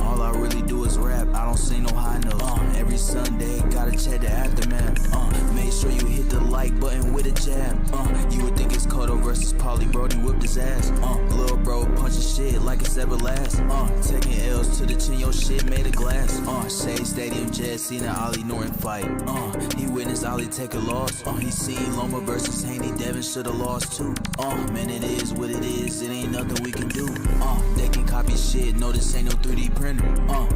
All I really do is rap, I don't sing no high notes. Every Sunday, gotta check the aftermath. Make sure you hit the like button with a jab. You would think it's Cotto versus Paulie, Brody whipped his ass. Lil' bro punching shit like it's everlast. Taking L's to the chin, your shit made of glass. Shea Stadium Jet seen an Ollie Norton fight. He witnessed Ollie take a loss. He seen Loma versus Haney, Devin should've lost too. Man, it is what it is, it ain't nothing we can do. They can copy shit, no this ain't no 3D printer.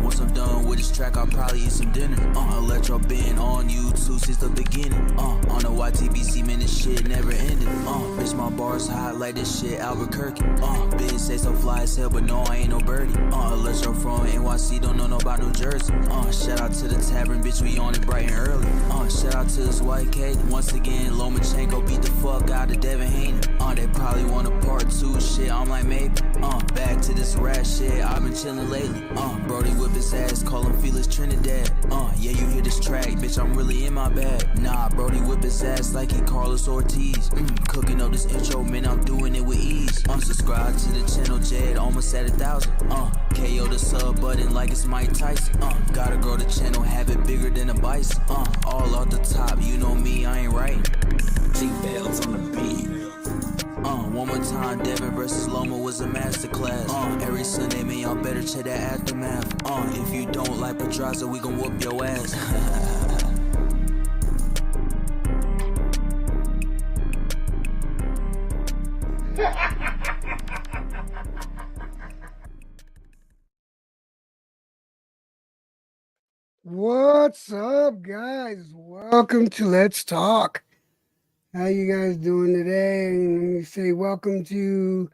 Once I'm done with this track, I'll probably eat some dinner. Electro been on YouTube since the beginning. On the YTBC, man, this shit never ended. Bitch, my bars hot like this shit Albuquerque. Bitch say so fly as hell, but no, I ain't no birdie. Electro from NYC, don't know about New Jersey. Shout out to the tavern, bitch, we on it bright and early. Shout out to this white cake. Once again, Lomachenko beat the fuck out of Devin Haney. They probably want a part 2 shit, I'm like maybe. Back to this rap shit, I've been chillin' lately. Brody whip his ass, call him Felix Trinidad. Yeah, you hear this track, bitch, I'm really in my bag. Nah, Brody whip his ass like he Carlos Ortiz. Cooking up this intro, man, I'm doing it with ease. Subscribe to the channel, Jed, almost at 1,000. KO the sub button like it's Mike Tyson. Gotta grow the channel, have it bigger than a bison. All off the top, you know me, I ain't writing. G-Bells on the beat. One more time, Devin versus Loma was a masterclass. Every Sunday, man, y'all better check that aftermath. If you don't like Pedraza, we gon' whoop your ass. What's up, guys? Welcome to Let's Talk. How you guys doing today? And let me say welcome to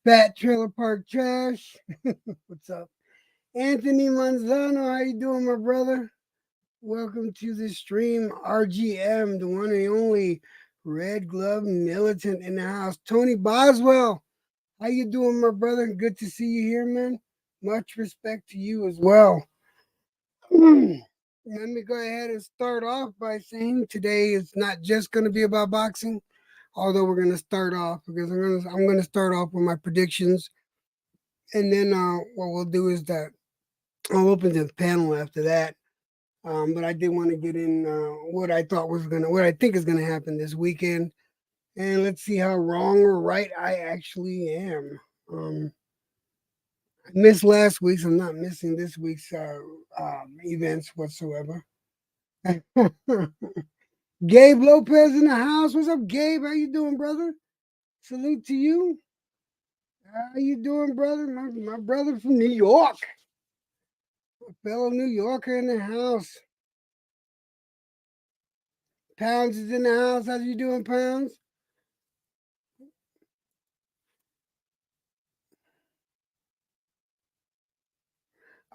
Fat Trailer Park Trash. What's up? Anthony Manzano, how you doing, my brother? Welcome to the stream. RGM, the one and only Red Glove Militant in the house. Tony Boswell, how you doing, my brother? Good to see you here, man. Much respect to you as well. Let me go ahead and start off by saying today is not just going to be about boxing, although we're going to start off because I'm going to start off with my predictions, and then what we'll do is that I'll open the panel after that. But I did want to get in what I think is gonna happen this weekend, and let's see how wrong or right I actually am. I missed last week's. I'm not missing this week's events whatsoever. Gabe Lopez in the house. What's up, Gabe? How you doing, brother? Salute to you. How you doing, brother? My brother from New York. A fellow New Yorker in the house. Pounds is in the house. How you doing, Pounds?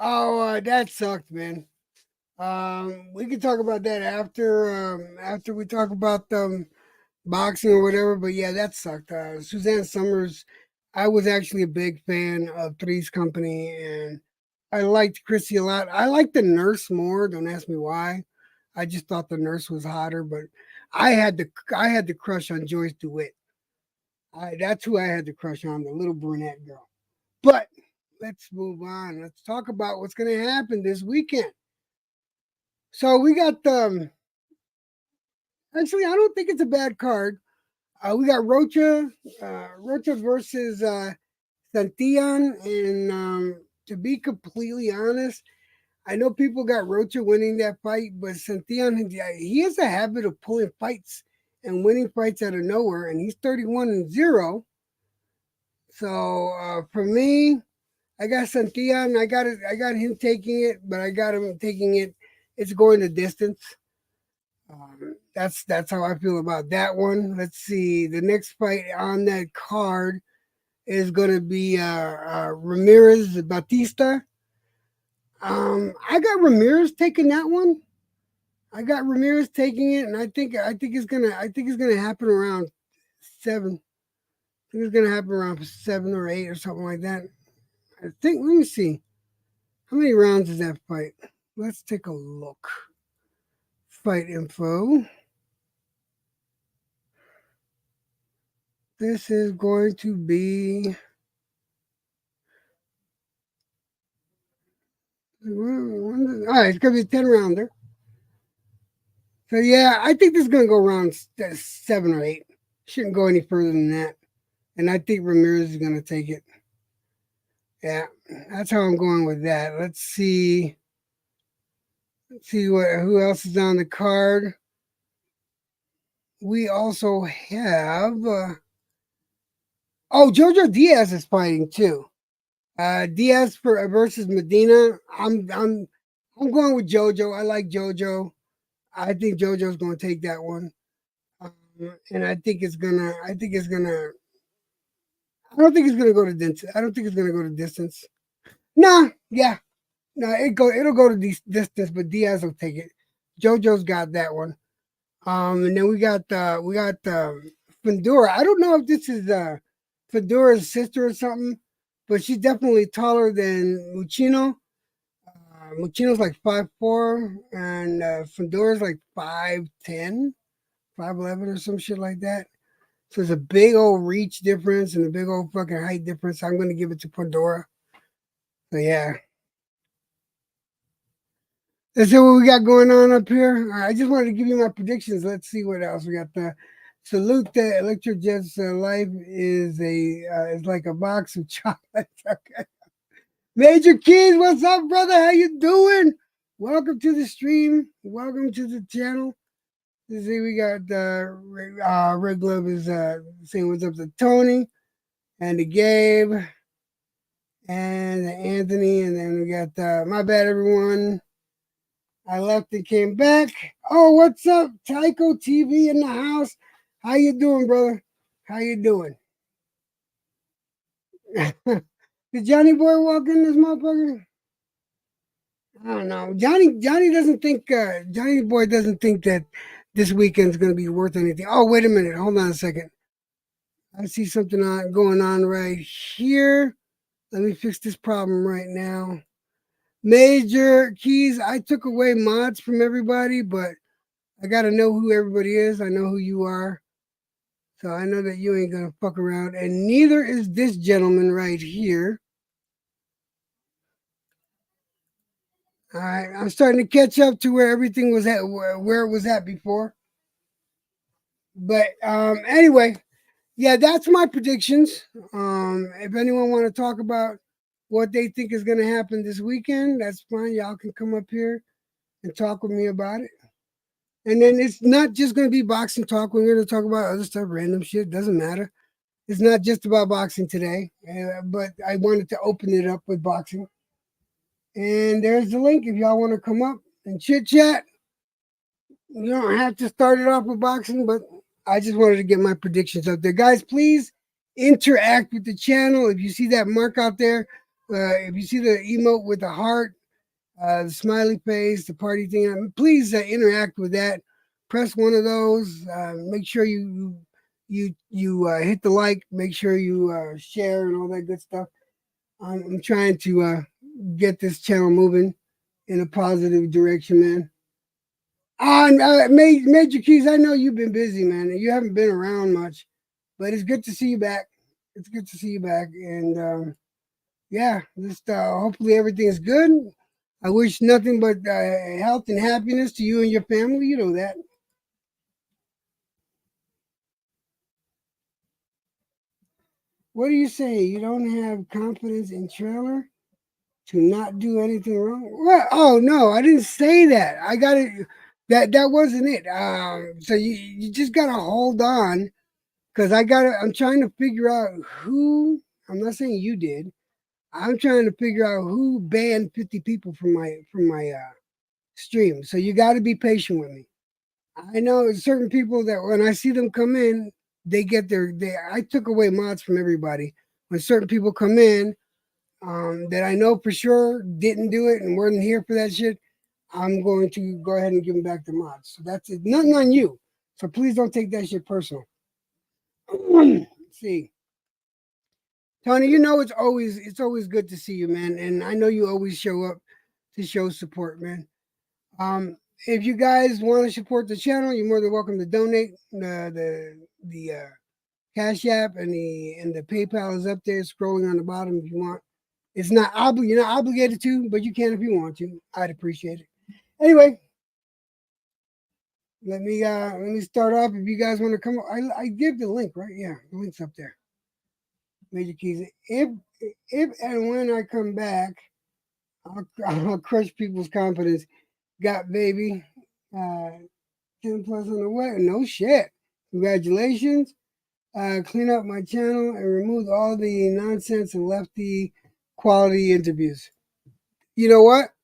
Oh, that sucked, man. We can talk about that after we talk about boxing or whatever. But yeah, that sucked. Suzanne Summers, I was actually a big fan of Three's Company, and I liked Chrissy a lot. I liked the nurse more. Don't ask me why. I just thought the nurse was hotter, but I had the crush on Joyce DeWitt. That's who I had the crush on, the little brunette girl. But let's move on. Let's talk about what's going to happen this weekend. So we got actually, I don't think it's a bad card. We got Rocha versus Santillan, and to be completely honest, I know people got Rocha winning that fight, but Santillan, he has a habit of pulling fights and winning fights out of nowhere, and he's 31-0. So for me, I got Santillan. I got him taking it, but I got him taking it. It's going the distance. That's how I feel about that one. Let's see. The next fight on that card is going to be Ramirez Batista. I got Ramirez taking that one. I got Ramirez taking it, and I think it's gonna happen around 7. I think it's gonna happen around 7 or 8 or something like that. I think. Let me see. How many rounds is that fight? Let's take a look. Fight info. This is going to be All right, it's gonna be a 10 rounder. So yeah, I think this is gonna go around 7 or 8. Shouldn't go any further than that. And I think Ramirez is gonna take it. Yeah, that's how I'm going with that. Let's see. Let's see who else is on the card. We also have Jojo Diaz is fighting too. Diaz versus Medina. I'm going with JoJo. I like JoJo. I think JoJo's going to take that one, and I think it's gonna. I think it's gonna. I don't think it's gonna go to distance. I don't think it's gonna go to distance. Nah, yeah, no, it'll go to distance, but Diaz will take it. JoJo's got that one. And then we got Fundora. I don't know if this is Fundura's sister or something, but she's definitely taller than Mucino. Mucino's like 5'4", and Fundura's like 5'10", 5'11", or some shit like that. So there's a big old reach difference and a big old fucking height difference. I'm gonna give it to Pandora. So yeah. Let's see what we got going on up here. I just wanted to give you my predictions. Let's see what else we got. The salute that Electric Jet's life is like a box of chocolates. Okay. Major Keys, what's up, brother? How you doing? Welcome to the stream. Welcome to the channel. You see, we got Red Glove is saying what's up to Tony and to Gabe and to Anthony, and then we got my bad everyone. I left and came back. Oh, what's up, Tycho TV in the house? How you doing, brother? How you doing? Did Johnny Boy walk in this motherfucker? I don't know. Johnny doesn't think Johnny Boy doesn't think that this weekend's gonna be worth anything. Oh, wait a minute. Hold on a second. I see something going on right here. Let me fix this problem right now. Major Keys, I took away mods from everybody, but I gotta know who everybody is. I know who you are. So I know that you ain't gonna fuck around. And neither is this gentleman right here. All right. I'm starting to catch up to where everything was at, where it was at before. But anyway, yeah, that's my predictions. If anyone want to talk about what they think is gonna happen this weekend, that's fine. Y'all can come up here and talk with me about it. And then it's not just going to be boxing talk. We're going to talk about other stuff, random shit. Doesn't matter. It's not just about boxing today, but I wanted to open it up with boxing. And there's the link if y'all want to come up and chit chat. You don't have to start it off with boxing, but I just wanted to get my predictions out there. Guys, please interact with the channel. If you see that mark out there, if you see the emote with the heart, the smiley face, the party thing, please interact with that. Press one of those. Make sure you hit the like. Make sure you share and all that good stuff. I'm trying to get this channel moving in a positive direction, man. Major Keys, I know you've been busy, man, and you haven't been around much, but it's good to see you back. It's good to see you back, and yeah, just hopefully everything's good. I wish nothing but health and happiness to you and your family. You know that. What do you say? You don't have confidence in Trailer to not do anything wrong? What? Oh no, I didn't say that. I got it. That wasn't it. So you just gotta hold on, because I'm trying to figure out who. I'm not saying you did. I'm trying to figure out who banned 50 people from my stream. So you got to be patient with me. I know certain people that when I see them come in, they get I took away mods from everybody. When certain people come in that I know for sure didn't do it and weren't here for that shit, I'm going to go ahead and give them back the mods. So that's it. Nothing on you. So please don't take that shit personal. Let's see. Tony, you know it's always good to see you, man. And I know you always show up to show support, man. If you guys want to support the channel, you're more than welcome to donate. The Cash App and the PayPal is up there, scrolling on the bottom if you want. It's not you're not obligated to, but you can if you want to. I'd appreciate it. Anyway, let me start off. If you guys want to come, I give the link right. Yeah, the link's up there. Major keys. If and when I come back, I'll crush people's confidence. Got baby, 10 plus on the way. No shit. Congratulations. Clean up my channel and remove all the nonsense and lefty quality interviews. You know what?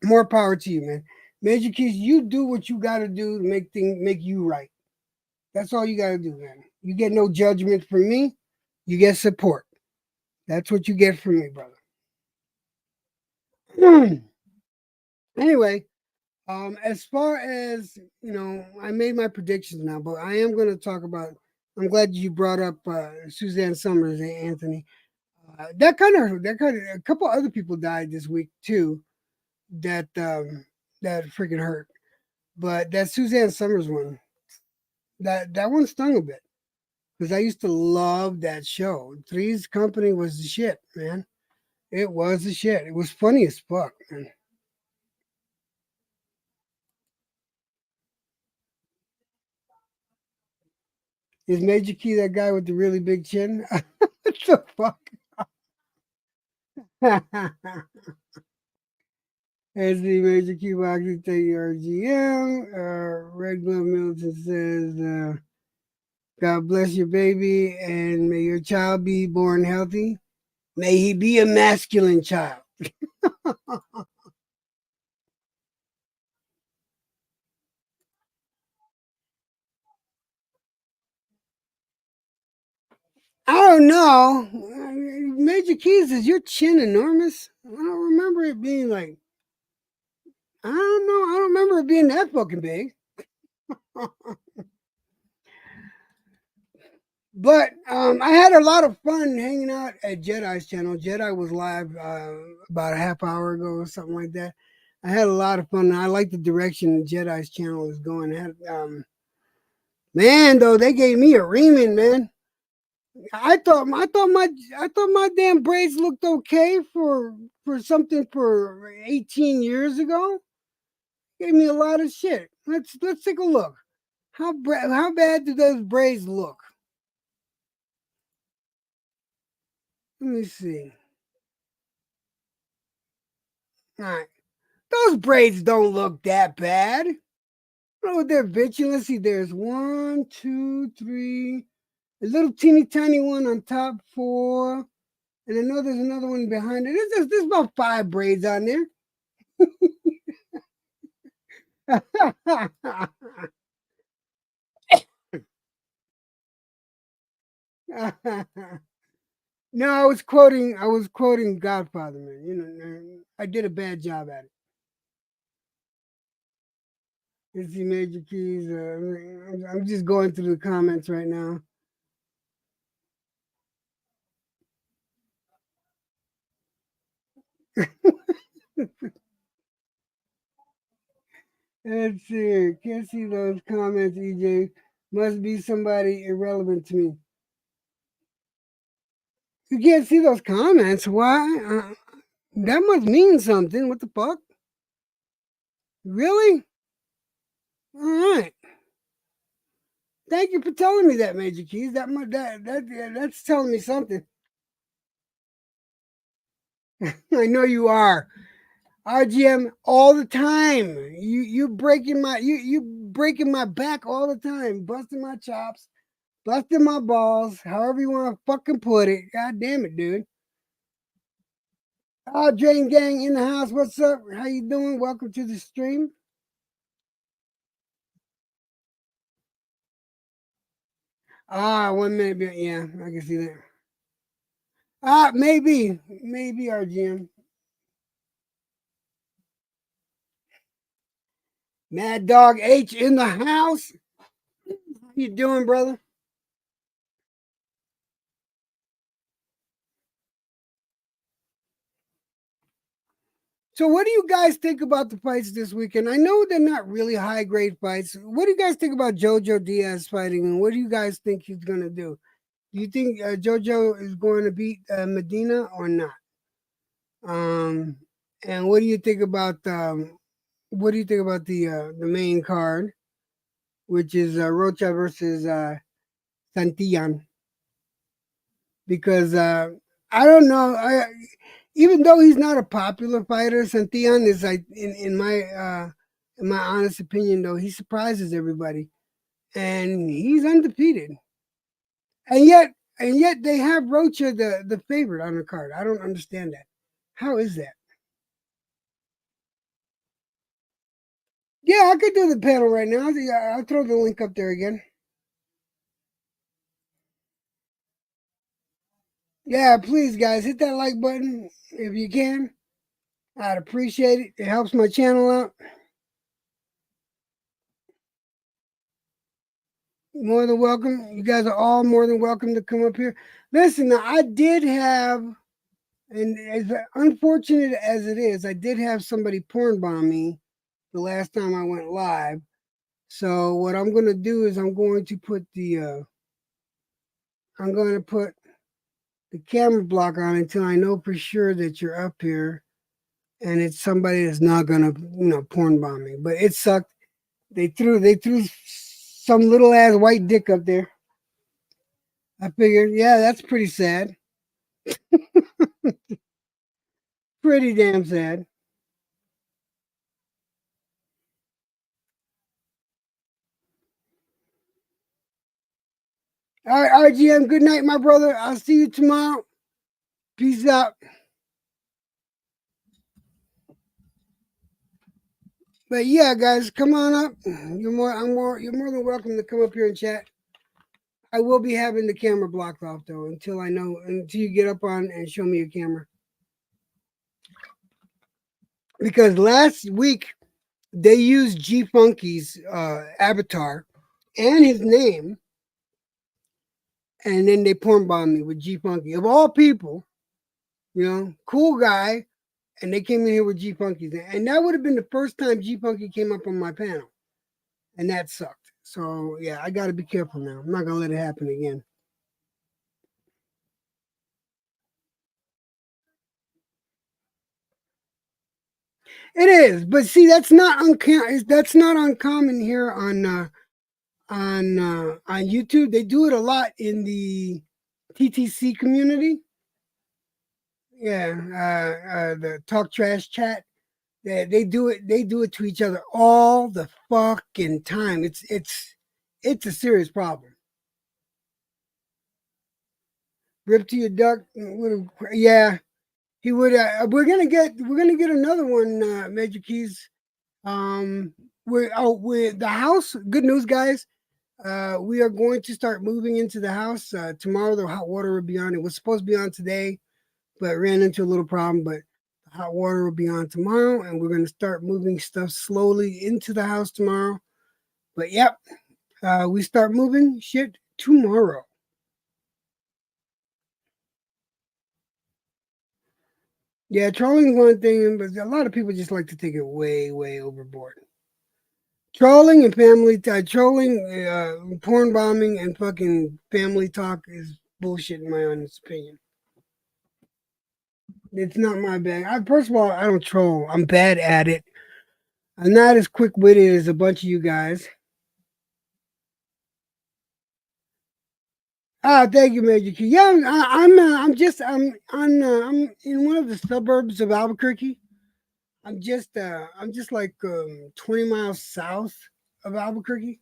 More power to you, man. Major Keys, you do what you got to do to make you right. That's all you got to do, man. You get no judgment from me. You get support. That's what you get from me, brother. Anyway, as far as I made my predictions now, but I am going to talk about. I'm glad you brought up Suzanne Summers and Anthony. That kind of a couple other people died this week too. That freaking hurt. But that Suzanne Summers one, that one stung a bit because I used to love that show. Three's Company was the shit, man. It was the shit. It was funny as fuck, man. Is Major Key that guy with the really big chin? What the fuck? As the Major Key Boxing take your GM, Red Glove Milton says, God bless your baby and may your child be born healthy. May he be a masculine child. I don't know. Major Keys, is your chin enormous? I don't remember it being like, I don't know. I don't remember it being that fucking big. But I had a lot of fun hanging out at Jedi's channel. Jedi was live about a half hour ago or something like that. I had a lot of fun. I like the direction Jedi's channel is going. Man, though, they gave me a reaming, man. I thought my damn braids looked okay for something for 18 years ago. Gave me a lot of shit. Let's take a look. How bad do those braids look? Let me see. All right, those braids don't look that bad. I don't know what they're bitching. Let's see. There's one, two, three. A little teeny tiny one on top, four, and I know there's another one behind it. There's about 5 braids on there. No, I was quoting Godfather, man. I did a bad job at it. Let's see, Major Keys. I'm just going through the comments right now. Let's see. Can't see those comments, EJ. Must be somebody irrelevant to me. You can't see those comments. Why? That must mean something. What the fuck? Really? All right. Thank you for telling me that, Major Keys. That's telling me something. I know you are. RGM all the time. You breaking my back all the time, busting my chops, busting my balls, however you want to fucking put it. God damn it, dude. Drain Gang in the house. What's up? How you doing? Welcome to the stream. Ah, 1 minute. Yeah, I can see that. Maybe RGM. Mad Dog H in the house. How you doing, brother? So, what do you guys think about the fights this weekend? I know they're not really high grade fights. What do you guys think about Jojo Diaz fighting, and what do you guys think he's going to do? Do you think Jojo is going to beat Medina or not? Um, and what do you think about the main card, which is Rocha versus Santillan? Because I don't know, even though he's not a popular fighter, Santillan is like in my honest opinion though he surprises everybody, and he's undefeated, and yet they have Rocha the favorite on the card. I don't understand that. How is that? Yeah, I could do the panel right now. I'll throw the link up there again. Yeah, please, guys, hit that like button if you can. I'd appreciate it. It helps my channel out. More than welcome. You guys are all more than welcome to come up here. Listen, now, I did have, and as unfortunate as it is, I did have somebody porn bomb me the last time I went live. So what I'm going to do is I'm going to put the camera block on until I know for sure that you're up here, and it's somebody that's not gonna porn bomb me. But it sucked. They threw some little ass white dick up there. I figured, yeah, that's pretty sad. Pretty damn sad. All right, RGM, good night, my brother. I'll see you tomorrow. Peace out. But yeah, guys, come on up. You're more than welcome to come up here and chat. I will be having the camera blocked off though until you get up on and show me your camera. Because last week they used G Funky's avatar and his name, and then they porn bombed me with G Funky. Of all people, cool guy, and they came in here with G Funky. And that would have been the first time G Funky came up on my panel. And that sucked. So yeah, I gotta be careful now. I'm not gonna let it happen again. It is, but see, that's not uncommon here on YouTube. They do it a lot in the TTC community. Yeah, the talk trash chat. They do it. They do it to each other all the fucking time. It's a serious problem. Rip to your duck. Yeah, he would. We're gonna get another one. Major Keys. We're the house. Good news, guys. We are going to start moving into the house tomorrow. The hot water will be on. It was supposed to be on today, but ran into a little problem. But the hot water will be on tomorrow, and we're going to start moving stuff slowly into the house tomorrow. But yep, we start moving shit tomorrow. Yeah, trolling is one thing, but a lot of people just like to take it way, way overboard. Trolling and porn bombing, and fucking family talk is bullshit in my honest opinion. It's not my bag. First of all, I don't troll. I'm bad at it. I'm not as quick witted as a bunch of you guys. Thank you, Major Key. Yeah, I'm in one of the suburbs of Albuquerque. I'm just like 20 miles south of Albuquerque.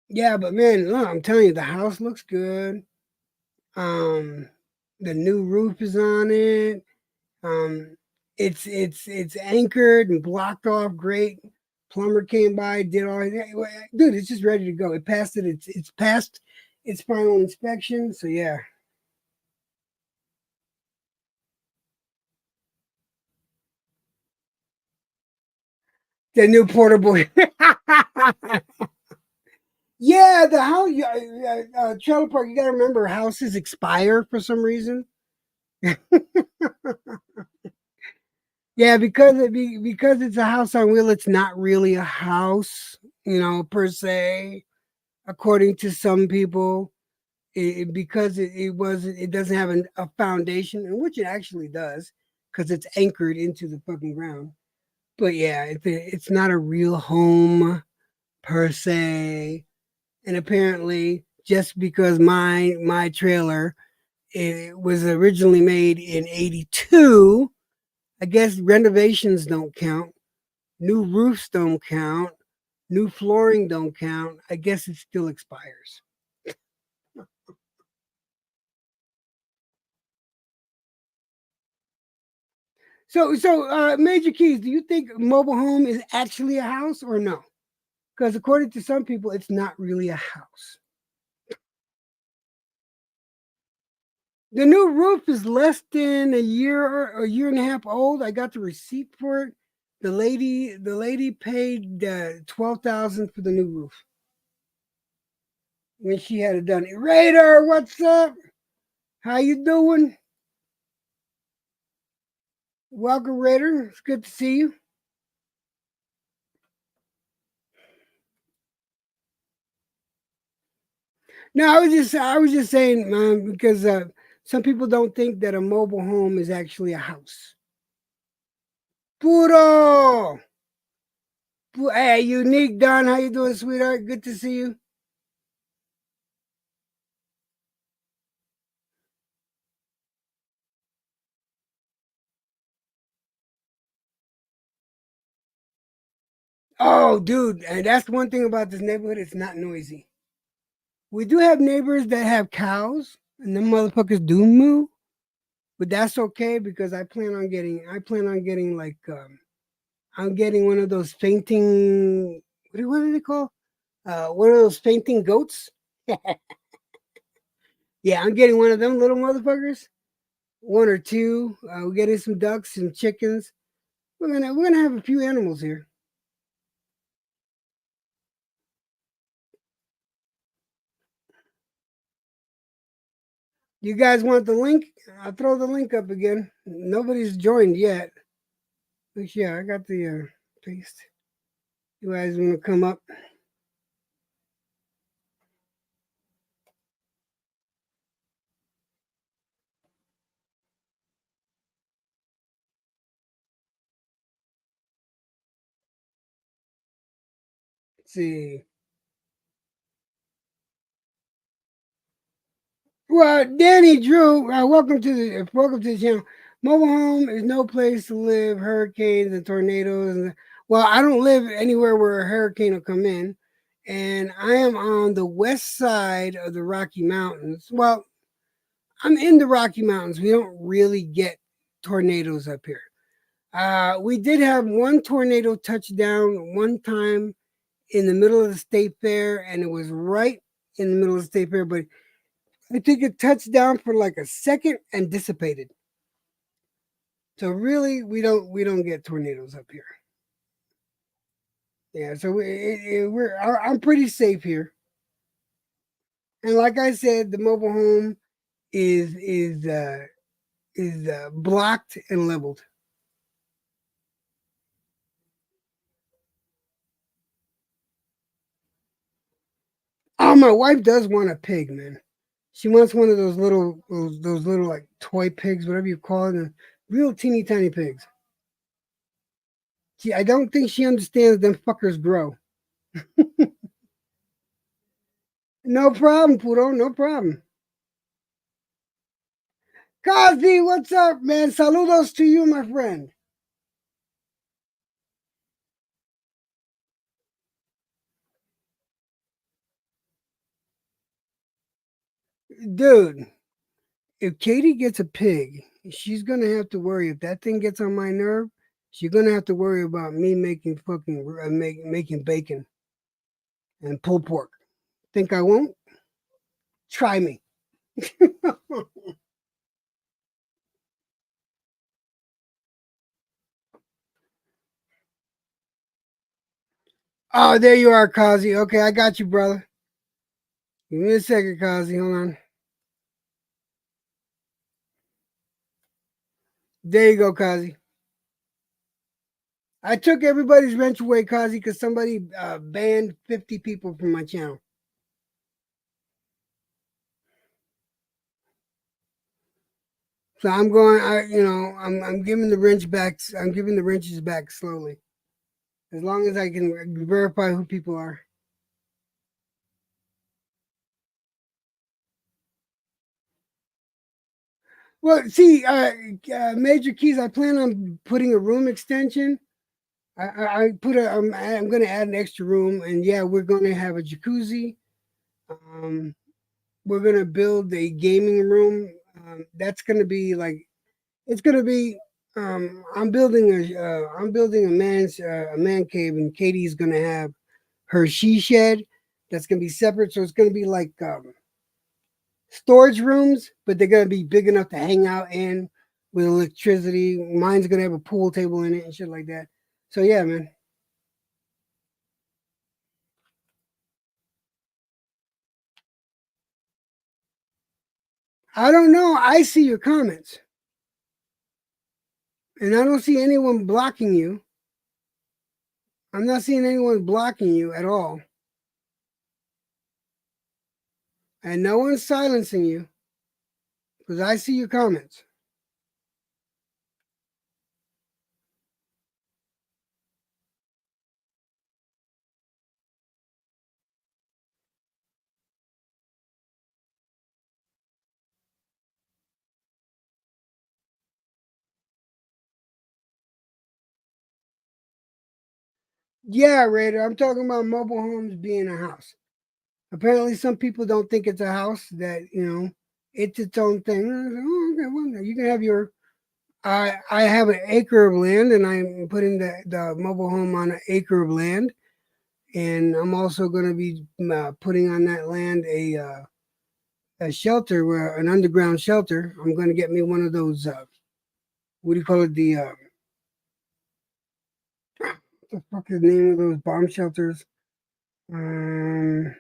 Yeah, but man, look, I'm telling you, the house looks good. The new roof is on it. It's anchored and blocked off. Great. Plumber came by, did all that. Dude, it's just ready to go. It passed it. It's passed its final inspection. So yeah. The new portable. Yeah, the house, trailer park. You got to remember, houses expire for some reason. Yeah, because it's a house on wheel. It's not really a house, per se. According to some people, because it doesn't have a foundation, and which it actually does, because it's anchored into the fucking ground. But yeah, it's not a real home per se. And apparently, just because my trailer it was originally made in '82, I guess renovations don't count, new roofs don't count, new flooring don't count. I guess it still expires. So, Major Keys, do you think a mobile home is actually a house or no? Because according to some people, it's not really a house. The new roof is less than a year and a half old. I got the receipt for it. The lady paid 12,000 for the new roof when she had it done. Radar, what's up? How you doing? Welcome, Raider. It's good to see you. No, I was just saying, man, because some people don't think that a mobile home is actually a house. Puro, hey, unique Don, how you doing, sweetheart? Good to see you. Oh, dude, and that's one thing about this neighborhood. It's not noisy. We do have neighbors that have cows, and them motherfuckers do moo, but that's okay because I plan on getting like I'm getting one of those fainting. What are they called? One of those fainting goats. Yeah, I'm getting one of them little motherfuckers. One or two. We're getting some ducks, some chickens. We're gonna have a few animals here. You guys want the link? I'll throw the link up again. Nobody's joined yet. But yeah, I got the paste. You guys want to come up? Let's see. Well, Danny Drew, welcome to the channel. Mobile home is no place to live. Hurricanes and tornadoes. Well, I don't live anywhere where a hurricane will come in, and I am on the west side of the Rocky Mountains. Well, I'm in the Rocky Mountains. We don't really get tornadoes up here. We did have one tornado touch down one time in the middle of the state fair, and it was right in the middle of the state fair, but I think it touched down for like a second and dissipated. So really, we don't get tornadoes up here. Yeah, so I'm pretty safe here. And like I said, the mobile home is is uh, is blocked and leveled. Oh, my wife does want a pig, man. She wants one of those little like toy pigs, whatever you call it, real teeny tiny pigs. I don't think she understands them fuckers grow. No problem, Puro. No problem. Kazi, what's up, man? Saludos to you, my friend. Dude, if Katie gets a pig, she's gonna have to worry. If that thing gets on my nerve, she's gonna have to worry about me making making bacon and pulled pork. Think I won't? Try me. Oh, there you are, Kazi. Okay, I got you, brother. Give me a second, Kazi. Hold on. There you go, Kazi. I took everybody's wrench away, Kazi, because somebody banned 50 people from my channel. So I'm going. I'm giving the wrench back. I'm giving the wrenches back slowly, as long as I can verify who people are. Well, see, Major Keys. I plan on putting a room extension. I put a. I'm going to add an extra room, and yeah, we're going to have a jacuzzi. Um, we're going to build a gaming room. That's going to be like it's going to be. I'm building a man cave, and Katie's going to have her she shed. That's going to be separate, so it's going to be like storage rooms, but they're gonna be big enough to hang out in with electricity. Mine's gonna have a pool table in it and shit like that. So yeah, man. I don't know. I see your comments, and I don't see anyone blocking you. I'm not seeing anyone blocking you at all, and no one's silencing you because I see your comments. Yeah, Raider. I'm talking about mobile homes being a house. Apparently, some people don't think it's a house. That it's its own thing. Oh, okay, well, you can have your I have an acre of land, and I'm putting the mobile home on an acre of land, and I'm also going to be putting on that land a shelter, where an underground shelter. I'm going to get me one of those. What do you call it? The fuck is the name of those bomb shelters? Um,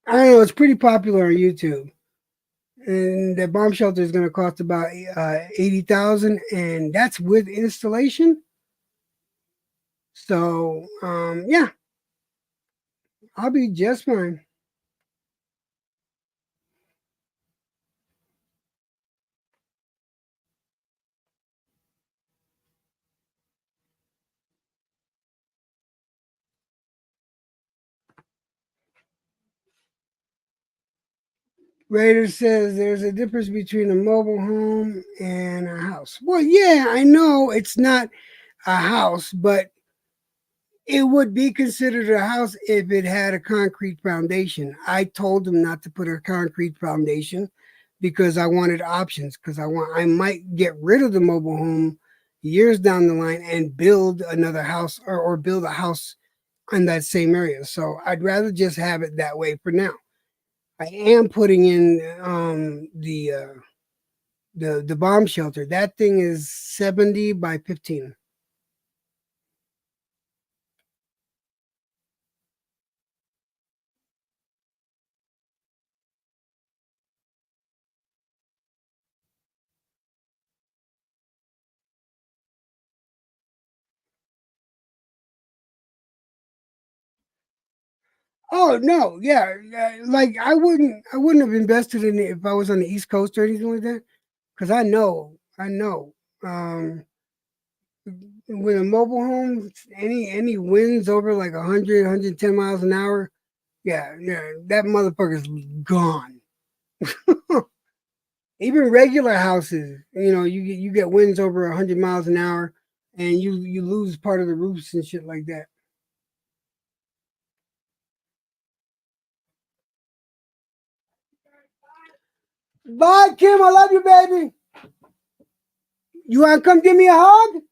I don't know. It's pretty popular on YouTube, and the bomb shelter is going to cost about 80,000, and that's with installation. So yeah, I'll be just fine. Raider says there's a difference between a mobile home and a house. Well, yeah, I know it's not a house, but it would be considered a house if it had a concrete foundation. I told them not to put a concrete foundation because I wanted options, because I might get rid of the mobile home years down the line and build another house, or build a house in that same area. So I'd rather just have it that way for now. I am putting in the bomb shelter. That thing is 70 by 15. Oh no, yeah, like I wouldn't have invested in it if I was on the East Coast or anything like that, because I know, um, with a mobile home, any winds over like 100, 110 miles an hour, yeah, that motherfucker's gone. Even regular houses, you get winds over 100 miles an hour, and you lose part of the roofs and shit like that. Bye, Kim. I love you, baby. You want to come give me a hug?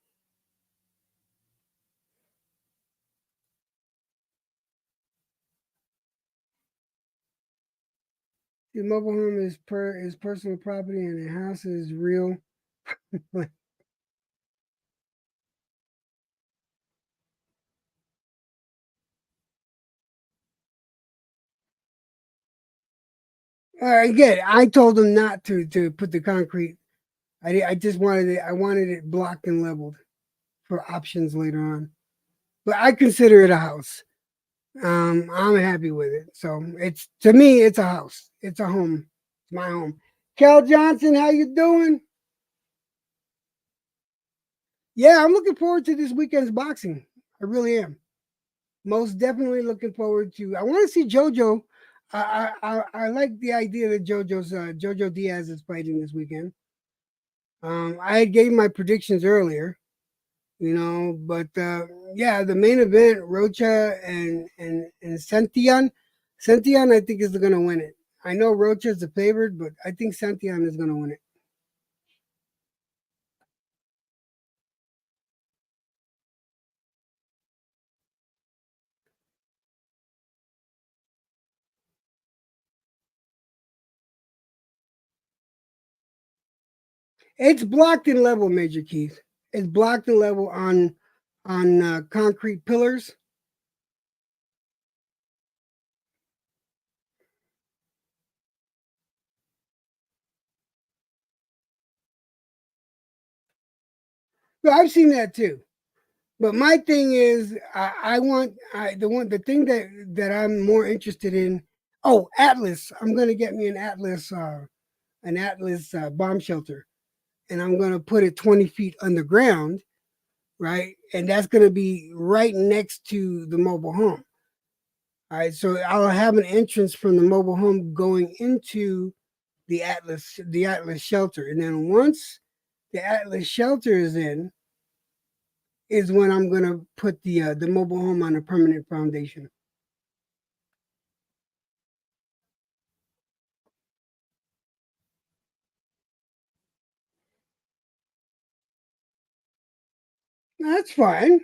The mobile home is personal property, and the house is real. All right, again, I told them not to put the concrete. I just wanted it. I wanted it blocked and leveled for options later on. But I consider it a house. I'm happy with it. So it's, to me, it's a house. It's a home. It's my home. Cal Johnson, how you doing? Yeah, I'm looking forward to this weekend's boxing. I really am. Most definitely looking forward to. I want to see JoJo. I like the idea that JoJo Diaz is fighting this weekend. I had gave my predictions earlier, but yeah, the main event, Rocha and Santillan. Santillan, I think, is going to win it. I know Rocha is the favorite, but I think Santillan is going to win it. It's blocked in level, Major Keith. It's blocked in level on concrete pillars. But I've seen that too. But my thing is, I want the thing that I'm more interested in. Oh, Atlas! I'm gonna get me an Atlas bomb shelter, and I'm gonna put it 20 feet underground, right? And that's gonna be right next to the mobile home. All right, so I'll have an entrance from the mobile home going into the Atlas shelter, and then once the Atlas shelter is in, is when I'm gonna put the mobile home on a permanent foundation. That's fine,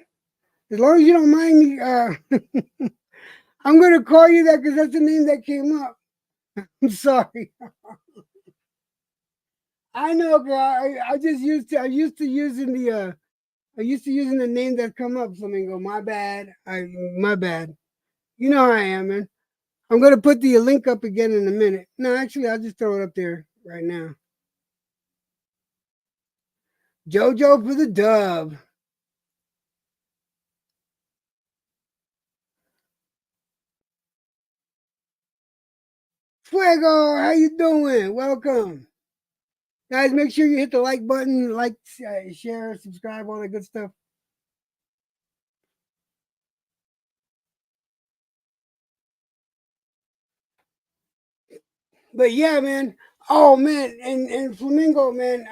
as long as you don't mind me. I'm gonna call you that because that's the name that came up. I'm sorry. I know, girl. I used to using the name that come up. Flamingo. My bad. You know how I am, man. I'm gonna put the link up again in a minute. No, actually, I'll just throw it up there right now. JoJo for the dub. Fuego, how you doing? Welcome, guys. Make sure you hit the like button, share, subscribe, all that good stuff. But yeah, man. Oh man, and Flamingo, man.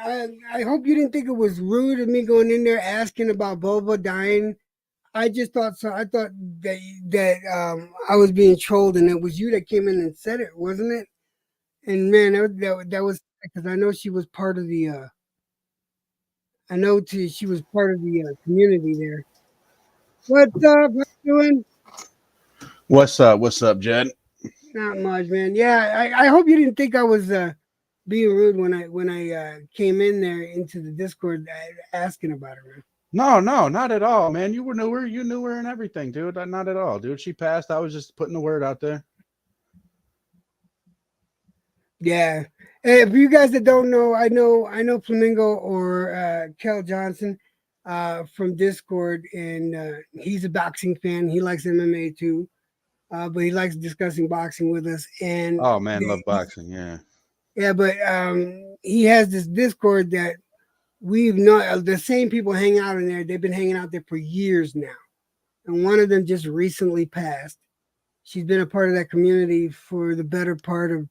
I hope you didn't think it was rude of me going in there asking about Boba dying. I just thought so. I thought that I was being trolled, and it was you that came in and said it, wasn't it? And man, that was because I know she was part of the. She was part of the community there. What's up? How you doing? What's up? What's up, Jed? Not much, man. Yeah, I hope you didn't think I was being rude when I came in there into the Discord asking about her, man. No, not at all, man. You knew her. You knew her and everything, dude. Not at all, dude. She passed. I was just putting the word out there. Yeah. Hey, for you guys that don't know, I know Flamingo or Kel Johnson from Discord, and he's a boxing fan. He likes MMA too, but he likes discussing boxing with us. And Oh man, love boxing. Yeah. yeah, but he has this Discord that we've not the same people hang out in there. They've been hanging out there for years now, and one of them just recently passed. She's been a part of that community for the better part of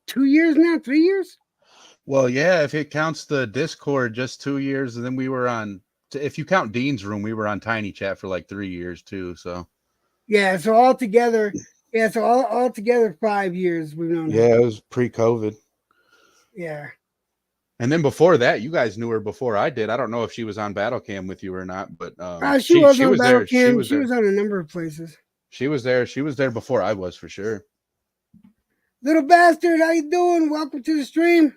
2 years now, 3 years. Well, yeah. If it counts the Discord, just 2 years, and then we were on. If you count Dean's room, we were on Tiny Chat for like 3 years too. So Yeah, so all together, all together 5 years we've known her. yeah, it was pre-COVID. Yeah. And then before that, you guys knew her before I did. I don't know if she was on Battle Cam with you or not, but She was on was Battle there. Cam. She was on a number of places. She was there. She was there before I was, for sure. Little bastard, how you doing? Welcome to the stream.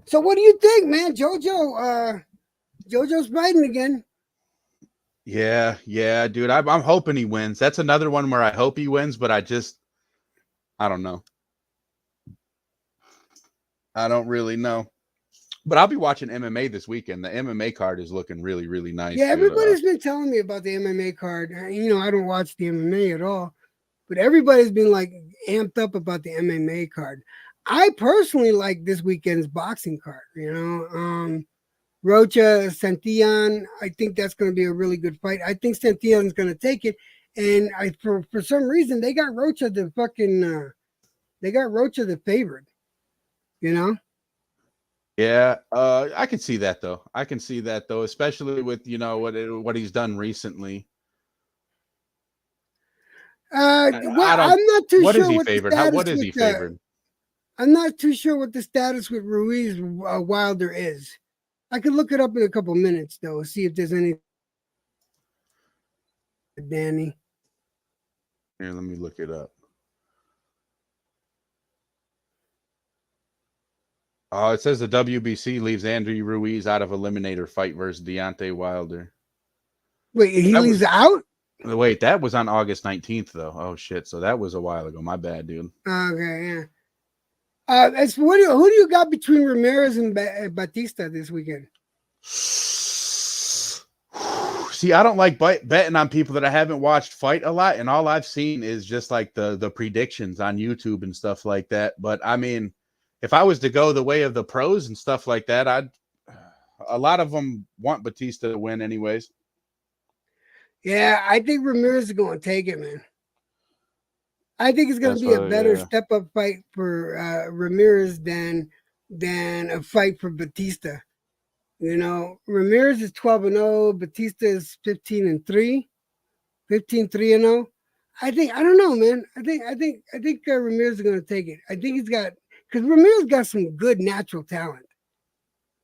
So what do you think, man? JoJo's fighting again. Yeah, dude. I'm hoping he wins. That's another one where I hope he wins, but I don't know. I don't really know. But I'll be watching MMA this weekend. The MMA card is looking really, really nice. Yeah, everybody's been telling me about the MMA card. I don't watch the MMA at all, but everybody's been like amped up about the MMA card. I personally like this weekend's boxing card. Rocha Santillan. I think that's going to be a really good fight. I think Santillan's going to take it, and for some reason they got Rocha the favorite. You know. Yeah, I can see that though. I can see that though, especially with what he's done recently. I'm not too What sure is he what the favored? status What is with he favored? I'm not too sure what the status with Ruiz Wilder is. I could look it up in a couple minutes though, see if there's any. Danny. Here, let me look it up. Oh, it says the WBC leaves Andy Ruiz out of eliminator fight versus Deontay Wilder. Wait, he leaves out? Wait, that was on August 19th, though. Oh, shit. So that was a while ago. My bad, dude. Okay, yeah. Who do you got between Ramirez and Batista this weekend? See, I don't like betting on people that I haven't watched fight a lot, and all I've seen is just like the predictions on YouTube and stuff like that. But I mean, if I was to go the way of the pros and stuff like that, a lot of them want Batista to win anyways. Yeah, I think Ramirez is going to take it, man. I think it's going to be a better step-up fight for Ramirez than a fight for Batista. Ramirez is 12-0, Batista is 15-3, 15-3-0. I don't know, man. I think Ramirez is going to take it. I think because Ramirez got some good natural talent.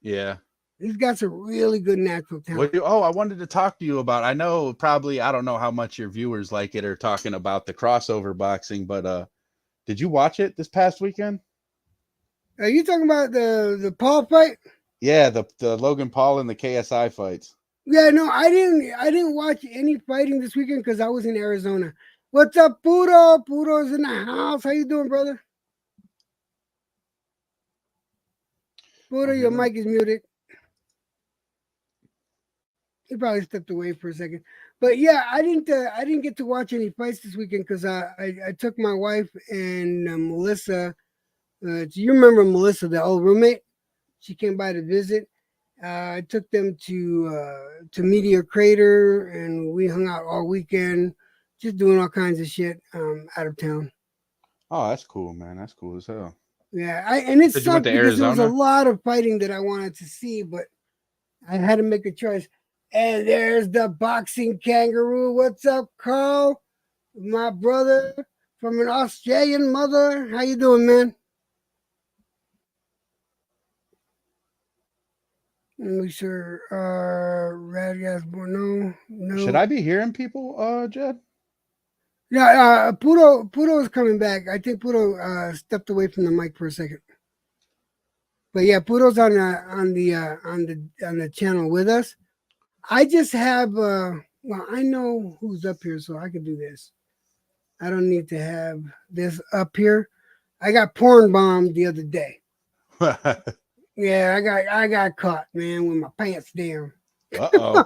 Yeah. He's got some really good natural talent. I wanted to talk to you about, I know probably, I don't know how much your viewers like it or talking about the crossover boxing, but did you watch it this past weekend? Are you talking about the Paul fight? Yeah, the Logan Paul and the KSI fights. Yeah, no, I didn't watch any fighting this weekend because I was in Arizona. What's up, Puro? Puro's in the house. How you doing, brother? Puro, your mic is muted. He probably stepped away for a second. But yeah, I didn't get to watch any fights this weekend because I took my wife and Melissa. Do you remember Melissa, the old roommate? She came by to visit. I took them to Meteor Crater, and we hung out all weekend, just doing all kinds of shit out of town. Oh, that's cool, man. That's cool as hell. Yeah, it sucked because there was a lot of fighting that I wanted to see, but I had to make a choice. And there's the boxing kangaroo. What's up, Carl? My brother from an Australian mother. How you doing, man? Let me sure. Radgas no. Should I be hearing people, Jed? Yeah, Pudo is coming back. I think Pudo stepped away from the mic for a second. But yeah, Pudo's on the channel with us. I just have I know who's up here, so I can do this. I don't need to have this up here. I got porn bombed the other day. Yeah, I got caught, man, with my pants down. Uh-oh.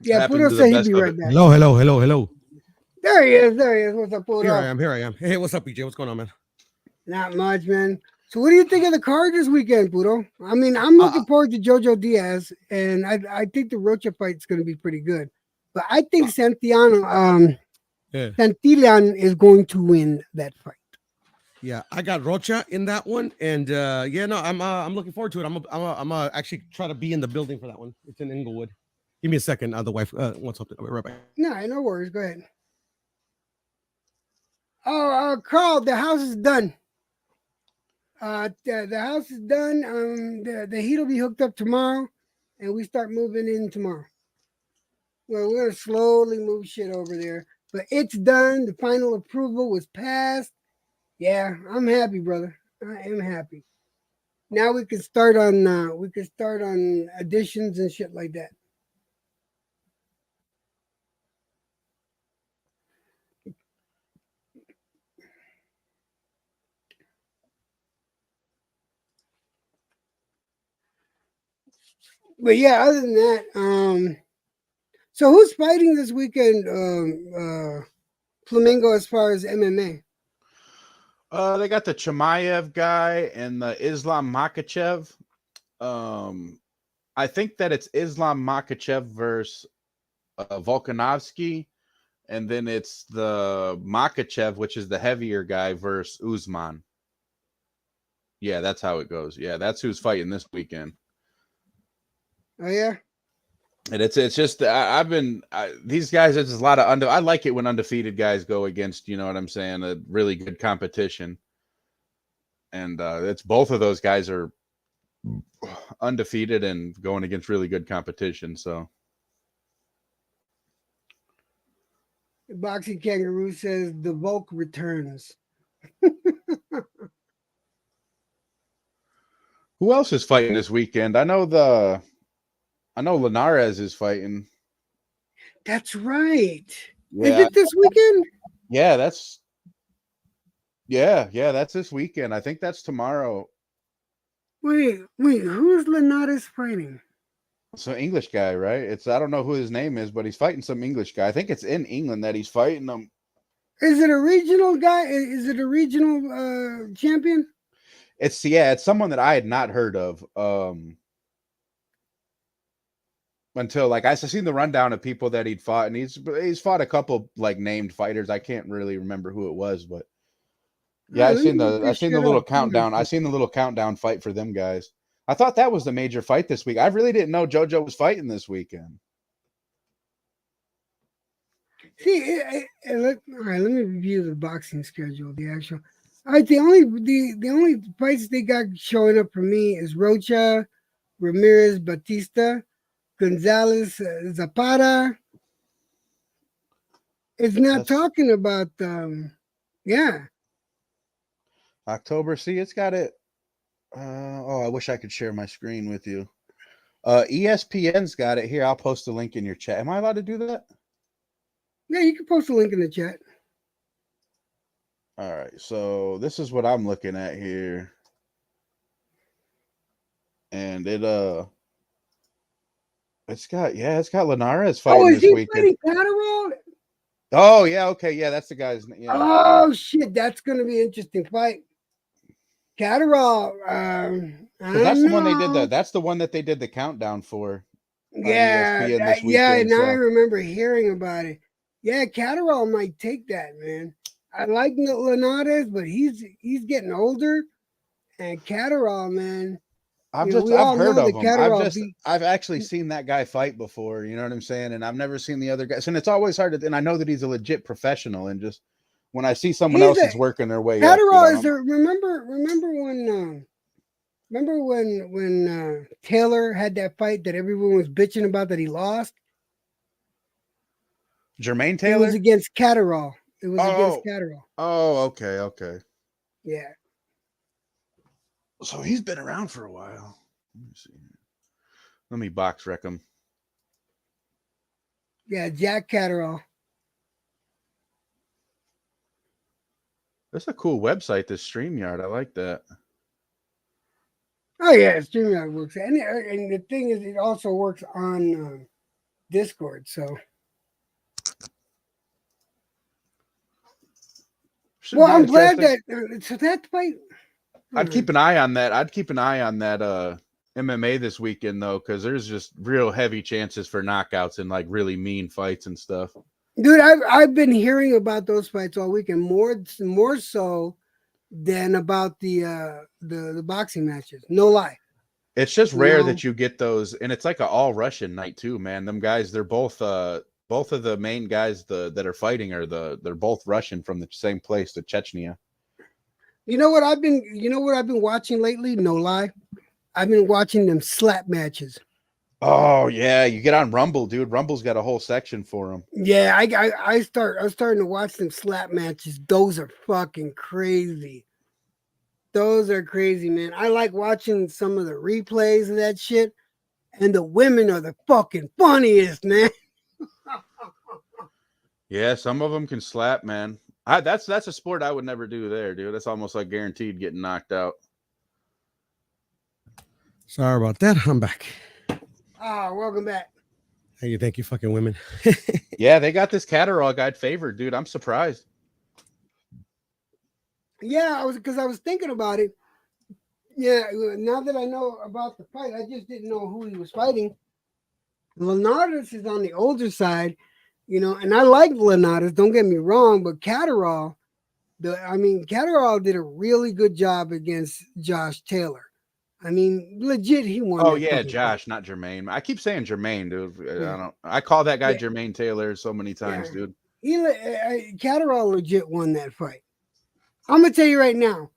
Yeah, Pudo said he'd be right back. Hello. There he is. What's up, Pudo? Here I am. Hey, what's up, BJ? What's going on, man? Not much, man. So what do you think of the card this weekend, Pudo? I mean, I'm looking forward to Jojo Diaz, and I think the Rocha fight's going to be pretty good. But I think Santillan is going to win that fight. Yeah, I got Rocha in that one, and I'm looking forward to it. I'm actually try to be in the building for that one. It's in Inglewood. Give me a second. The wife wants something. I'll be right back. No worries. Go ahead. Oh, Carl, the house is done. The house is done. The heat will be hooked up tomorrow, and we start moving in tomorrow. Well, we're gonna slowly move shit over there, but it's done. The final approval was passed. Yeah, I'm happy, brother. I am happy. Now we can start on additions and shit like that. But yeah, other than that, so who's fighting this weekend, Flamingo as far as MMA? They got the Chimaev guy and the Islam Makhachev. I think that it's Islam Makhachev versus Volkanovski, and then it's the Makhachev, which is the heavier guy, versus Usman. Yeah, that's how it goes. Yeah, that's who's fighting this weekend. Oh yeah. And it's just these guys. It's a lot of I like it when undefeated guys go against, you know what I'm saying, a really good competition. And it's both of those guys are undefeated and going against really good competition. So Boxing Kangaroo says the Volk returns. who else is fighting this weekend? I know Linares is fighting. That's right. Yeah. Is it this weekend? Yeah, that's this weekend. I think that's tomorrow. Wait, who's Linares fighting? So English guy, right? I don't know who his name is, but he's fighting some English guy. I think it's in England that he's fighting them. Is it a regional guy? Is it a regional champion? It's someone that I had not heard of. Until like I seen the rundown of people that he'd fought, and he's fought a couple like named fighters. I can't really remember who it was, but yeah, I seen the little countdown. I seen the little countdown fight for them guys. I thought that was the major fight this week. I really didn't know JoJo was fighting this weekend. See, all right, let me review the boxing schedule. The actual, all right, the only fights they got showing up for me is Rocha, Ramirez, Batista, Gonzalez, Zapata. It's not talking about yeah. October. See, it's got it. I wish I could share my screen with you. ESPN's got it here. I'll post a link in your chat. Am I allowed to do that? Yeah, you can post a link in the chat. All right. So this is what I'm looking at here. And it's got Linares fighting this weekend. Fighting Catterall? Oh, yeah, okay. Yeah, that's the guy's name. Yeah. Oh shit, that's gonna be an interesting fight. Catterall, that's the one they did that's the one that they did the countdown for. Yeah, and I remember hearing about it. Yeah, Catterall might take that, man. I like Linares, but he's getting older, and Catterall, man. I've heard of him. I've actually seen that guy fight before, you know what I'm saying? And I've never seen the other guys. And it's always hard to, and I know that he's a legit professional, and just when I see someone else is working their way Catterall up, remember when Taylor had that fight that everyone was bitching about that he lost? Jermaine Taylor? It was against Catterall. Against Catterall. Oh, okay. Yeah. So he's been around for a while. Let me see. Let me box wreck him. Yeah, Jack Catterall. That's a cool website, this StreamYard. I like that. Oh yeah, StreamYard works, and the thing is, it also works on Discord. So, I'm glad that so that fight. I'd keep an eye on that. MMA this weekend though, because there's just real heavy chances for knockouts and like really mean fights and stuff. Dude, I've been hearing about those fights all weekend, more so than about the boxing matches. No lie. It's just rare that you get those, and it's like an all Russian night too, man. Them guys, they're both of the main guys that are fighting they're both Russian from the same place, the Chechnya. You know what I've been watching lately? No lie. I've been watching them slap matches. Oh yeah, you get on Rumble, dude. Rumble's got a whole section for them. Yeah, I'm starting to watch them slap matches. Those are fucking crazy. Those are crazy, man. I like watching some of the replays of that shit, and the women are the fucking funniest, man. Yeah, some of them can slap, man. That's a sport I would never do there, dude. That's almost like guaranteed getting knocked out. Sorry about that. I'm back. Welcome back. Thank you, fucking women. Yeah, they got this Catterall guy favored, dude. I'm surprised. Yeah, I was thinking about it. Yeah, now that I know about the fight, I just didn't know who he was fighting. Leonardus is on the older side, and I like Leonardus, don't get me wrong, but Catterall, Catterall did a really good job against Josh Taylor. I mean, legit, he won. Oh yeah, Josh, not Jermaine. I keep saying Jermaine, dude. Yeah. I call that guy Jermaine Taylor so many times, dude. Catterall legit won that fight. I'm gonna tell you right now.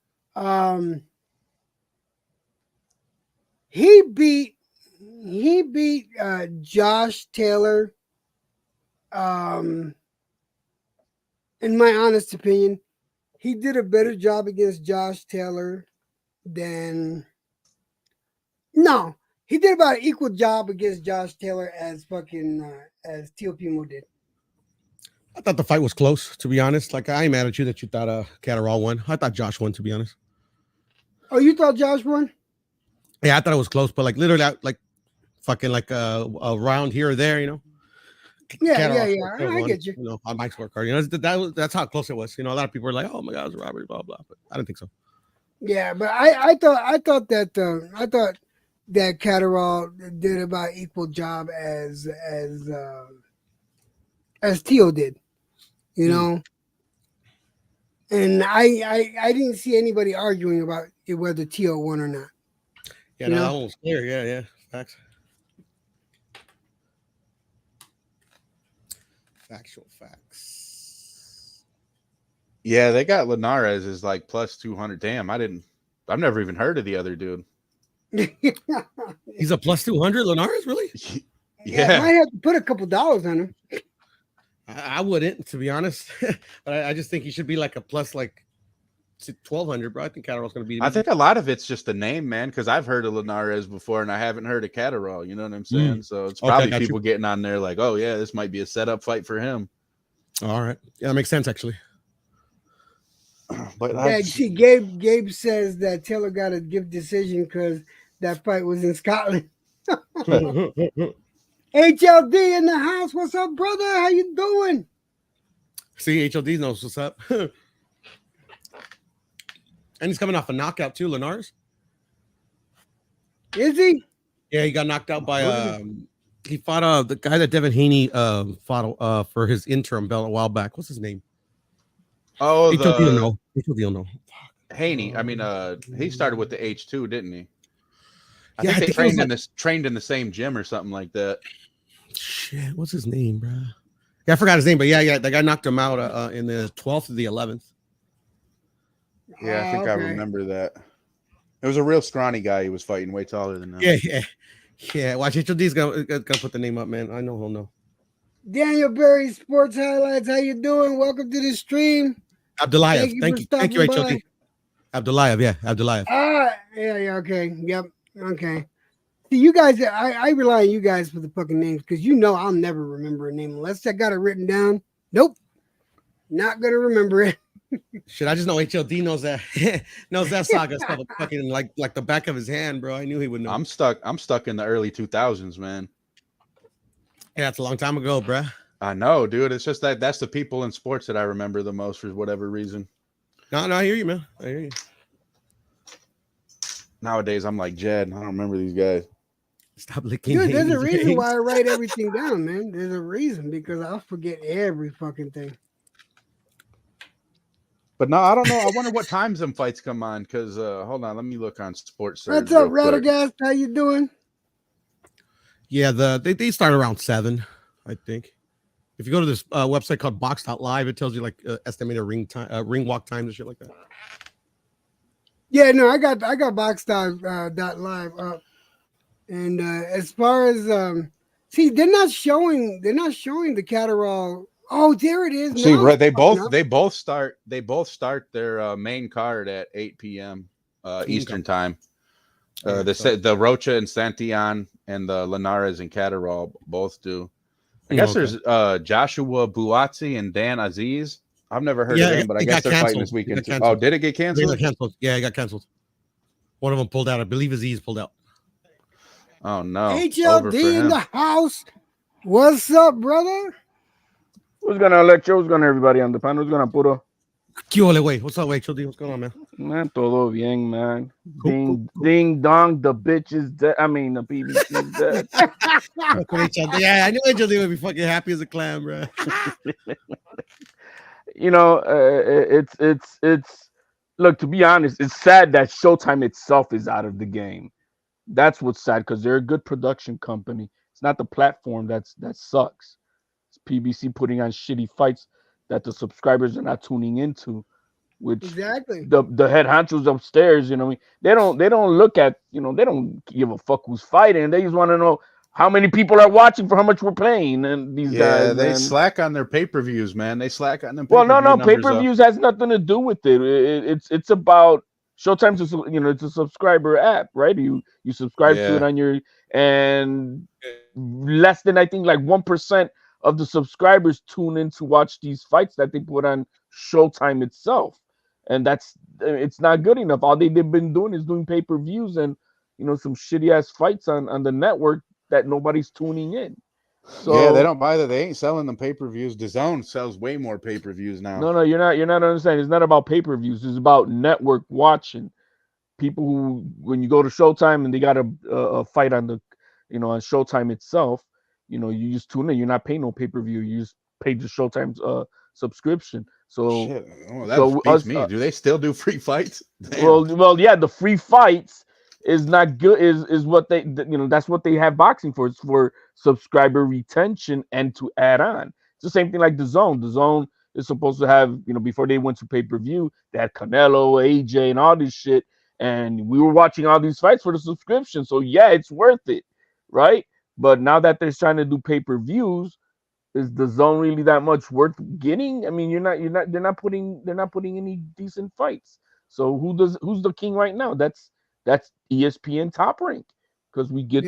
He beat Josh Taylor. In my honest opinion, he did a better job against Josh Taylor than. No, he did about an equal job against Josh Taylor as as Teofimo did. I thought the fight was close, to be honest. Like, I ain't mad at you that you thought Catterall won. I thought Josh won, to be honest. Oh, you thought Josh won? Yeah, I thought it was close, but like literally, like fucking like a round here or there, Yeah. I get you. On my scorecard, that's how close it was. A lot of people were like, "Oh my God, it's a robbery," blah blah. But I didn't think so. Yeah, but I thought that Catterall did about equal job as Teo did, and I didn't see anybody arguing about whether Teo won or not. Yeah, that one was clear. Yeah, facts. Factual facts. Yeah, they got Linares is like plus 200. Damn, I've never even heard of the other dude. He's a plus 200, Linares, really? Yeah. I might have to put a couple dollars on him. I wouldn't, to be honest. But I just think he should be like a plus like 1,200, bro. I think Catterall's going to be. I think a lot of it's just the name, man, because I've heard of Linares before and I haven't heard of Catterall. You know what I'm saying? So it's probably people getting on there like, oh, yeah, this might be a setup fight for him. All right. Yeah, that makes sense, actually. But see, Gabe says that Taylor got a give decision because that fight was in Scotland. HLD in the house. What's up, brother? How you doing? See, HLD knows what's up. And he's coming off a knockout too, Linares. Is he? Yeah, he got knocked out by he fought the guy that Devin Haney fought for his interim belt a while back. What's his name? Oh, HLD no. Haney. I mean, he started with the H2, didn't he? I think they trained in the same gym or something like that. Shit, what's his name, bro? Yeah, I forgot his name, but yeah, that guy knocked him out in the 12th or the 11th. Yeah, I think I remember that. It was a real scrawny guy he was fighting, way taller than that. Yeah. Watch, HLD's gonna put the name up, man. I know he'll know. Daniel Berry Sports Highlights. How you doing? Welcome to the stream. Thank you, HLD. Abdullayev. Yeah. Okay. Yep. Okay. See, you guys, I rely on you guys for the fucking names because I'll never remember a name unless I got it written down. Nope. Not gonna remember it. Shit, I just know HLD knows that saga stuff fucking like the back of his hand, bro. I knew he would know. I'm stuck in the early 2000s, man. Yeah, that's a long time ago, bro. I know, dude. It's just that's the people in sports that I remember the most for whatever reason. No, I hear you, man. I hear you. Nowadays, I'm like Jed. I don't remember these guys. Stop licking. Dude, there's a reason why I write everything down, man. There's a reason because I'll forget every fucking thing. But no, I don't know. I wonder what times them fights come on. Because hold on, let me look on Sports Surge. What's up, Radagast? How you doing? Yeah, they start around 7, I think. If you go to this website called Box.live, it tells you like estimated ring walk times and shit like that. Yeah, no, I got Box.live up, and as far as see, they're not showing the Catterall. Oh, there it is. See, right? They both start their main card at 8 p.m. Eastern time. The Rocha and Santillan and the Linares and Catterall both do. I guess there's Joshua Buatsi and Dan Aziz. I've never heard of him, but I guess they're fighting this weekend too. Oh, did it get canceled? Yeah, it got canceled. One of them pulled out. I believe Aziz pulled out. Oh no! HLD in the house. What's up, brother? Who's gonna Electro? Who's gonna everybody on the panel? Who's gonna Puro? ¿Qué ole, güey? What's up, güey? Childi, what's going on, man? Man, todo bien, man. Cool, Ding, cool. ding, dong. The bitch is dead. I mean, the BBC is dead. Okay, Childi. Yeah, I knew Childi would be fucking happy as a clam, bro. You know, it's. Look, to be honest, it's sad that Showtime itself is out of the game. That's what's sad because they're a good production company. It's not the platform that sucks. It's PBC putting on shitty fights that the subscribers are not tuning into, which Exactly. the head honchos upstairs, you know, they don't look at, you know, they don't give a fuck who's fighting. They just want to know how many people are watching for how much we're paying. And these guys, they man. slack on their pay-per-views, man. They slack on them. Well, no, pay-per-view numbers, pay-per-views has nothing to do with it. It's about Showtime's it's a subscriber app, right? You subscribe to it Yeah. on your, and less than, I think, like 1% of the subscribers tune in to watch these fights that they put on Showtime itself, and it's not good enough. All they've been doing is doing pay-per-views and, you know, some shitty ass fights on the network that nobody's tuning in. So yeah, they don't buy that. They ain't selling them pay-per-views. DAZN sells way more pay-per-views now. No, you're not understanding. It's not about pay-per-views. It's about network watching. People who, when you go to Showtime and they got a fight on the, you know, on Showtime itself, you know, you just tune in. You're not paying no pay-per-view. You just pay the Showtime's subscription. So Shit. Oh, that beats me. Do they still do free fights? Damn. well, yeah, the free fights is not good. Is what they, you know, that's what they have boxing for. It's for subscriber retention and to add on. It's the same thing like DAZN. DAZN is supposed to have, you know, before they went to pay-per-view, they had Canelo, AJ, and all this shit, and we were watching all these fights for the subscription. So yeah, it's worth it, right? But now that they're trying to do pay-per-views, is DAZN really that much worth getting? I mean, they're not putting any decent fights. So who's the king right now? That's ESPN Top Rank, because we get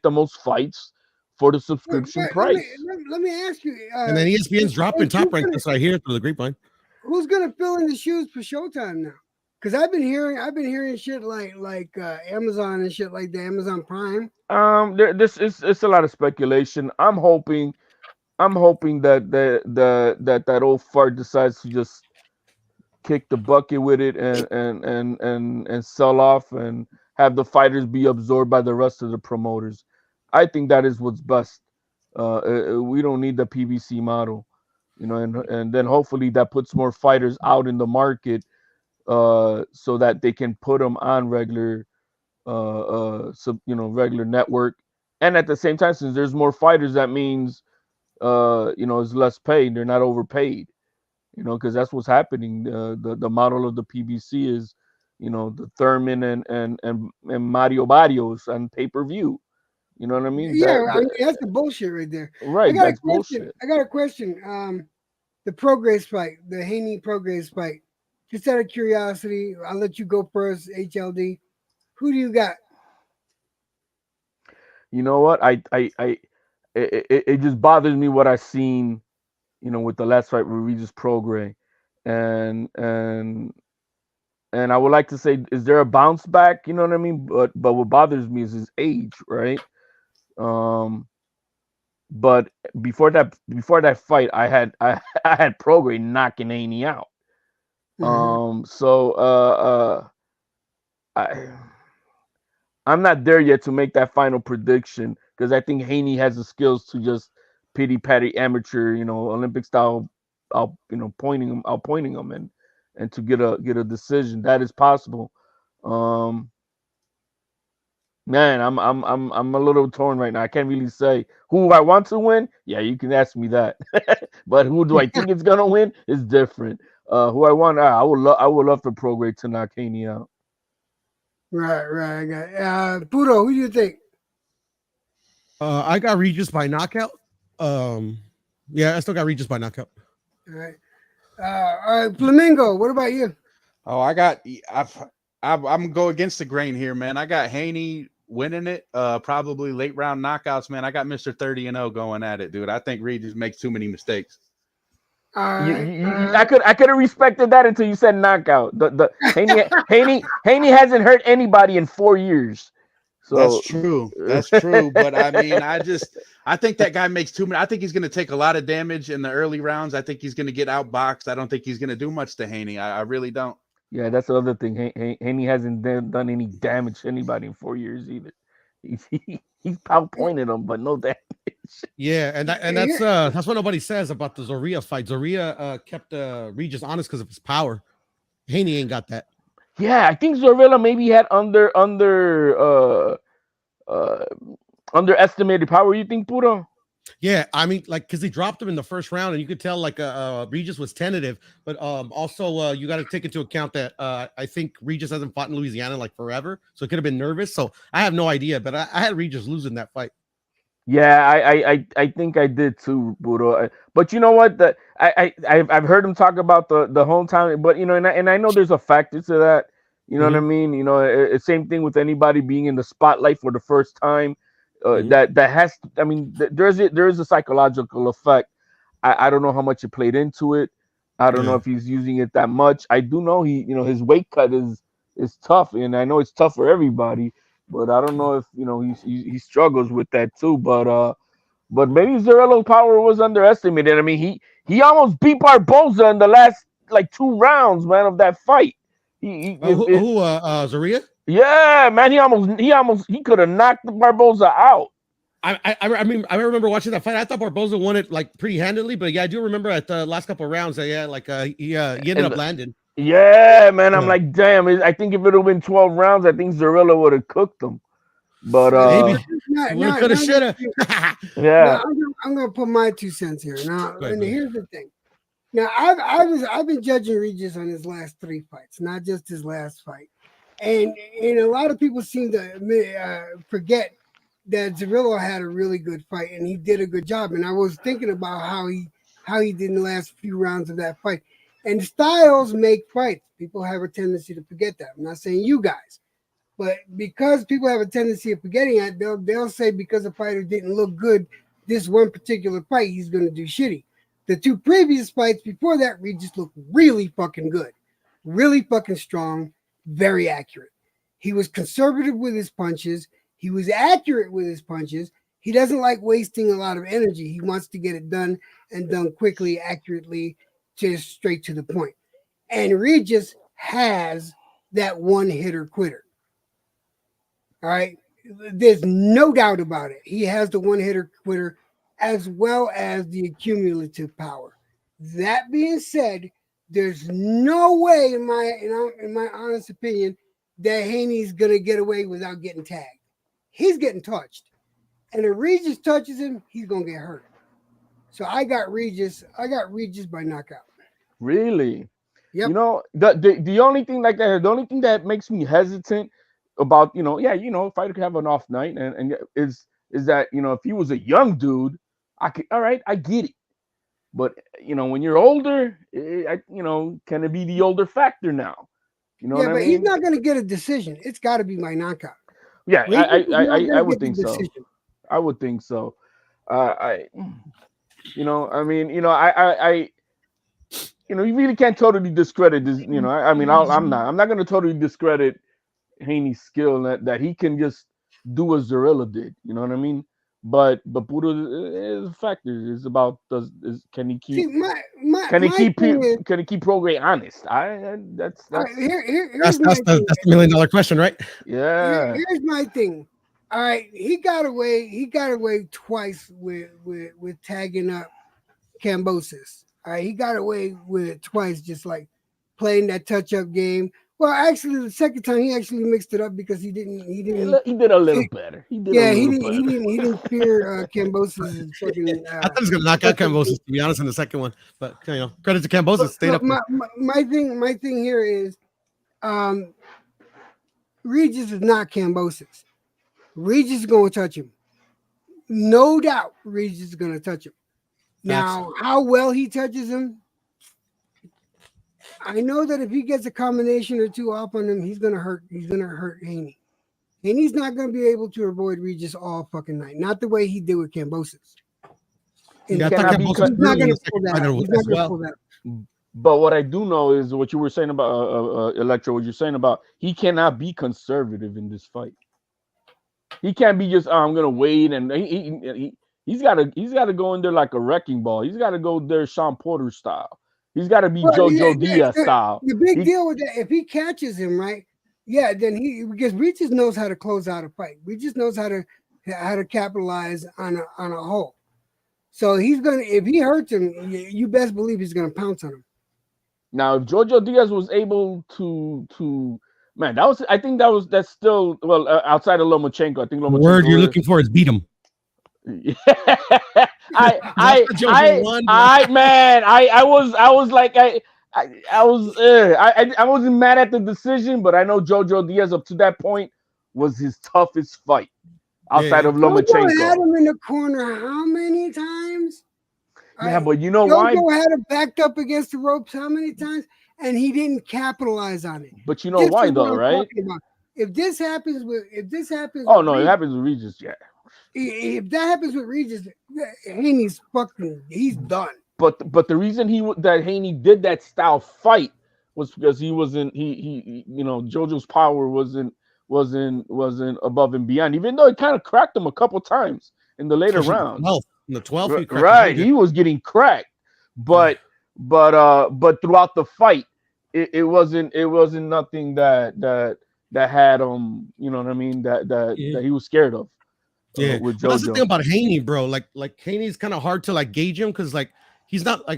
the most fights for the subscription price. Let me ask you. And then ESPN's dropping Top Rank. That's what I hear through the grapevine. Who's gonna fill in the shoes for Showtime now? Because I've been hearing shit like Amazon and shit like the Amazon Prime. It's a lot of speculation. I'm hoping that that old fart decides to just kick the bucket with it and sell off and have the fighters be absorbed by the rest of the promoters. I think that is what's best. We don't need the PBC model, you know, and then hopefully that puts more fighters out in the market, so that they can put them on regular, regular network, and at the same time, since there's more fighters, that means, it's less paid. They're not overpaid. You know, because that's what's happening. The model of the PBC is, you know, the Thurman and Mario Barrios on pay-per-view. You know what I mean? Yeah, that's the bullshit right there. Right, that's bullshit. I got a question. The Prograis fight, the Haney Prograis fight. Just out of curiosity, I'll let you go first, HLD. Who do you got? You know what? It just bothers me what I seen, you know, with the last fight with Regis Prograis, and I would like to say, is there a bounce back? You know what I mean? But what bothers me is his age, right? But before that fight, I had Prograis knocking Haney out. I'm not there yet to make that final prediction, because I think Haney has the skills to just pity patty amateur, you know, Olympic style, pointing him and to get a decision. That is possible. Man, I'm a little torn right now. I can't really say who I want to win. Yeah, you can ask me that. But who do I think is gonna win is different. Who I want, I would love for Prograis to knock Haney out. Right. I got Puro. Who do you think? I got Regis by knockout. Yeah, I still got Regis by knockout. All right. All right, Flamingo. What about you? Oh, I'm gonna go against the grain here, man. I got Haney winning it. Probably late round knockouts, man. I got Mr. 30-0 going at it, dude. I think Regis makes too many mistakes. I could have respected that until you said knockout. The Haney hasn't hurt anybody in 4 years. So That's true. That's true. But I mean, I think that guy makes too many. I think he's going to take a lot of damage in the early rounds. I think he's going to get outboxed. I don't think he's going to do much to Haney. I really don't. yeah, that's the other thing. Haney hasn't done any damage to anybody in 4 years either. He's pointed them, but no damage. Yeah, and that's what nobody says about the Zorilla fight. Zorilla kept Regis honest because of his power. Haney ain't got that. Yeah, I think Zorilla maybe had underestimated power. You think, Puro? Yeah, I mean, like, because he dropped him in the first round, and you could tell like Regis was tentative, but also you got to take into account that I think Regis hasn't fought in Louisiana like forever, so it could have been nervous. So I have no idea, but I had Regis losing that fight. Yeah, I think I did too, Puro. But you know what? I've heard him talk about the hometown, but you know, and I know there's a factor to that. You know what I mean? You know, it's same thing with anybody being in the spotlight for the first time. That has, I mean, there is a psychological effect. I don't know how much it played into it. I don't know if he's using it that much. I do know his weight cut is tough, and I know it's tough for everybody. But I don't know if he struggles with that too. But maybe Zorrillo's power was underestimated. I mean, he almost beat Barboza in the last like 2 rounds, man, of that fight. Zorilla? Yeah, man, he could have knocked Barboza out. I mean, I remember watching that fight. I thought Barboza won it like pretty handily, but yeah, I do remember at the last couple of rounds that he ended up landing. Yeah, man, I'm like, damn. I think if it would have been 12 rounds, I think Zorilla would have cooked them. But maybe could have, should have. Yeah, I'm gonna put my 2 cents here now. And here's the thing. Now I've been judging Regis on his last 3 fights, not just his last fight. And a lot of people seem to forget that Zorrillo had a really good fight and he did a good job. And I was thinking about how he did in the last few rounds of that fight. And styles make fights. People have a tendency to forget that. I'm not saying you guys, but because people have a tendency of forgetting that, they'll say because a fighter didn't look good this one particular fight, he's going to do shitty. The 2 previous fights before that, Regis looked really fucking good, really fucking strong, very accurate. He was conservative with his punches. He was accurate with his punches. He doesn't like wasting a lot of energy. He wants to get it done and done quickly, accurately, just straight to the point. And Regis has that one-hitter quitter. All right? There's no doubt about it. He has the one-hitter quitter as well as the accumulative power. That being said, there's no way, in my honest opinion, that Haney's gonna get away without getting tagged. He's getting touched, and if Regis touches him, he's gonna get hurt. So I got Regis by knockout. Really? Yep. You know, the only thing like that, the only thing that makes me hesitant about fighter could have an off night, and is that if he was a young dude, I get it. But when you're older, can it be the older factor now? What I mean? He's not going to get a decision. It's got to be my knockout. Yeah, I would think so. I would think so. You really can't totally discredit this. I'm not going to totally discredit Haney's skill that he can just do what Zorilla did. You know what I mean? But Buddha is a factor. It's about can he keep Prograis honest? That's the $1 million question, right? Yeah. Here's my thing. All right, he got away twice with tagging up Kambosos. All right, he got away with it twice, just like playing that touch-up game. Well, actually, the second time he actually mixed it up because he didn't. He did a little better. He didn't fear Kambosos. I thought he was gonna knock out Kambosos, to be honest, in the second one. But credit to Kambosos, stayed up. My thing here is, Regis is not Kambosos. Regis is going to touch him, no doubt. Regis is going to touch him. Now, how well he touches him, I know that if he gets a combination or 2 off on him, he's gonna hurt Haney. Haney's not gonna be able to avoid Regis all fucking night. Not the way he did with Kambosos. He's not gonna pull that. But what I do know is what you were saying about Electro. What you're saying about he cannot be conservative in this fight. He can't be just I'm gonna wait and he's gotta go in there like a wrecking ball. He's gotta go there Sean Porter style. He's gotta be Well, JoJo Diaz style. The big He- deal with that, if he catches him right, yeah, then because Regis knows how to close out a fight. Regis knows how to capitalize on a hole. So if he hurts him, you best believe he's gonna pounce on him. Now, if JoJo Diaz was able to man, that's still outside of Lomachenko. I think The Lomachenko. word you're looking for is beat him. I wasn't mad at the decision, but I know JoJo Diaz up to that point was his toughest fight outside of JoJo had Lomachenko. him in the corner how many times? Yeah, but you know why? JoJo had him backed up against the ropes how many times, and he didn't capitalize on it. But you know why though, right? If this happens, Oh no, it happens with Regis. Yeah. If that happens with Regis, Haney's he's done. But the reason that Haney did that style fight was because he JoJo's power wasn't above and beyond. Even though it kind of cracked him a couple times in the later rounds. In the 12th, right? He was getting cracked, but throughout the fight, it wasn't nothing that had you know what I mean, that he was scared of. Yeah, with JoJo. That's the thing about Haney, bro. Like Haney's kind of hard to like gauge him because like he's not I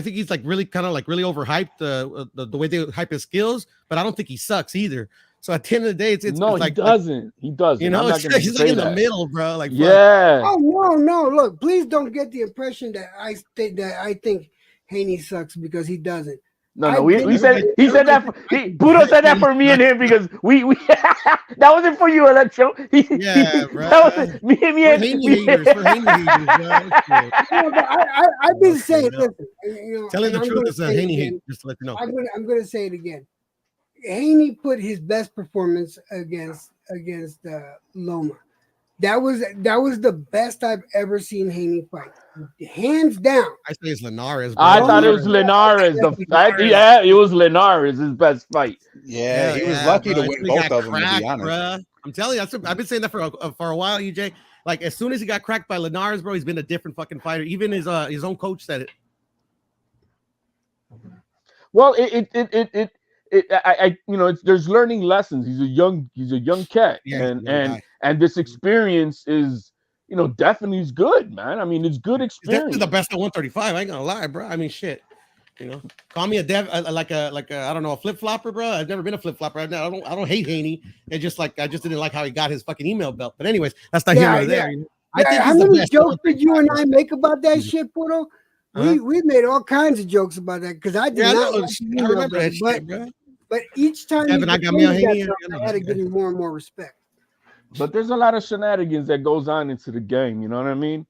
think he's like really kind of like really overhyped the way they hype his skills, but I don't think he sucks either. So at the end of the day, it's no, like he doesn't. He doesn't. You know, he's like in the middle, bro. Like yeah. Oh no! Look, please don't get the impression that I think Haney sucks because he doesn't. No, he said that. Budo said that for me and him because we that wasn't for you, Electro. Yeah, bro. That was me and I've been saying, listen, telling the truth is a Haney hate. Just to let you know. I'm going to say it again. Haney put his best performance against Loma. That was the best I've ever seen Haney fight, hands down. I say it's Linares. I thought it was Linares. It was Linares' his best fight. Yeah, he was lucky to win both of them. To be honest, bruh. I'm telling you, I've been saying that for a while, EJ. Like as soon as he got cracked by Linares, bro, he's been a different fucking fighter. Even his own coach said it. Well, there's learning lessons. He's a young cat, and this experience is, definitely is good, man. I mean, it's good experience. He's the best at 135. I ain't gonna lie, bro. I mean, shit. Call me a like a I don't know, a flip flopper, bro. I've never been a flip flopper. I don't hate Haney. It's just like I just didn't like how he got his fucking email belt. But anyways, that's not here or there. I think how many jokes did you and I make about that shit, Puto? We made all kinds of jokes about that because I did not. I remember that shit, bro. But each time I got me on Haney, I had to give him more and more respect. But there's a lot of shenanigans that goes on into the game. You know what I mean?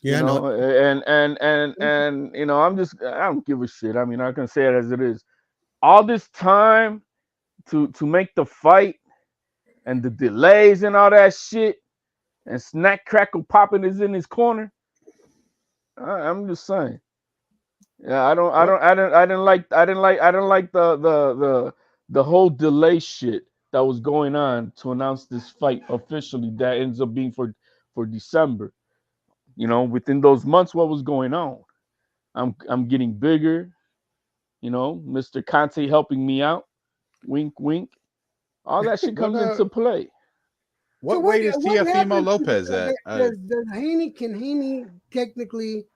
Yeah, I know. And I don't give a shit. I mean, I can say it as it is. All this time to make the fight and the delays and all that shit, and Snack Crackle popping is in his corner. I'm just saying. Yeah, I didn't like the whole delay shit that was going on to announce this fight officially that ends up being for December. Within those months, what was going on? I'm getting bigger. Mr. Conte helping me out. Wink, wink. All that shit comes into play. What weight is Teofimo Lopez at? Can Haney technically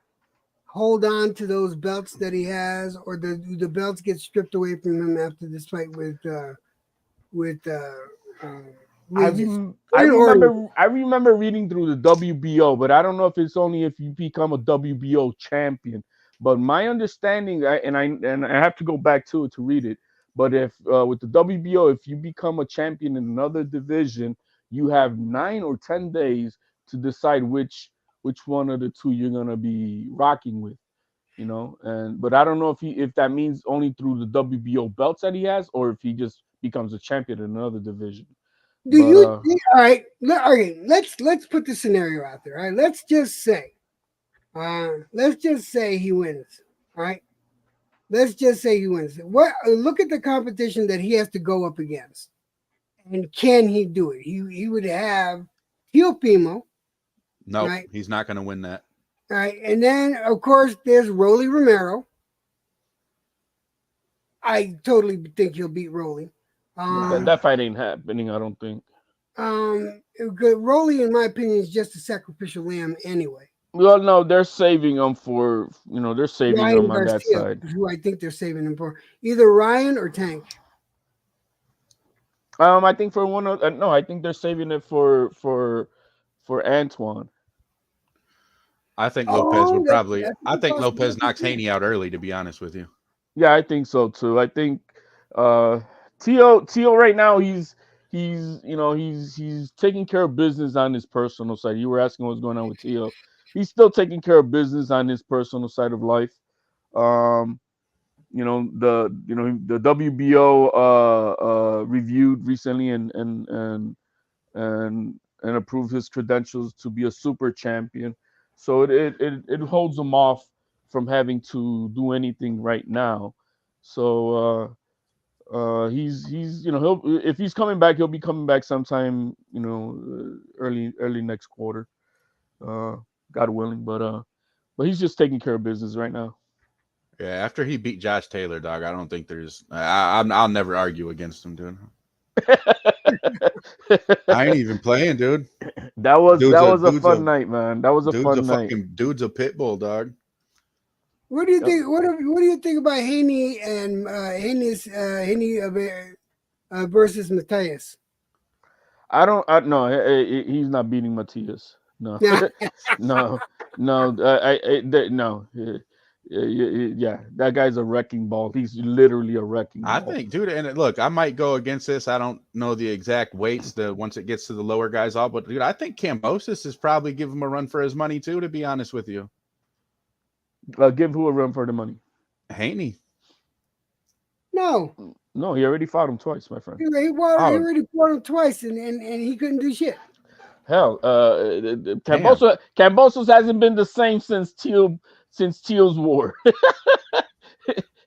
hold on to those belts that he has, or do the belts get stripped away from him after this fight with I remember reading through the WBO, but I don't know if it's only if you become a WBO champion. But my understanding, and I have to go back to it to read it. But if with the WBO, if you become a champion in another division, you have 9 or 10 days to decide which one of the two you're gonna be rocking with. But I don't know if that means only through the WBO belts that he has, or if he just becomes a champion in another division. All right, let's put the scenario out there. All right, let's just say he wins. All right, let's just say he wins. Look at the competition that he has to go up against, and can he do it? He would have Teofimo, Nope, right? he's not going to win that. All right, and then of course there's Rolly Romero. I totally think he'll beat Rolly. That fight ain't happening, I don't think. Rolly, in my opinion, is just a sacrificial lamb anyway. Well, no, they're saving him for they're saving Ryan him on that Garcia, side. who I think they're saving him for, either Ryan or Tank. I think for one of no, I think they're saving it for Antoine. I think Lopez would probably. that's I think Lopez possibility knocks too. Haney out early. To be honest with you. Yeah, I think so too. I think Tio right now he's taking care of business on his personal side. You were asking what's going on with Tio. He's still taking care of business on his personal side of life. The WBO reviewed recently and approved his credentials to be a super champion. So it holds him off from having to do anything right now. So he's he'll if he's coming back, he'll be coming back sometime early next quarter, God willing. But he's just taking care of business right now. Yeah, after he beat Josh Taylor, dog, I don't think there's. I'll never argue against him, dude. I ain't even playing, dude. That was a fun night, man. That was a fun night. Dude's a pit bull, dog. What do you think? What do you think about Haney and Haney versus Matthias? No, he's not beating Matthias. No, no. Yeah, that guy's a wrecking ball. He's literally a wrecking ball. I think, dude, and look, I might go against this. I don't know the exact weights once it gets to the lower guys all, but dude, I think Kambosos is probably give him a run for his money too, to be honest with you. Give who a run for the money? Haney. No, he already fought him twice, my friend. he already fought him twice, and he couldn't do shit. Hell, Kambosos hasn't been the same since Teal's war.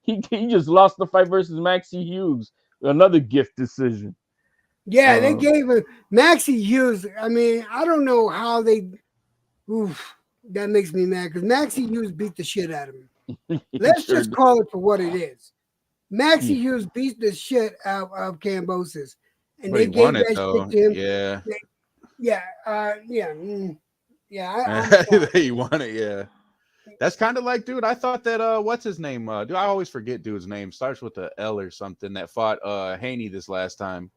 he just lost the fight versus Maxie Hughes, another gift decision. Yeah, they gave him Maxie Hughes. I mean, I don't know how they. Oof, that makes me mad because Maxie Hughes beat the shit out of him. Let's just call it for what it is. Maxie Hughes beat the shit out of Kambosos, and But they he gave won it, that though. shit to him. He won it, yeah. That's kind of like, dude, I thought that what's his name? Dude, I always forget dude's name. Starts with a L or something that fought Haney this last time.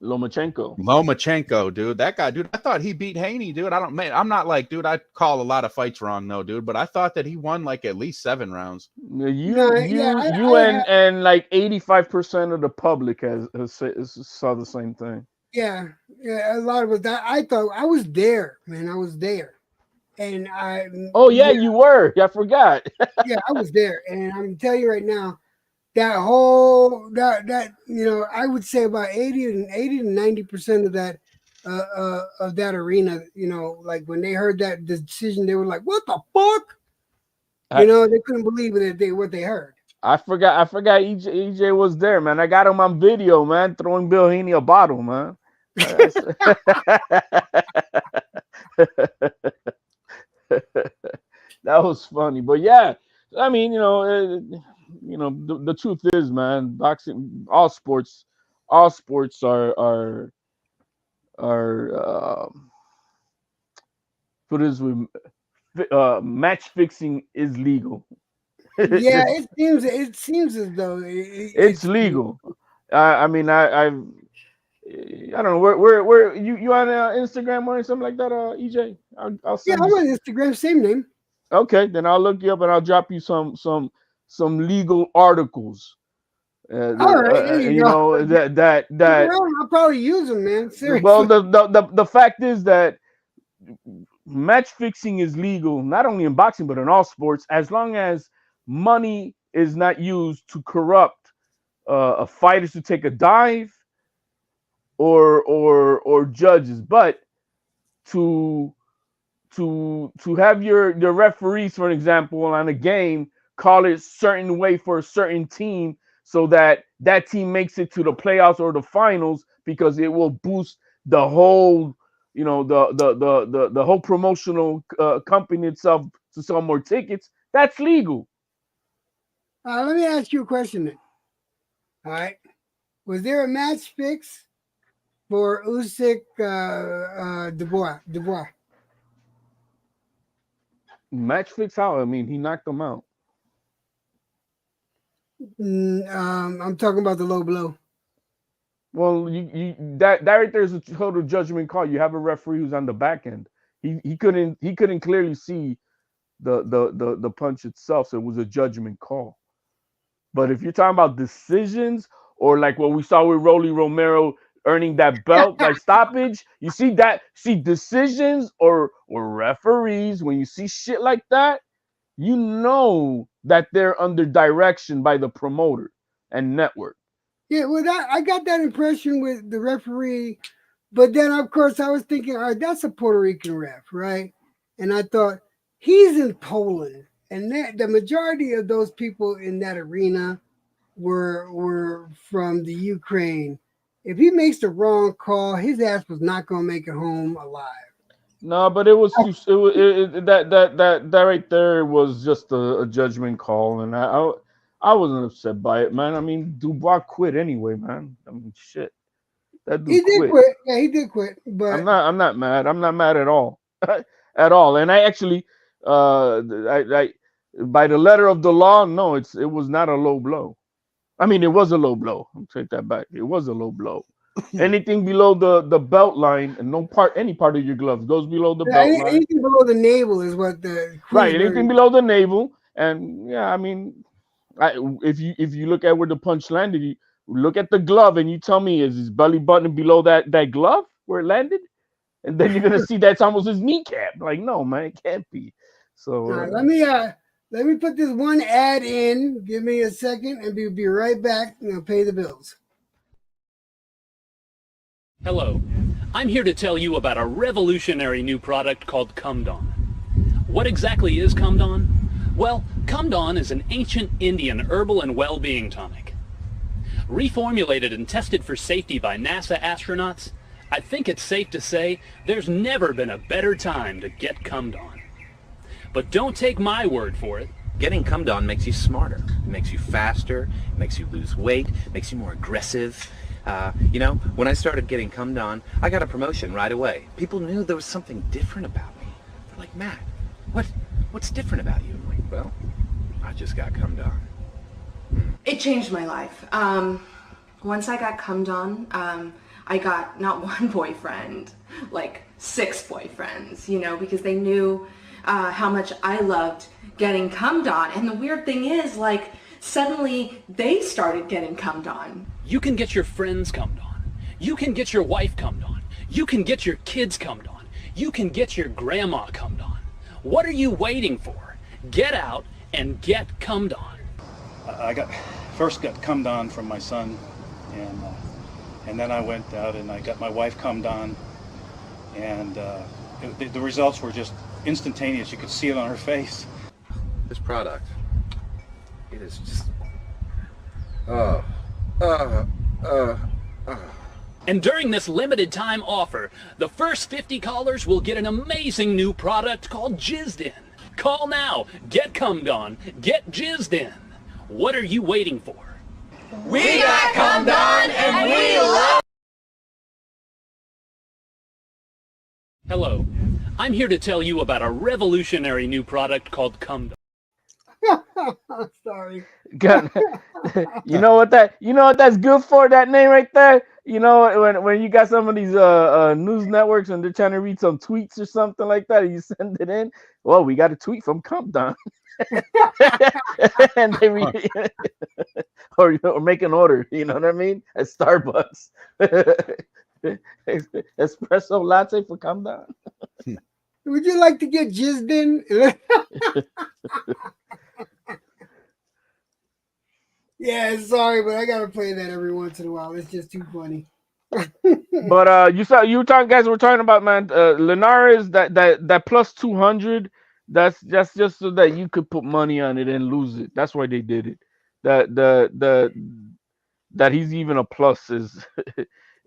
Lomachenko, dude. That guy, dude, I thought he beat Haney, dude. I'm not like, dude, I call a lot of fights wrong, no, dude, but I thought that he won like at least 7 rounds. And like 85% of the public saw the same thing. Yeah, a lot of that. I thought I was there, man. I was there, and you were. I forgot. Yeah, I was there, and I'm telling you right now, that whole that I would say about 80 to 90% of that arena, like when they heard that decision, they were like, "What the fuck?" They couldn't believe it. What they heard. I forgot. EJ was there, man. I got him on video, man, throwing Bill Haney a bottle, man. That was funny, but yeah, I mean, the truth is, man, boxing, all sports are put as with match fixing is legal. Yeah, it seems as though it's legal. I mean, I don't know where you on Instagram or something like that, EJ. I'll send I'm on Instagram, same name. Okay, then I'll look you up and I'll drop you some legal articles. All right, I'll probably use them, man. Seriously. Well, the fact is that match fixing is legal not only in boxing but in all sports, as long as money is not used to corrupt a fighters to take a dive or judges, but to have your referees, for example, on a game call it certain way for a certain team so that team makes it to the playoffs or the finals because it will boost the whole you know, the whole promotional company itself to sell more tickets, that's legal. Let me ask you a question then. All right. Was there a match fix for Usyk Dubois? Match fix how? I mean, he knocked them out. I'm talking about the low blow. Well, that right there is a total judgment call. You have a referee who's on the back end. He couldn't clearly see the punch itself, so it was a judgment call. But if you're talking about decisions, or like what we saw with Rolly Romero earning that belt by stoppage, you see decisions or referees, when you see shit like that, you know that they're under direction by the promoter and network. Yeah, well, I got that impression with the referee, but then of course I was thinking, all right, that's a Puerto Rican ref, right? And I thought he's in Poland, and the majority of those people in that arena were from the Ukraine. If he makes the wrong call, his ass was not going to make it home alive. No, but that right there was just a judgment call, and I wasn't upset by it, man. I mean, Dubois quit anyway, man. I mean, shit. That dude He did quit. Yeah, he did quit. But I'm not mad. I'm not mad at all, at all. And I actually, I by the letter of the law, no, it was not a low blow. I mean, it was a low blow. I'll take that back. It was a low blow. Anything below the belt line and any part of your gloves goes below the belt line. Anything below the navel is what the right. Anything below the navel, and yeah, I mean, if you look at where the punch landed, you look at the glove, and you tell me is his belly button below that glove where it landed, and then you're gonna see that's almost his kneecap. Like, no, man, it can't be. So let me put this one ad in. Give me a second, and we'll be right back. And I'll pay the bills. Hello, I'm here to tell you about a revolutionary new product called Cumdon. What exactly is Cumdon? Well, Cumdon is an ancient Indian herbal and well-being tonic. Reformulated and tested for safety by NASA astronauts, I think it's safe to say there's never been a better time to get Cumdon. But don't take my word for it. Getting Cumdon makes you smarter. It makes you faster, it makes you lose weight, it makes you more aggressive. You know, when I started getting Cumdon, I got a promotion right away. People knew there was something different about me. They're like, Matt, what's different about you? I'm like, well, I just got Cumdon. It changed my life. Once I got Cumdon, I got not one boyfriend, like 6 boyfriends, you know, because they knew how much I loved getting Cumdon. And the weird thing is, like, suddenly they started getting Cumdon. You can get your friends Cumdon. You can get your wife Cumdon. You can get your kids Cumdon. You can get your grandma Cumdon. What are you waiting for? Get out and get Cumdon. I first got Cumdon from my son, and then I went out and I got my wife Cumdon, and the results were just instantaneous. You could see it on her face. This product, it is just, And during this limited time offer, the first 50 callers will get an amazing new product called Jizzed In. Call now, get Cumdon, get Jizzed In. What are you waiting for? We got Cumdon and we love. Hello, I'm here to tell you about a revolutionary new product called Cumdon. Sorry. You know what that's good for, that name right there? You know, when you got some of these news networks and they're trying to read some tweets or something like that, and you send it in. Well, we got a tweet from Cumdon. And they read it. or make an order, you know what I mean? At Starbucks. Espresso latte for Cumdon. Would you like to get jizzed in? Yeah, sorry, but I gotta play that every once in a while. It's just too funny. But you guys were talking about, man, Linares, that plus 200. That's just so that you could put money on it and lose it. That's why they did it. That he's even a plus is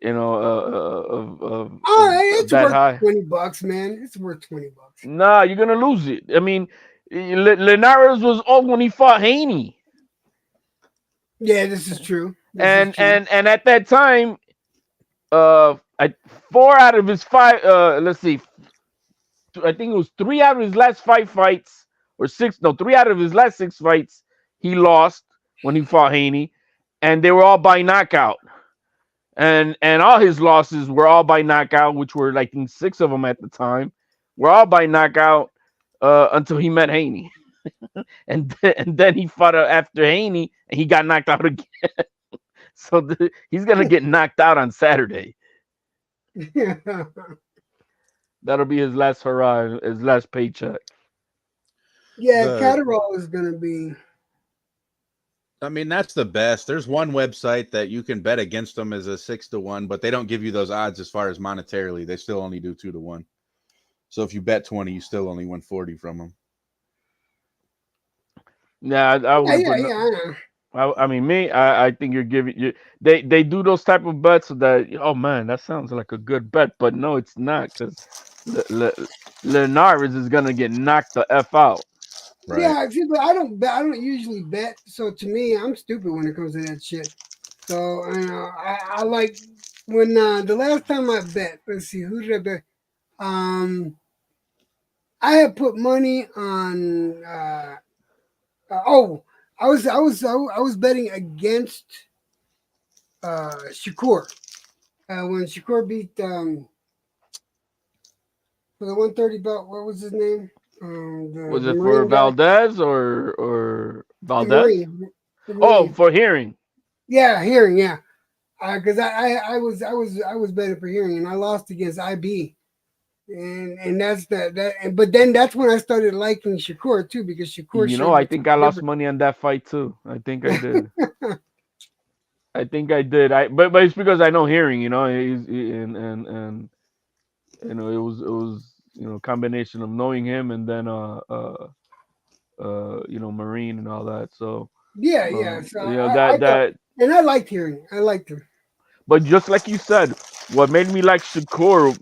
Oh, hey, it's that worth high. $20, man. It's worth $20. Nah, you're gonna lose it. I mean, Linares was old when he fought Haney, Yeah, this is true. and at that time, 4 out of his 5. Let's see, I think it was 3 out of his last 5 fights, or 6. No, 3 out of his last 6 fights he lost when he fought Haney, and they were all by knockout. And all his losses were all by knockout, which were like 6 of them at the time, were all by knockout until he met Haney. and then he fought after Haney, and he got knocked out again. So he's gonna get knocked out on Saturday. That'll be his last hurrah, his last paycheck. Yeah, Catterall is gonna be. I mean, that's the best. There's one website that you can bet against them as a 6-1, but they don't give you those odds as far as monetarily. They still only do 2-1. So if you bet 20, you still only win 40 from them. Yeah, I would. I mean, I think you're giving you. They do those type of bets that. Oh man, that sounds like a good bet, but no, it's not, because Linares is gonna get knocked the F out. Right. Yeah, see, but I don't usually bet. So to me, I'm stupid when it comes to that shit. So I like when the last time I bet. Let's see, who did I bet? I had put money on. I was betting against Shakur when Shakur beat for the 130 belt. What was his name? Was it for Valdez or Valdez? Oh, for Hearing. Yeah, Hearing. Yeah, because I was betting for Hearing, and I lost against IB, and that's that. But then that's when I started liking Shakur too, because Shakur. I think I lost money on that fight too. I think I did. I think I did. But it's because I know Hearing. It was. Combination of knowing him and then Marine and all that. So yeah. So and I liked Hearing. I liked him. But just like you said, what made me like Shakur,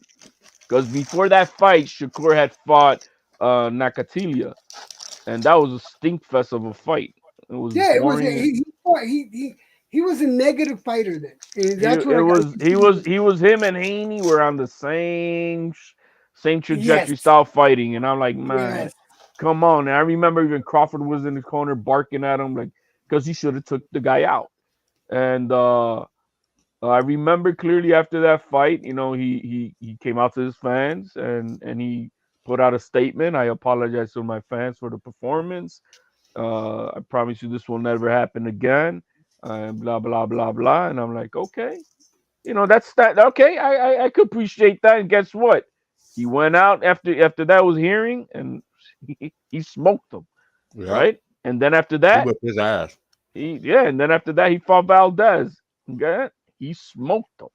because before that fight, Shakur had fought Nakatilia, and that was a stink fest of a fight. It was boring. He was a negative fighter then. And that's he was him and Haney were on the same trajectory style fighting, and I'm like, man, come on. And I remember even Crawford was in the corner barking at him, like, because he should have took the guy out. And I remember clearly after that fight, he came out to his fans and he put out a statement. I apologize to my fans for the performance. I promise you this will never happen again. And blah blah blah blah. And I'm like, okay, that's that. Okay, I could appreciate that. And guess what? He went out after that was Hearing, and he smoked him, right? And then after that, he whipped his ass. And then after that, he fought Valdez. Okay? He smoked him.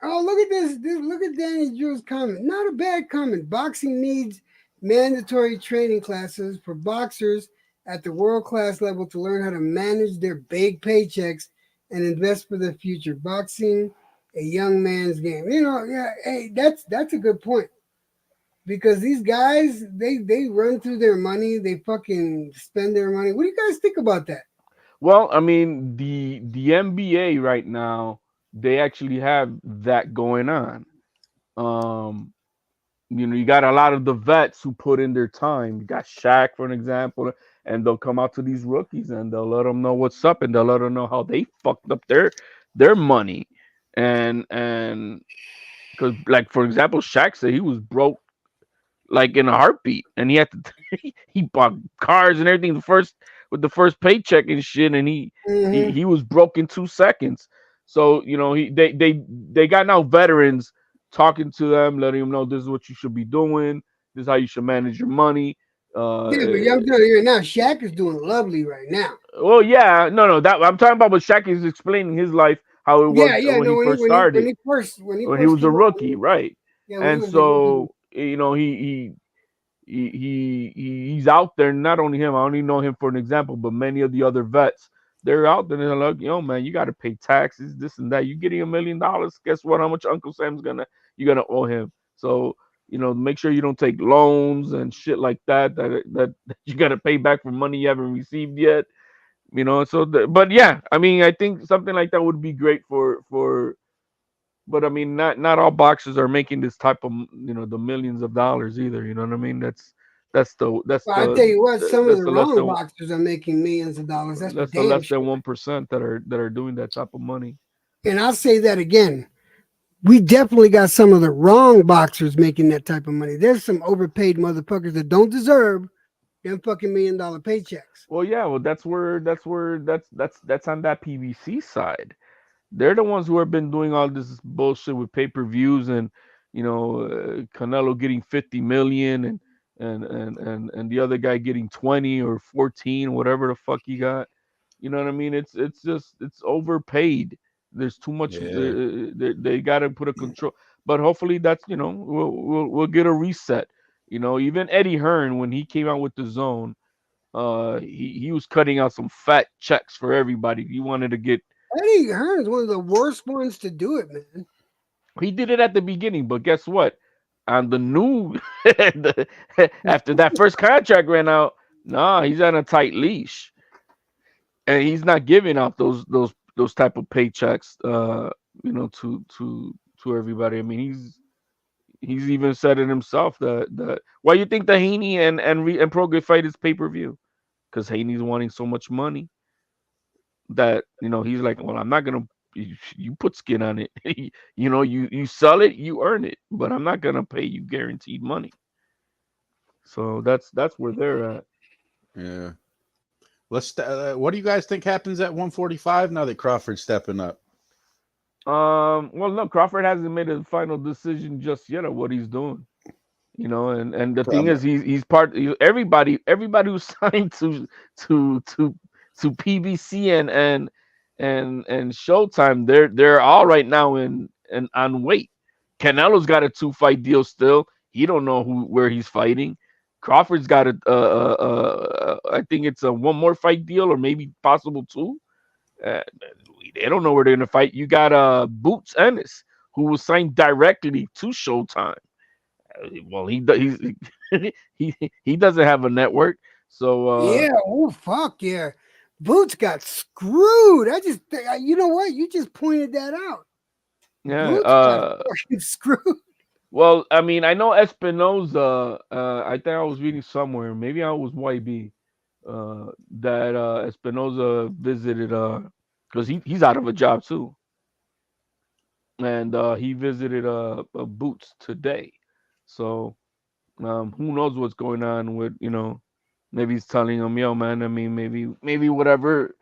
Oh, look at this! Look at Danny Drew's comment. Not a bad comment. Boxing needs mandatory training classes for boxers at the world-class level to learn how to manage their big paychecks and invest for the future. Boxing, a young man's game. Hey, that's a good point. Because these guys, they run through their money, they fucking spend their money. What do you guys think about that? Well, I mean, the NBA right now, they actually have that going on. You got a lot of the vets who put in their time. You got Shaq, for an example, and they'll come out to these rookies and they'll let them know what's up, and they'll let them know how they fucked up their money. And because, like, for example, Shaq said he was broke like in a heartbeat, and he had to he bought cars and everything with the first paycheck and shit, and he was broke in 2 seconds. So they got now veterans talking to them, letting them know this is what you should be doing, this is how you should manage your money. But I'm telling you right now, Shaq is doing lovely right now. Well, yeah, no, that I'm talking about, but Shaq is explaining his life, how it was when he first started, when he was a rookie, right? Yeah, and so he's out there. Not only him, I only know him for an example, but many of the other vets they're out there and they're like, yo, man, you got to pay taxes, this and that. You getting $1 million? Guess what? How much Uncle Sam's you're gonna owe him? So make sure you don't take loans and shit like that you got to pay back for money you haven't received yet. But yeah, I mean, I think something like that would be great for. But I mean, not all boxers are making this type of the millions of dollars either. You know what I mean? Well, I tell you what, some of the wrong boxers are making millions of dollars. That's the less than 1% that are doing that type of money. And I'll say that again. We definitely got some of the wrong boxers making that type of money. There's some overpaid motherfuckers that don't deserve them fucking $1 million paychecks. Well, yeah, that's on that PBC side. They're the ones who have been doing all this bullshit with pay-per-views and Canelo getting 50 million and the other guy getting 20 or 14, whatever the fuck he got. You know what I mean? It's overpaid. There's too much. Yeah. They got to put a control. But hopefully that's we'll get a reset. Even Eddie Hearn, when he came out with the Zone, he was cutting out some fat checks for everybody. He wanted to get. Eddie Hearn's one of the worst ones to do it, man. He did it at the beginning, but guess what? On the new after that first contract ran out, he's on a tight leash, and he's not giving out those type of paychecks, to everybody. I mean, he's even said it himself that why you think the Haney and Prograis fight is pay-per-view? Because Haney's wanting so much money that he's like, well, I'm not gonna. You put skin on it. you sell it, you earn it, but I'm not gonna pay you guaranteed money. So that's where they're at. Yeah. Let's. What do you guys think happens at 145 now that Crawford's stepping up? Well, no, Crawford hasn't made a final decision just yet of what he's doing. And the thing is, he's part. Everybody who's signed to PBC and Showtime, they're all right now in on weight. Canelo's got a 2-fight deal still. He don't know where he's fighting. Crawford's got I think it's a 1 more fight deal or maybe possible 2. They don't know where they're gonna fight. You got Boots Ennis, who was signed directly to Showtime. Well, he doesn't have a network, so yeah. Oh fuck yeah. Boots got screwed. You know what? You just pointed that out. Yeah, Boots got fucking screwed. Well, I mean, I know Espinoza. I think I was reading somewhere, maybe I was YB, that Espinoza visited because he's out of a job too, and he visited Boots today. So who knows what's going on with maybe he's telling him, yo, man, I mean, maybe whatever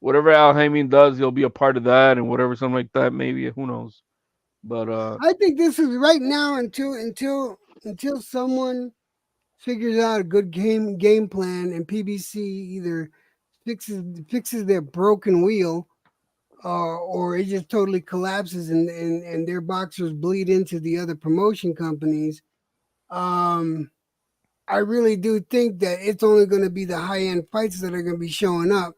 Al Haymon does, he'll be a part of that, and whatever, something like that. Maybe, who knows? But I think this is right now until someone figures out a good game plan and PBC either fixes their broken wheel, or it just totally collapses and their boxers bleed into the other promotion companies. I really do think that it's only going to be the high-end fights that are going to be showing up.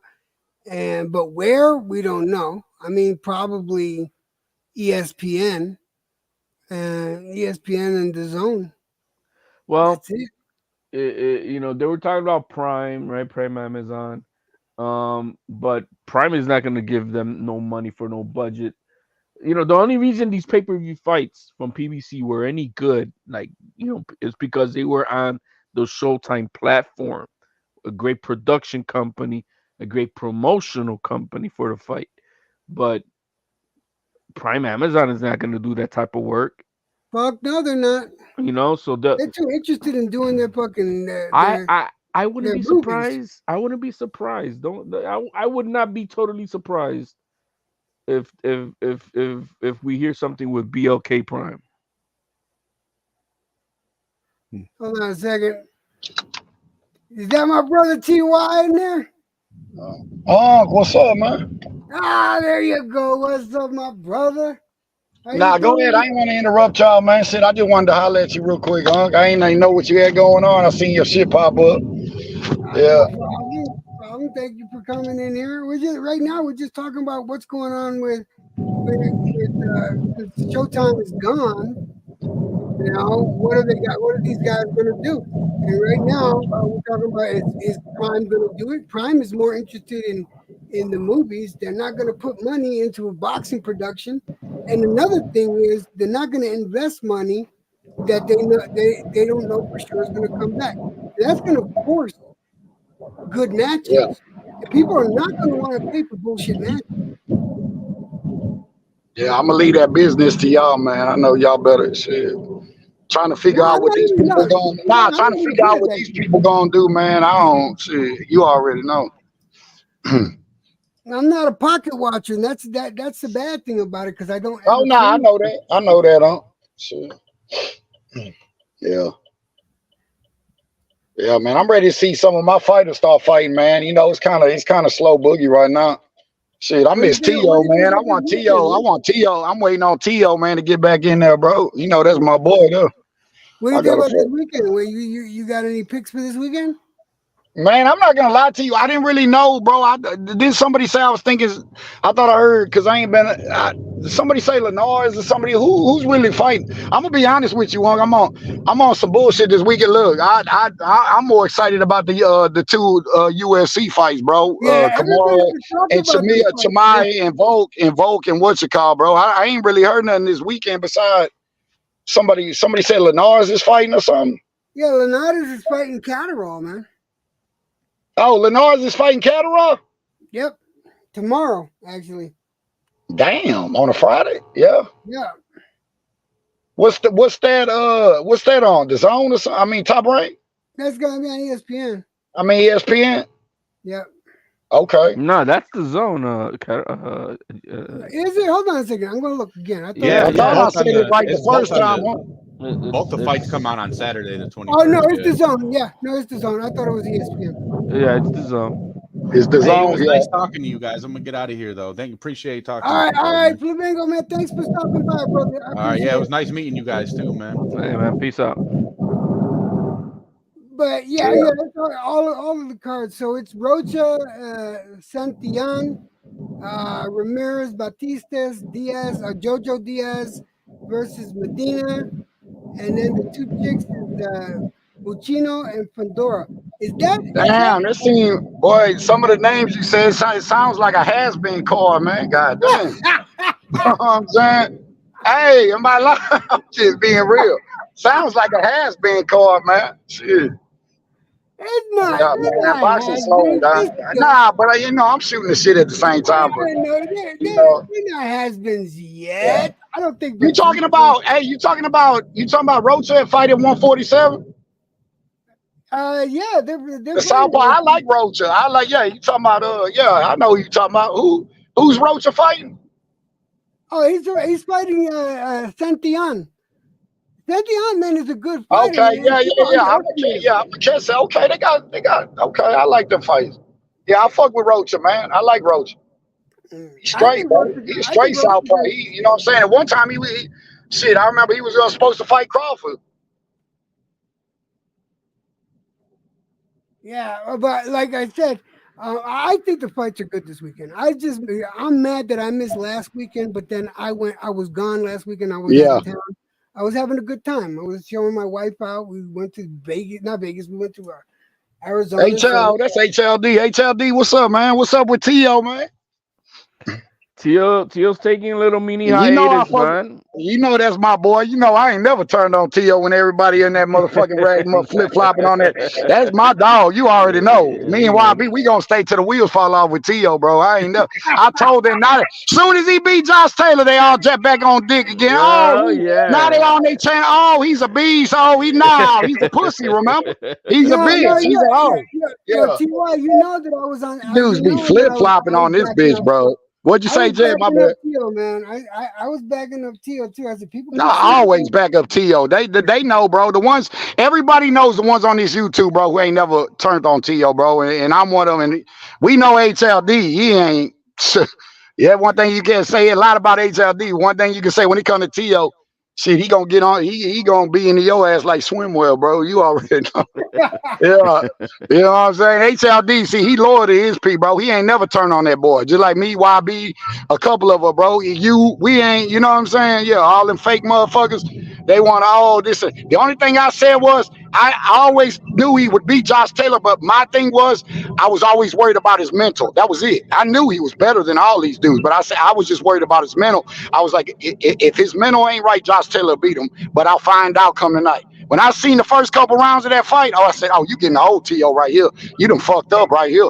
But where, we don't know. I mean, probably ESPN and DAZN. Well, that's it. They were talking about Prime, right? Prime Amazon. But Prime is not going to give them no money for no budget. The only reason these pay-per-view fights from PBC were any good, is because they were on the Showtime platform, a great production company, a great promotional company for the fight. But Prime Amazon is not going to do that type of work. Fuck no, they're not. So they're too interested in doing their fucking. I wouldn't be surprised. I wouldn't be surprised. I would not be totally surprised if we hear something with BLK Prime. Hold on a second. Is that my brother TY in there? Oh, what's up, man? There you go. What's up, my brother? Nah, go ahead. I ain't want to interrupt y'all, man. Shit, I just wanted to holler at you real quick, I ain't know what you had going on. I seen your shit pop up. Yeah. welcome. Thank you for coming in here. We're just talking about what's going on with Showtime is gone. You know, what are these guys gonna do? And right now, we're talking about is Prime gonna do it? Prime is more interested in the movies. They're not gonna put money into a boxing production. And another thing is they're not gonna invest money that they don't know for sure is gonna come back. That's gonna force good matches. Yeah. And people are not gonna want to pay for bullshit matches. Yeah, I'm gonna leave that business to y'all, man. I know y'all better shit. Trying to figure out what these people going. Trying to figure out what these people gonna do, man. I don't. Shit, you already know. I'm not a pocket watcher, and that's the bad thing about it because I don't. Oh no, I know that. I know that. Shit. Yeah. Yeah, man. I'm ready to see some of my fighters start fighting, man. You know, it's kind of slow boogie right now. Shit, I miss T.O., man. I want T.O. I'm waiting on T.O., man, to get back in there, bro. You know, that's my boy, though. What do you think about this weekend? You got any picks for this weekend? Man, I'm not gonna lie to you. I didn't really know, bro. Did somebody say I was thinking? I thought I heard because I ain't been. Somebody say Linares or somebody who's really fighting. I'm gonna be honest with you, Wong. I'm on some bullshit this weekend. Look, I'm more excited about the two UFC fights, bro. Yeah, Kamaru and Chimaev and Volk and what's it called, bro. I ain't really heard nothing this weekend besides somebody said Linares is fighting or something. Yeah, Linares is fighting Catterall, man. Oh, Linares is fighting Catterall? Yep. Tomorrow, actually. Damn, on a Friday? Yeah. Yeah. What's that on? The Zone or something? I mean, Top Rank? That's gonna be on ESPN. I mean ESPN? Yep. Okay. No, that's the Zone. Is it? Hold on a second. I'm gonna look again. I thought I said it right the first time. Both the fights come out on Saturday, the 23rd. Oh no, it's the Zone. Yeah, no, it's the Zone. I thought it was ESPN. Yeah, it's the Zone. It's the Zone. It was nice talking to you guys. I'm gonna get out of here though. Appreciate talking. All right, Flamingo, man. Thanks for stopping by, brother. All right, yeah, it was nice meeting you guys too, man. Hey, man, peace out. But yeah, that's all of the cards. So it's Rocha, Santillan, Ramirez, Batistas, Diaz, Jojo Diaz versus Medina, and then the two chicks is Buccino and Fandora. Is that damn? That seems, boy. Some of the names you said, it sounds like a has-been card, man. God damn. You know what I'm saying? Hey, am I lying? I'm just being real. Sounds like a has-been card, man. Shit. It's not. Yeah, man, that boxing slowing down. Nah, but I'm shooting the shit at the same time. But, they're not has-beens yet. I don't think you talking about. Hey, you talking about Rocha fight at 147? Yeah, they're the Southpaw. I like Rocha. You talking about I know who you talking about. Who's Rocha fighting? Oh, he's fighting Santillan. Santillan, man, is a good fighter. Okay, yeah. Okay, they got. Okay, I like them fights. Yeah, I fuck with Rocha, man. I like Rocha. He's straight, bro. He's straight Southpaw. You know what I'm saying? At one time, I remember he was supposed to fight Crawford. Yeah, but like I said, I think the fights are good this weekend. I'm mad that I missed last weekend, but then I was gone last weekend. I was out of town. I was having a good time. I was showing my wife out. We went to not Vegas. We went to Arizona. That's HLD. HLD, what's up, man? What's up with T.O., man? T.O.'s taking a little mini hiatus, man. You know that's my boy. You know I ain't never turned on T.O. when everybody in that motherfucking rag flip-flopping on that. That's my dog. You already know. Me and YB, we gonna stay till the wheels fall off with T.O., bro. I ain't never. I told them not. As soon as he beat Josh Taylor, they all jet back on dick again. Now they on their channel. Oh, he's a beast. Oh, he's a pussy, remember? He's a beast. He's a hoe. Yeah. T.Y., you know that I was on. Dudes be flip-flopping on this bitch, bro. What'd you say, Jay? My bad. T.O., man. I was backing up T.O. too. I said people. No, I always back up T.O. They know, bro. The ones everybody knows, the ones on this YouTube, bro, who ain't never turned on T.O., bro, and I'm one of them. And we know HLD. He ain't. Yeah, one thing you can say a lot about HLD. One thing you can say when it comes to T.O., shit, he gonna get on. He gonna be into your ass like Swimwell, bro. You already know. Yeah, you know what I'm saying. HLD, see, he loyal to his people, bro. He ain't never turned on that boy. Just like me, YB, a couple of us, bro. We ain't. You know what I'm saying? Yeah, all them fake motherfuckers. They want all this. The only thing I said was I always knew he would beat Josh Taylor, but my thing was I was always worried about his mental. That was it. I knew he was better than all these dudes, but I said I was just worried about his mental. I was like, if his mental ain't right, Josh Taylor beat him, but I'll find out come tonight. When I seen the first couple rounds of that fight, I said, oh, you getting the old T.O. right here. You done fucked up right here.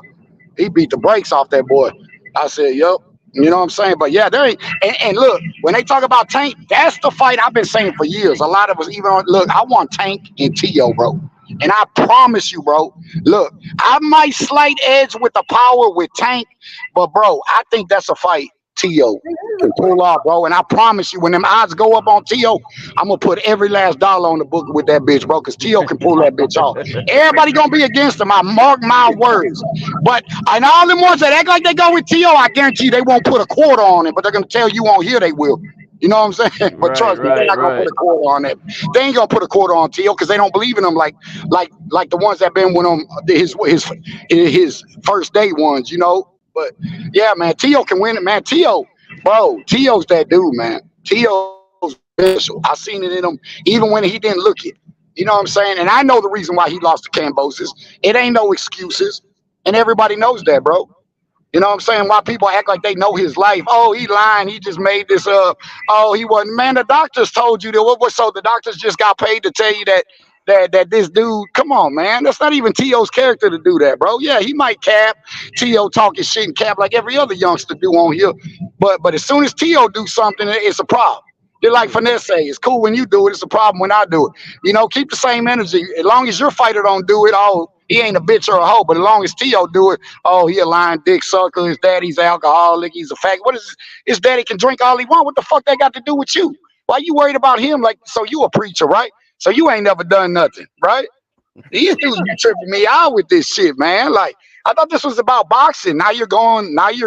He beat the brakes off that boy. I said, yup. You know what I'm saying? But yeah, there ain't, and look, when they talk about Tank, that's the fight I've been saying for years. A lot of us even look, I want Tank and T.O., bro. And I promise you, bro, look, I might slight edge with the power with Tank, but bro, I think that's a fight T.O. can pull off, bro. And I promise you, when them odds go up on T.O., I'm gonna put every last dollar on the book with that bitch, bro, because T.O. can pull that bitch off. Everybody gonna be against him. I mark my words. But and all them ones that act like they go with T.O., I guarantee you they won't put a quarter on it, but they're gonna tell you on here they will. You know what I'm saying? But trust me, they're not gonna put a quarter on that. They ain't gonna put a quarter on T.O. because they don't believe in him like the ones that been with him his first day ones, you know. But yeah, man, T.O. can win it, man. T.O., bro, T.O.'s that dude, man. T.O.'s special. I seen it in him even when he didn't look it. You know what I'm saying? And I know the reason why he lost to Kambosos. It ain't no excuses, and everybody knows that, bro. You know what I'm saying? Why people act like they know his life. Oh, he lying. He just made this up. Oh, he wasn't. Man, the doctors told you that. What? So the doctors just got paid to tell you that this dude. Come on, man. That's not even T.O.'s character to do that, bro. Yeah, he might cap. T.O. talking shit and cap like every other youngster do on here. But as soon as T.O. do something, it's a problem. They're like Finesse. It's cool when you do it. It's a problem when I do it. You know, keep the same energy. As long as your fighter don't do it, oh, he ain't a bitch or a hoe. But as long as T.O. do it, oh, he a lying dick sucker. His daddy's alcoholic. He's a fag. What is his daddy can drink all he want? What the fuck that got to do with you? Why you worried about him? Like, so you a preacher, right? So you ain't never done nothing, right? These dudes be tripping me out with this shit, man. Like, I thought this was about boxing. Now you're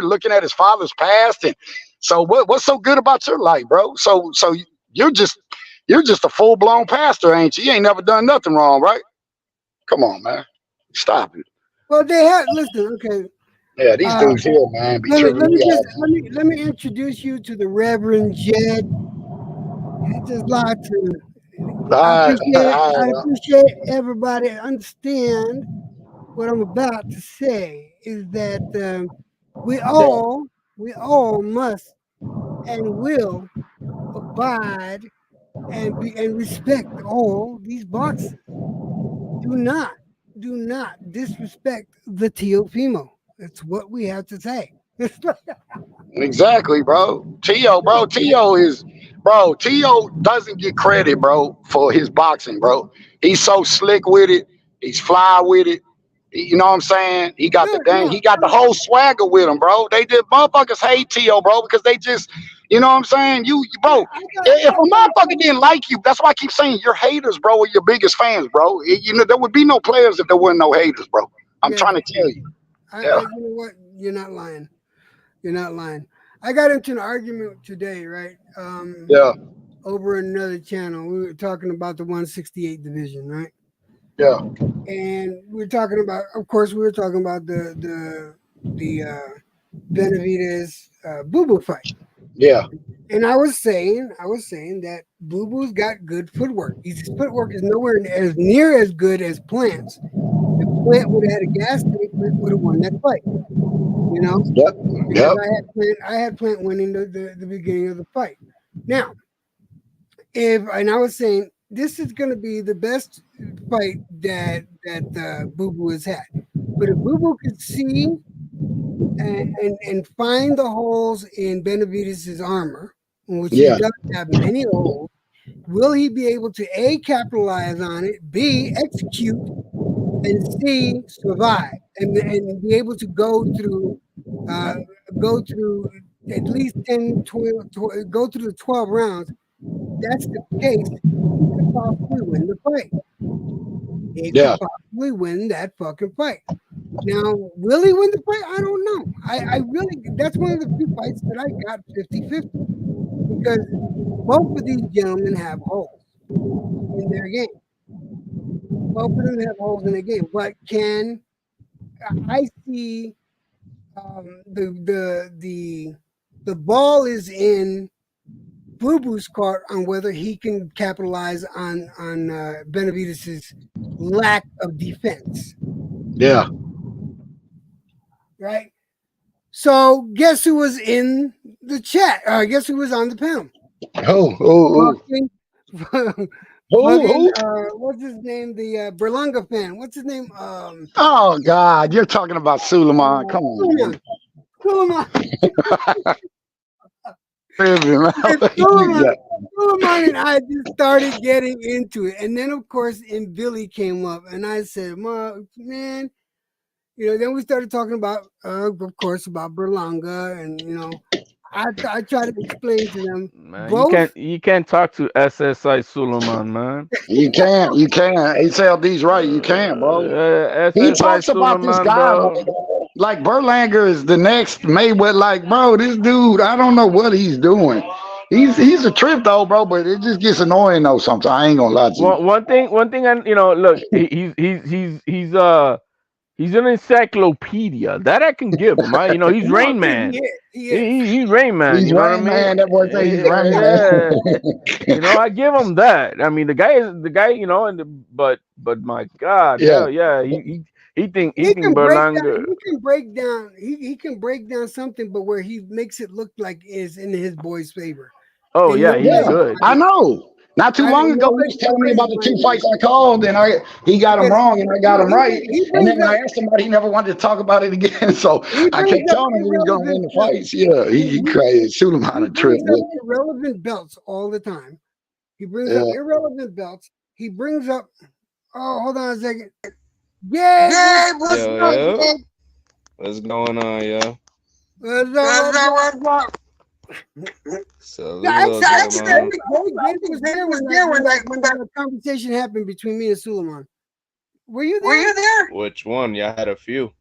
looking at his father's past. And so what's so good about your life, bro? So you're just a full-blown pastor, ain't you? You ain't never done nothing wrong, right? Come on, man. Stop it. Well, they have, listen, okay. Yeah, these dudes here, man, be tripping me out. Let me introduce you to the Reverend Jed. Just lie to I appreciate everybody understand what I'm about to say is that we all must and will abide and respect all these boxers. Do not disrespect the Teofimo. That's what we have to say. Exactly, bro. T.O. doesn't get credit, bro, for his boxing, bro. He's so slick with it. He's fly with it. You know what I'm saying? He got the whole swagger with him, bro. They did motherfuckers hate T.O., bro, because they just, you know what I'm saying? Bro, if a motherfucker didn't like you, that's why I keep saying your haters, bro, are your biggest fans, bro. You know, there would be no players if there weren't no haters, bro. I'm trying to tell you. You know what? You're not lying. You're not lying. I got into an argument today, right? Over another channel. We were talking about the 168 division, right? Yeah. And we were talking about, of course, the Benavidez Boo Boo fight. Yeah. And I was saying that Boo Boo's got good footwork. His footwork is nowhere near as good as Plant's. If Plant would have had a gas tank, Plant would have won that fight. You know? Yep. Because I had Plant winning the beginning of the fight. Now, and I was saying this is going to be the best fight that Boo Boo has had. But if Boo Boo could see and find the holes in Benavidez's armor, which he does have many holes, will he be able to A, capitalize on it, B, execute, and C, survive, and be able to go through at least 10, 12, go through the 12 rounds? That's the case. He could possibly win the fight. He could possibly win that fucking fight. Now, will he win the fight? I don't know. I really, that's one of the few fights that I got 50-50. because both of these gentlemen have holes in their game. Both of them have holes in their game, but I see the ball is in Boo Boo's court on whether he can capitalize on Benavidez's lack of defense. Yeah. Right. So guess who was in the chat? Guess who was on the panel? What's his name? The Berlanga fan. What's his name? Oh God, you're talking about Suleiman. Come on. Suleiman. Suleiman and I just started getting into it, and then of course, Billy came up, and I said, "Man." Then we started talking about, of course, about Berlanga, and I try to explain to them. Man, you can't talk to SSI Suleiman, man. You can't. HLD's right. You can't, bro. He talks about this guy like Berlanga is the next Mayweather. Like, bro, this dude, I don't know what he's doing. He's a trip though, bro, but it just gets annoying though sometimes. I ain't gonna lie to you. One thing, and look, he's an encyclopedia that I can give him. He's Rain Man. He's Rain Man. He's Rain Man. That boy say he's Rain Man. I give him that. I mean, the guy, but my God, yeah. He think Berlanga. He can break down something, but where he makes it look like is in his boy's favor. Oh yeah, he's good. I know. Not too long ago, he was telling me about the 2 fights I called, and he got him wrong, and I got him right. And then I asked him about it, he never wanted to talk about it again. So I kept telling him he was going to win the fights. Yeah, he crazy. Shoot him on a trip. Irrelevant belts all the time. He brings up irrelevant belts. He brings up. Oh, hold on a second. Yeah, what's up? What's going on, yo? What's up? So Was there when that conversation happened between me and Suleiman. Were you there? Which one? Y'all had a few.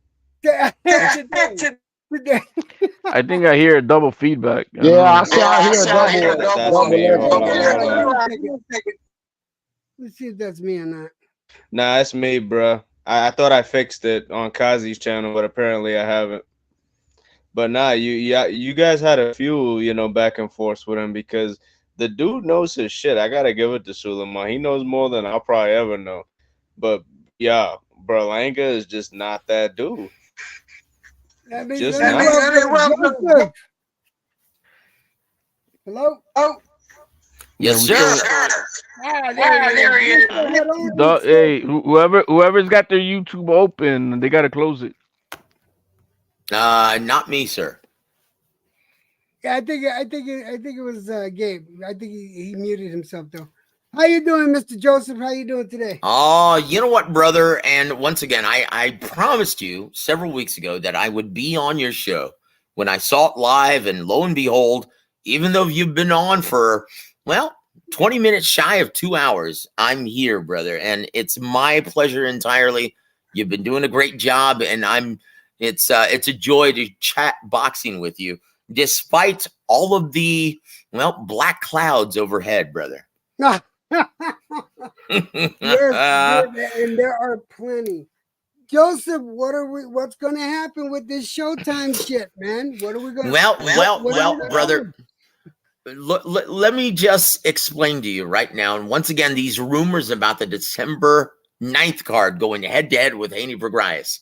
I think I hear a double feedback. I hear a double. Let's see if that's me or not. Nah, it's me, bro. I thought I fixed it on Kazi's channel, but apparently I haven't. But nah, you guys had a few, back and forth with him because the dude knows his shit. I gotta give it to Suleiman. He knows more than I'll probably ever know. But yeah, Berlanga is just not that dude. Hello? Oh. Yes, sir. There he is. Hey, whoever's got their YouTube open, they gotta close it. Not me, sir. Yeah, I think it was Gabe. I think he muted himself though. How you doing, Mr. Joseph? How you doing today? Oh, you know what, brother? And once again, I promised you several weeks ago that I would be on your show when I saw it live, and lo and behold, even though you've been on for 20 minutes shy of 2 hours, I'm here, brother, and it's my pleasure entirely. You've been doing a great job, and it's a joy to chat boxing with you, despite all of the black clouds overhead, brother. Yes, and there are plenty. Joseph, what's going to happen with this Showtime shit, man? What are we going to? Well, brother. Let me just explain to you right now. And once again, these rumors about the December 9th card going head-to-head with Haney Prograis.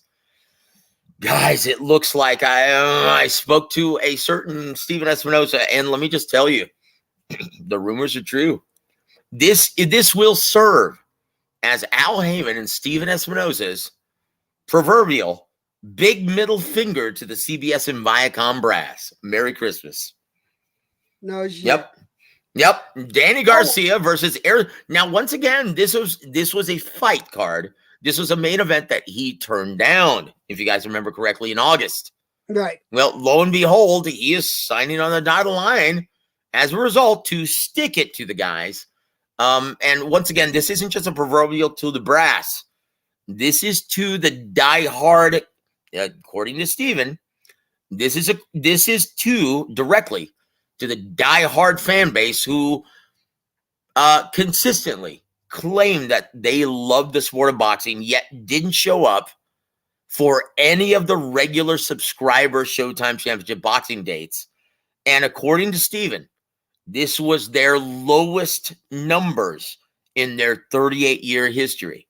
Guys, it looks like I spoke to a certain Steven Espinosa, and let me just tell you, the rumors are true. This will serve as Al Heyman and Steven Espinosa's proverbial big middle finger to the CBS and Viacom brass. Merry Christmas. No shit. Yep. Danny Garcia versus Aaron. Now, once again, this was a fight card. This was a main event that he turned down, if you guys remember correctly, in August. Right. Well, lo and behold, he is signing on the dotted line as a result to stick it to the guys. And once again, this isn't just a proverbial to the brass. This is to the diehard, according to Steven, this is to directly to the diehard fan base who consistently claim that they love the sport of boxing, yet didn't show up for any of the regular subscriber Showtime Championship boxing dates. And according to Steven, this was their lowest numbers in their 38-year history.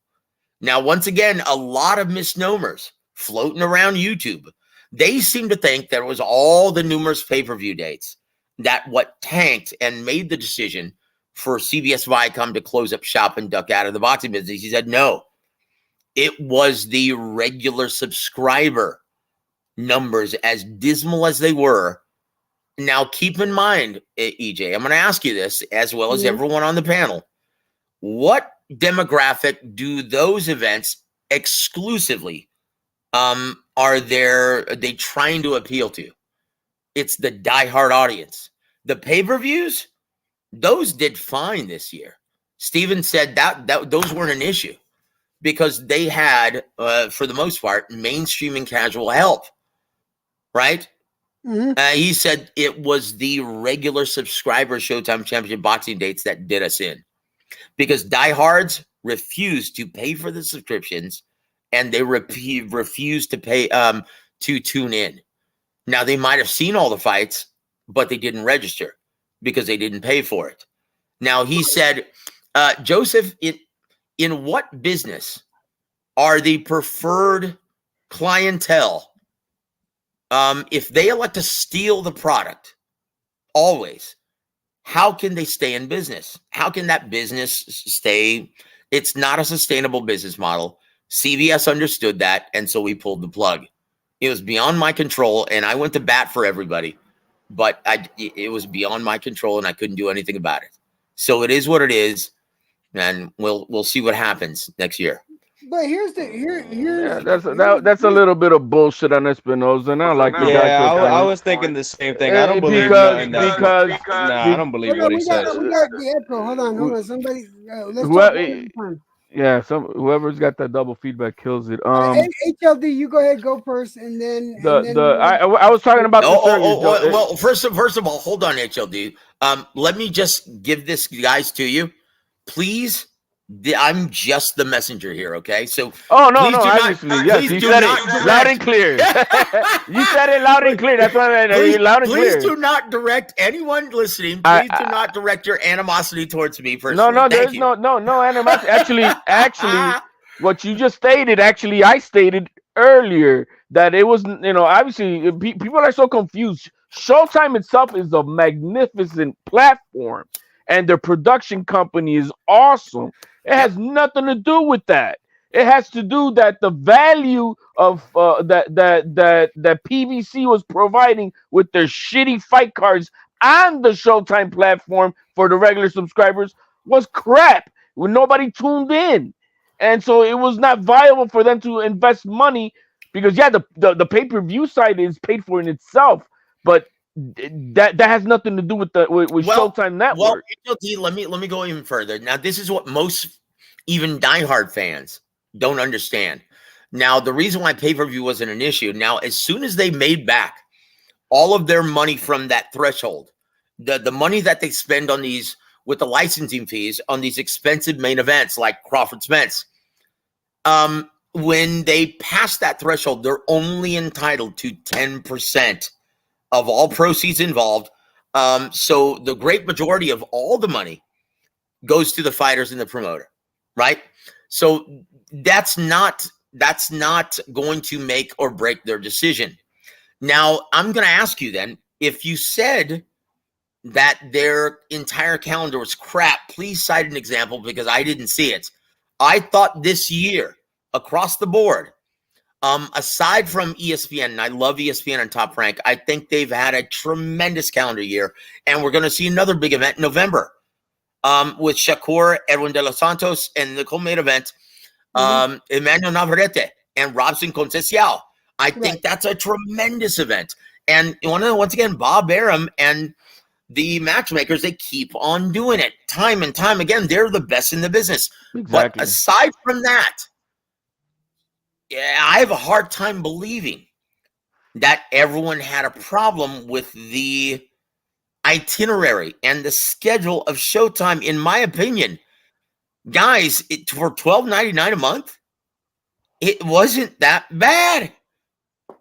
Now, once again, a lot of misnomers floating around YouTube. They seem to think that it was all the numerous pay-per-view dates that what tanked and made the decision for CBS Viacom to close up shop and duck out of the boxing business. He said, no, it was the regular subscriber numbers, as dismal as they were. Now, keep in mind, EJ, I'm going to ask you this, as well as everyone on the panel. What demographic do those events exclusively are they trying to appeal to? It's the diehard audience. The pay-per-views, those did fine this year. Steven said that those weren't an issue because they had, for the most part, mainstream and casual help, right? He said it was the regular subscriber Showtime Championship boxing dates that did us in, because diehards refused to pay for the subscriptions and they refused to pay to tune in. Now, they might have seen all the fights, but they didn't register because they didn't pay for it. Now, he said, Joseph, in what business are the preferred clientele if they elect to steal the product always? How can they stay in business? How can that business stay? It's not a sustainable business model. CBS understood that, and so we pulled the plug. It was beyond my control, and I went to bat for everybody, but it was beyond my control, and I couldn't do anything about it. So it is what it is, and we'll see what happens next year. But here's that's a little bit of bullshit on Espinosa. And I like the guy. I was thinking the same thing. I don't believe nothing I don't believe what he says. We got the echo. Hold on. Somebody, whoever's got that double feedback kills it. HLD, you go ahead, go first, and then I was talking about well, first of all, hold on, HLD. Let me just give this guys to you, please. I'm just the messenger here, okay? So obviously, yes, you said it loud and clear. You said it loud and clear. That's why loud and clear. Please do not direct anyone listening. Please do not direct your animosity towards me personally. No, there's no animosity. Actually, what you just stated, I stated earlier that it was, obviously people are so confused. Showtime itself is a magnificent platform, and their production company is awesome. It has nothing to do with that. It has to do that the value of that PBC was providing with their shitty fight cards on the Showtime platform for the regular subscribers was crap when nobody tuned in, and so it was not viable for them to invest money because the pay-per-view side is paid for in itself, but that has nothing to do with Showtime Network. Well, let me go even further. Now, this is what most even diehard fans don't understand. Now, the reason why pay-per-view wasn't an issue, now, as soon as they made back all of their money from that threshold, the money that they spend on these with the licensing fees on these expensive main events like Crawford Spence, when they pass that threshold, they're only entitled to 10% of all proceeds involved. So the great majority of all the money goes to the fighters and the promoter, right? So that's not going to make or break their decision. Now, I'm going to ask you then, if you said that their entire calendar was crap, please cite an example because I didn't see it. I thought this year, across the board, aside from ESPN, and I love ESPN and Top Rank, I think they've had a tremendous calendar year, and we're going to see another big event in November with Shakur, Edwin De Los Santos, and the co-main event, Emmanuel Navarrete and Robson Conceição. I think that's a tremendous event. And once again, Bob Arum and the matchmakers, they keep on doing it time and time again. They're the best in the business. Exactly. But aside from that, I have a hard time believing that everyone had a problem with the itinerary and the schedule of Showtime, in my opinion, guys, for $12.99 a month, it wasn't that bad.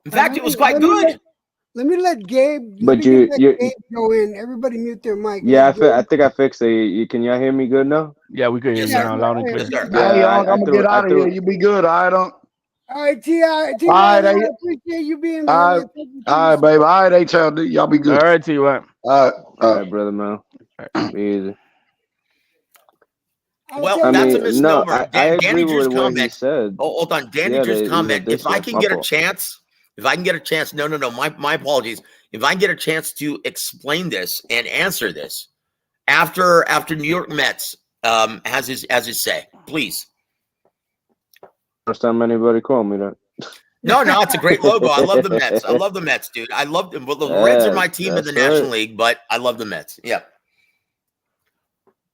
In fact, it was quite good. Let me let Gabe. But Gabe go in. Everybody mute their mic. Yeah, I think I fixed it. Can y'all hear me good now? Yeah, we can hear you now, loud and clear. Hey, I'm gonna get out of here. You be good. I don't. All right, T.I. All right, I appreciate you being here. All right, baby. All right, y'all be good. All right, T.Y. All right, brother, man. Be easy. Well, I that's mean, a misnomer. I agree Danny Drew's with what he comment. said. Oh, hold on. Danny Drew's comment. If I can get a chance, no. My apologies. If I can get a chance to explain this and answer this after New York Mets has his say, please. First time anybody called me that. No, it's a great logo. I love the Mets. I love the Mets, dude. I love them. Well, the Reds are my team in the National League, but I love the Mets. Yeah.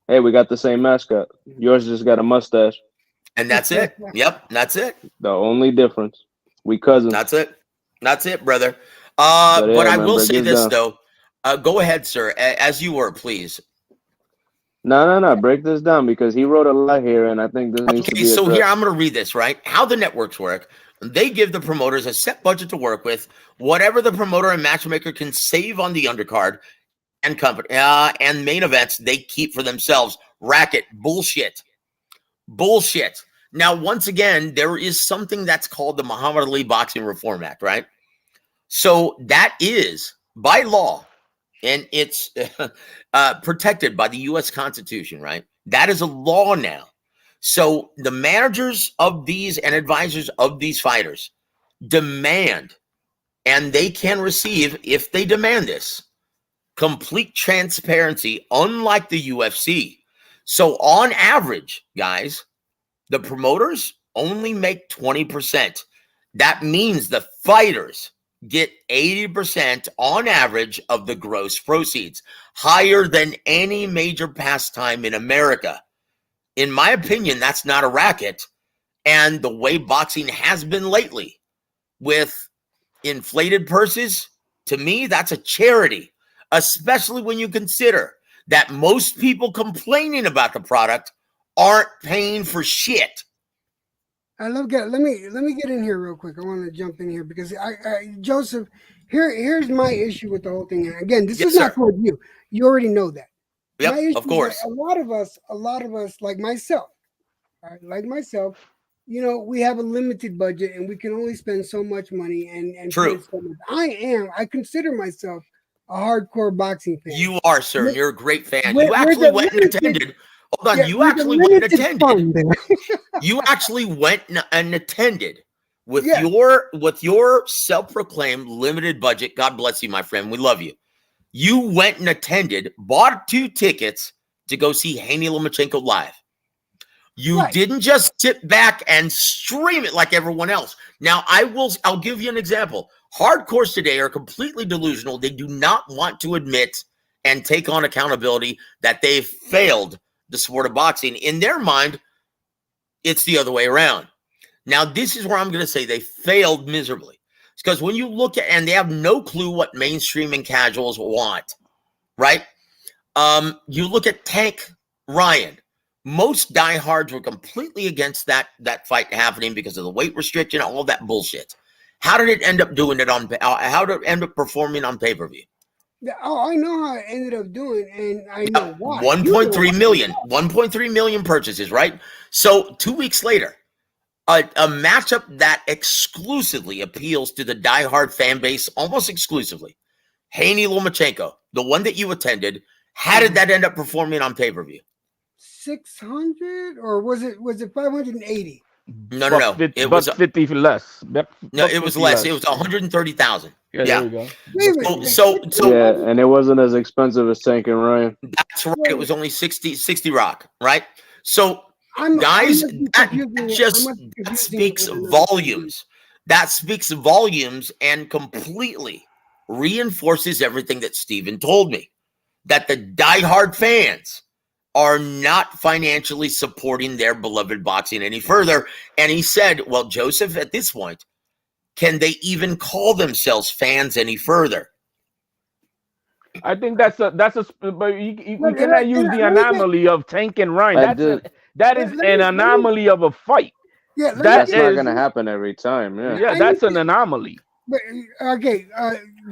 Hey, we got the same mascot. Yours just got a mustache. And that's it. Yep, that's it. The only difference. We cousins. That's it. That's it, brother. But I will say this, though. Go ahead, sir, as you were, please. No. Break this down because he wrote a lot here, and I think this needs to be so addressed. here I'm going to read this, right? How the networks work. They give the promoters a set budget to work with. Whatever the promoter and matchmaker can save on the undercard and company and main events, they keep for themselves. Racket. Bullshit. Now, once again, there is something that's called the Muhammad Ali Boxing Reform Act, right? So that is by law, and it's protected by the U.S. Constitution, right? That is a law now. So the managers of these and advisors of these fighters demand, and they can receive, if they demand this, complete transparency, unlike the UFC. So on average, guys, the promoters only make 20%. That means the fighters get 80% on average of the gross proceeds, higher than any major pastime in America. In my opinion, that's not a racket. And the way boxing has been lately with inflated purses, to me, that's a charity, especially when you consider that most people complaining about the product aren't paying for shit. I love get. Let me get in here real quick. I want to jump in here because Joseph, here's my issue with the whole thing. And again, this is not toward you. You already know that. Yep, of course. A lot of us, like myself, you know, we have a limited budget and we can only spend so much money. And true. I consider myself a hardcore boxing fan. You are, sir. You're a great fan. You actually went and attended. Hold on. Yeah, You actually went and attended. Fun, You actually went and attended with your self-proclaimed limited budget. God bless you, my friend. We love you. You went and attended, bought 2 tickets to go see Haney Lomachenko live. You didn't just sit back and stream it like everyone else. Now, I'll give you an example. Hardcores today are completely delusional. They do not want to admit and take on accountability that they've failed the sport of boxing. In their mind, it's the other way around. Now, this is where I'm going to say they failed miserably. It's because when you look at, and they have no clue what mainstream and casuals want, right? You look at Tank Ryan. Most diehards were completely against that fight happening because of the weight restriction, all that bullshit. How did it end up doing it how did it end up performing on pay-per-view? Oh, I know how it ended up doing, and I know why. 1.3 million purchases, right? So 2 weeks later, a matchup that exclusively appeals to the diehard fan base, almost exclusively, Haney Lomachenko, the one that you attended, how did that end up performing on pay-per-view? 600 or was it 580? No. It was 50 for less. No, it was less. It was 130,000. Yeah. There we go. So yeah, and it wasn't as expensive as Tank and Ryan. That's right. It was only 60 rock, right? So guys, that speaks volumes. That speaks volumes and completely reinforces everything that Steven told me, that the diehard fans are not financially supporting their beloved boxing any further. And he said, well, Joseph, at this point, can they even call themselves fans any further? I think that's a but we Look, cannot use the anomaly of Tank and Ryan. That is an anomaly of a fight. Yeah, That's not gonna happen every time. Yeah, that's an anomaly. But okay,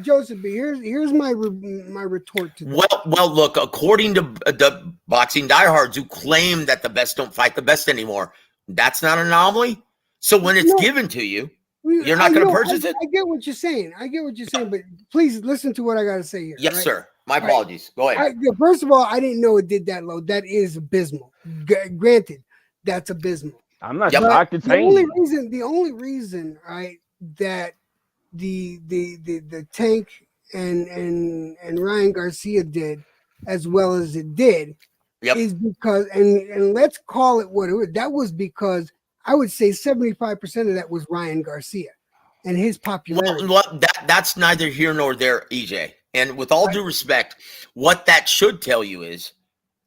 Joseph, here's my retort to that. Well, look. According to the boxing diehards who claim that the best don't fight the best anymore, that's not an anomaly. So when it's given to you, you're not going to purchase it. I get what you're saying. But please listen to what I got to say here. Yes, right? sir. My apologies. Go ahead. First of all, I didn't know it did that low. That is abysmal. Granted, that's abysmal. I'm not shocked it's the only reason, right, that the Tank and Ryan Garcia did as well as it did is because and let's call it what it was. That was because I would say 75% of that was Ryan Garcia and his popularity. Well, that's neither here nor there, EJ. And with all due respect, what that should tell you is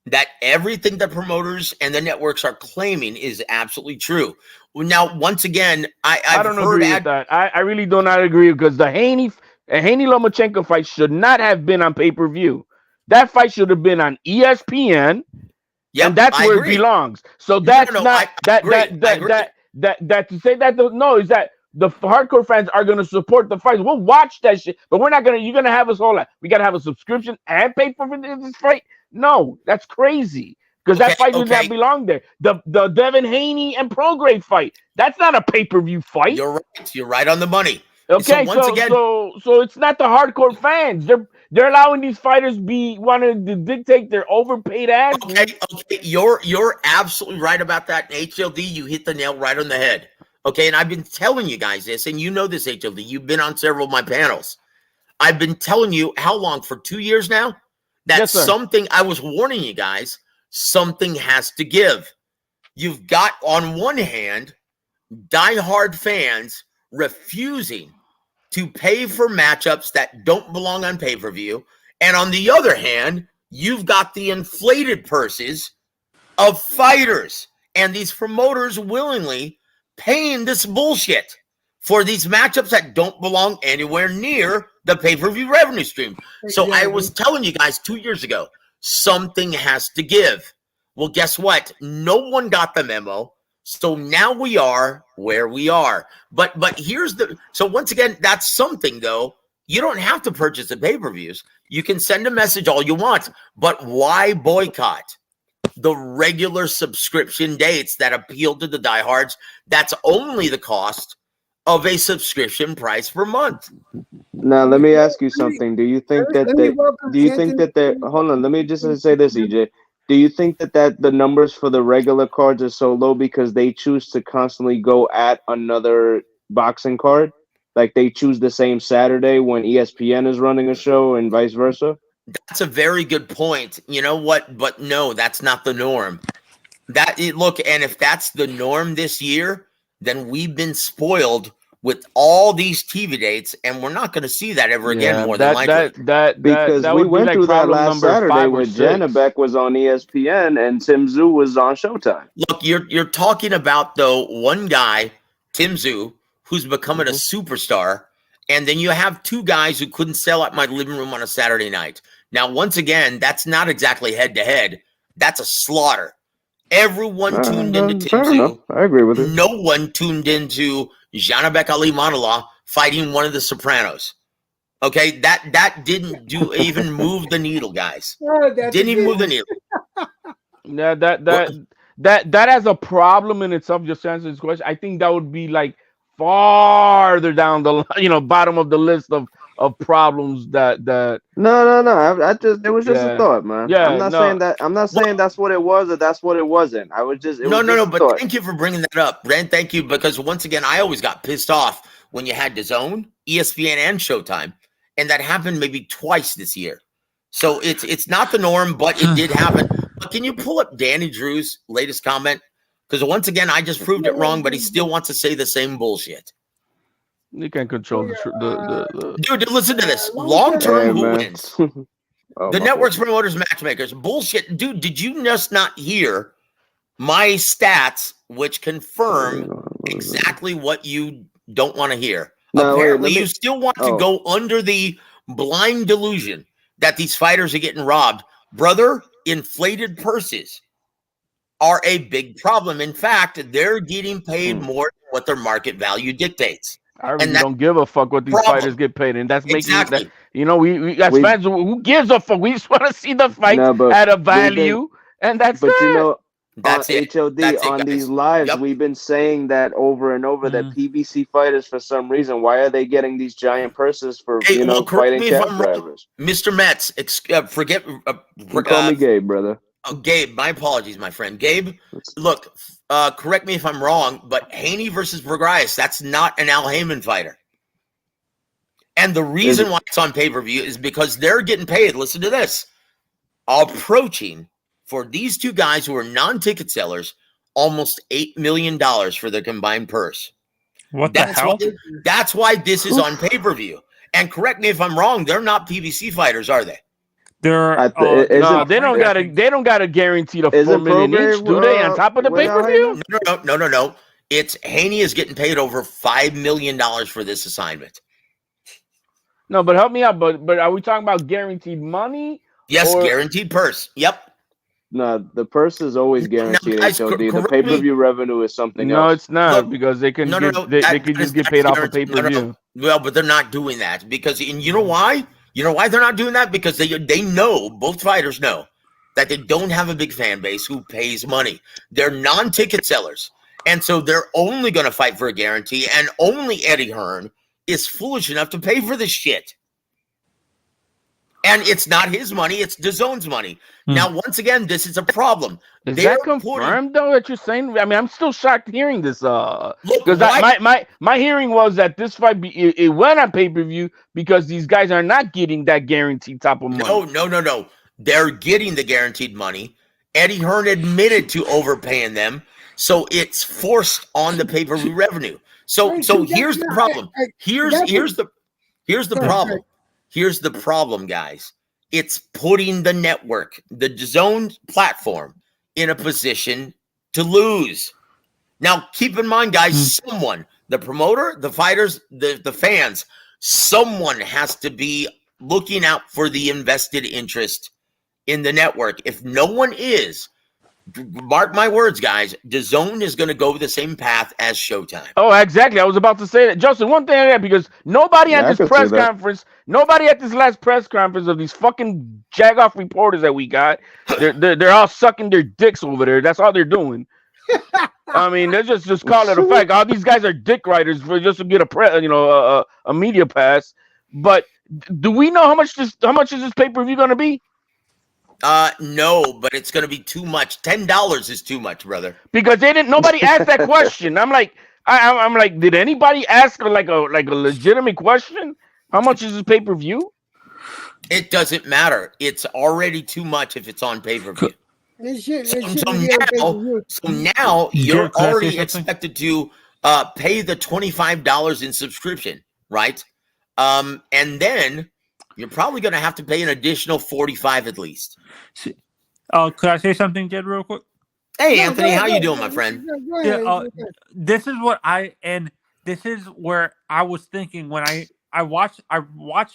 that everything the promoters and the networks are claiming is absolutely true. Now, once again, I don't agree with that. I really do not agree because the Haney Lomachenko fight should not have been on pay-per-view. That fight should have been on ESPN. Yep, and that's where it belongs. So that's that to say that is that the hardcore fans are going to support the fights. We'll watch that shit, but we're not going to. You're going to have us all. We got to have a subscription and pay for this fight. No, that's crazy because that fight does not belong there. The Devin Haney and Prograis fight. That's not a pay-per-view fight. You're right. You're right on the money. Okay, so it's not the hardcore fans. They're allowing these fighters wanting to dictate their overpaid ass. Okay, you're absolutely right about that. HLD, you hit the nail right on the head. Okay, and I've been telling you guys this, and you know this, HLD. You've been on several of my panels. I've been telling you how long? For 2 years now? That's something I was warning you guys. Something has to give. You've got, on one hand, diehard fans refusing to pay for matchups that don't belong on pay-per-view. And on the other hand, you've got the inflated purses of fighters and these promoters willingly paying this bullshit for these matchups that don't belong anywhere near the pay-per-view revenue stream. So I was telling you guys 2 years ago, something has to give. Well, guess what? No one got the memo. So now we are where we are. But here's so once again, that's something though. You don't have to purchase the pay-per-views. You can send a message all you want. But why boycott the regular subscription dates that appeal to the diehards? That's only the cost of a subscription price per month. Now, let me ask you something. Do you think that hold on, let me just say this, EJ. Do you think that the numbers for the regular cards are so low because they choose to constantly go at another boxing card? Like they choose the same Saturday when ESPN is running a show and vice versa? That's a very good point. You know what? But no, that's not the norm. Look, and if that's the norm this year, then we've been spoiled with all these TV dates, and we're not going to see that ever again. More than likely, because we went through that last Saturday when Janabek was on ESPN and Tim Tszyu was on Showtime. Look, you're talking about though one guy, Tim Tszyu, who's becoming a superstar, and then you have two guys who couldn't sell at my living room on a Saturday night. Now, once again, that's not exactly head to head. That's a slaughter. Everyone tuned into Tim Tszyu. I agree with it. No one tuned into Janabek Alimanullah fighting one of the Sopranos. Okay, that didn't even move the needle, guys. Didn't even move the needle. Yeah, that has a problem in itself. Just to answer this question, I think that would be like farther down the bottom of the list of problems that No. It was just a thought, man. Yeah, I'm not saying that's what it was or that's what it wasn't. I was just But thank you for bringing that up, Brent. Thank you, because once again, I always got pissed off when you had DAZN, ESPN, and Showtime, and that happened maybe twice this year. So it's not the norm, but it did happen. But can you pull up Danny Drew's latest comment? Because once again, I just proved it wrong, but he still wants to say the same bullshit. You can't control the Dude, listen to this. Long term, who wins? The networks, promoters, matchmakers. Bullshit. Dude, did you just not hear my stats, which confirm exactly what you don't want to hear? Apparently, you still want to go under the blind delusion that these fighters are getting robbed. Brother, inflated purses are a big problem. In fact, they're getting paid more than what their market value dictates. I really don't give a fuck what these fighters get paid, and that's making that, we as fans, who gives a fuck? We just want to see the fight at a value, and that's but it. you know, That's on it. HOD That's it, on guys. these lives, we've been saying that over and over that PBC fighters, for some reason, why are they getting these giant purses for Correct fighting me if cab I'm wrong. drivers? Mr. Metz, forget. You call me Gabe, brother. Gabe, my apologies, my friend. Gabe, look, correct me if I'm wrong, but Haney versus Vergrais, that's not an Al Heyman fighter. And the reason why it's on pay-per-view is because they're getting paid. Listen to this. Approaching, for these two guys who are non-ticket sellers, almost $8 million for their combined purse. That's why this is on pay-per-view. And correct me if I'm wrong, they're not PBC fighters, are they? No, they don't got to guarantee the $4 million each, do they? On top of the pay-per-view? No. It's Haney is getting paid over $5 million for this assignment. No, but help me out. But are we talking about guaranteed money? Yes, guaranteed purse. Yep. No, the purse is always guaranteed. guys, HOD. The correct pay-per-view revenue is something else. No, it's not, because they can they can just get paid off of guaranteed. pay-per-view. Well, but they're not doing that because, and you know why? You know why they're not doing that? Because they know, both fighters know, that they don't have a big fan base who pays money. They're non-ticket sellers. And so they're only going to fight for a guarantee, and only Eddie Hearn is foolish enough to pay for this shit. And it's not his money, it's DAZN's money. Now, once again, this is a problem. Is that confirmed, though, that you're saying? I mean, I'm still shocked hearing this. Because my hearing was that this fight, it went on pay-per-view because these guys are not getting that guaranteed type of money. No. They're getting the guaranteed money. Eddie Hearn admitted to overpaying them. So it's forced on the pay-per-view revenue. So here's the problem. Here's the problem. Here's the problem, guys. It's putting the network, the DAZN platform, in a position to lose. Now, keep in mind, guys, someone, the promoter, the fighters, the fans, someone has to be looking out for the invested interest in the network. If no one is, mark my words, guys, DAZN is going to go the same path as Showtime. Oh, exactly. I was about to say that. Justin, one thing that, because nobody at this press conference, nobody at this last press conference of these fucking jagoff reporters that we got, they're all sucking their dicks over there. That's all they're doing. I mean, they're just call it a fact. All these guys are dick writers for just to get a media pass. But do we know how much is this pay-per-view going to be? No, but it's going to be too much. $10 is too much, brother. Because nobody asked that question. I'm like, did anybody ask like a legitimate question? How much is this pay-per-view? It doesn't matter. It's already too much if it's on pay-per-view. So now you're already expected to pay the $25 in subscription, right? And then you're probably going to have to pay an additional $45 at least. Could I say something, Jed, real quick? Hey, Anthony, how you doing, my friend? This is what this is where I was thinking when I watched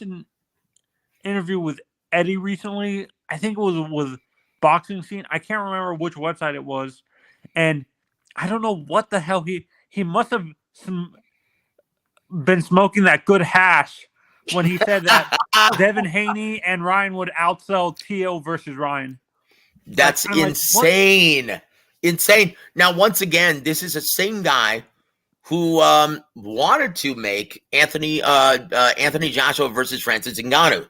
an interview with Eddie recently. I think it was with Boxing Scene. I can't remember which website it was, and I don't know what the hell he must have been smoking that good hash when he said that Devin Haney and Ryan would outsell Tio versus Ryan. That's insane. Insane. Now, once again, this is the same guy who wanted to make Anthony Joshua versus Francis Ngannou.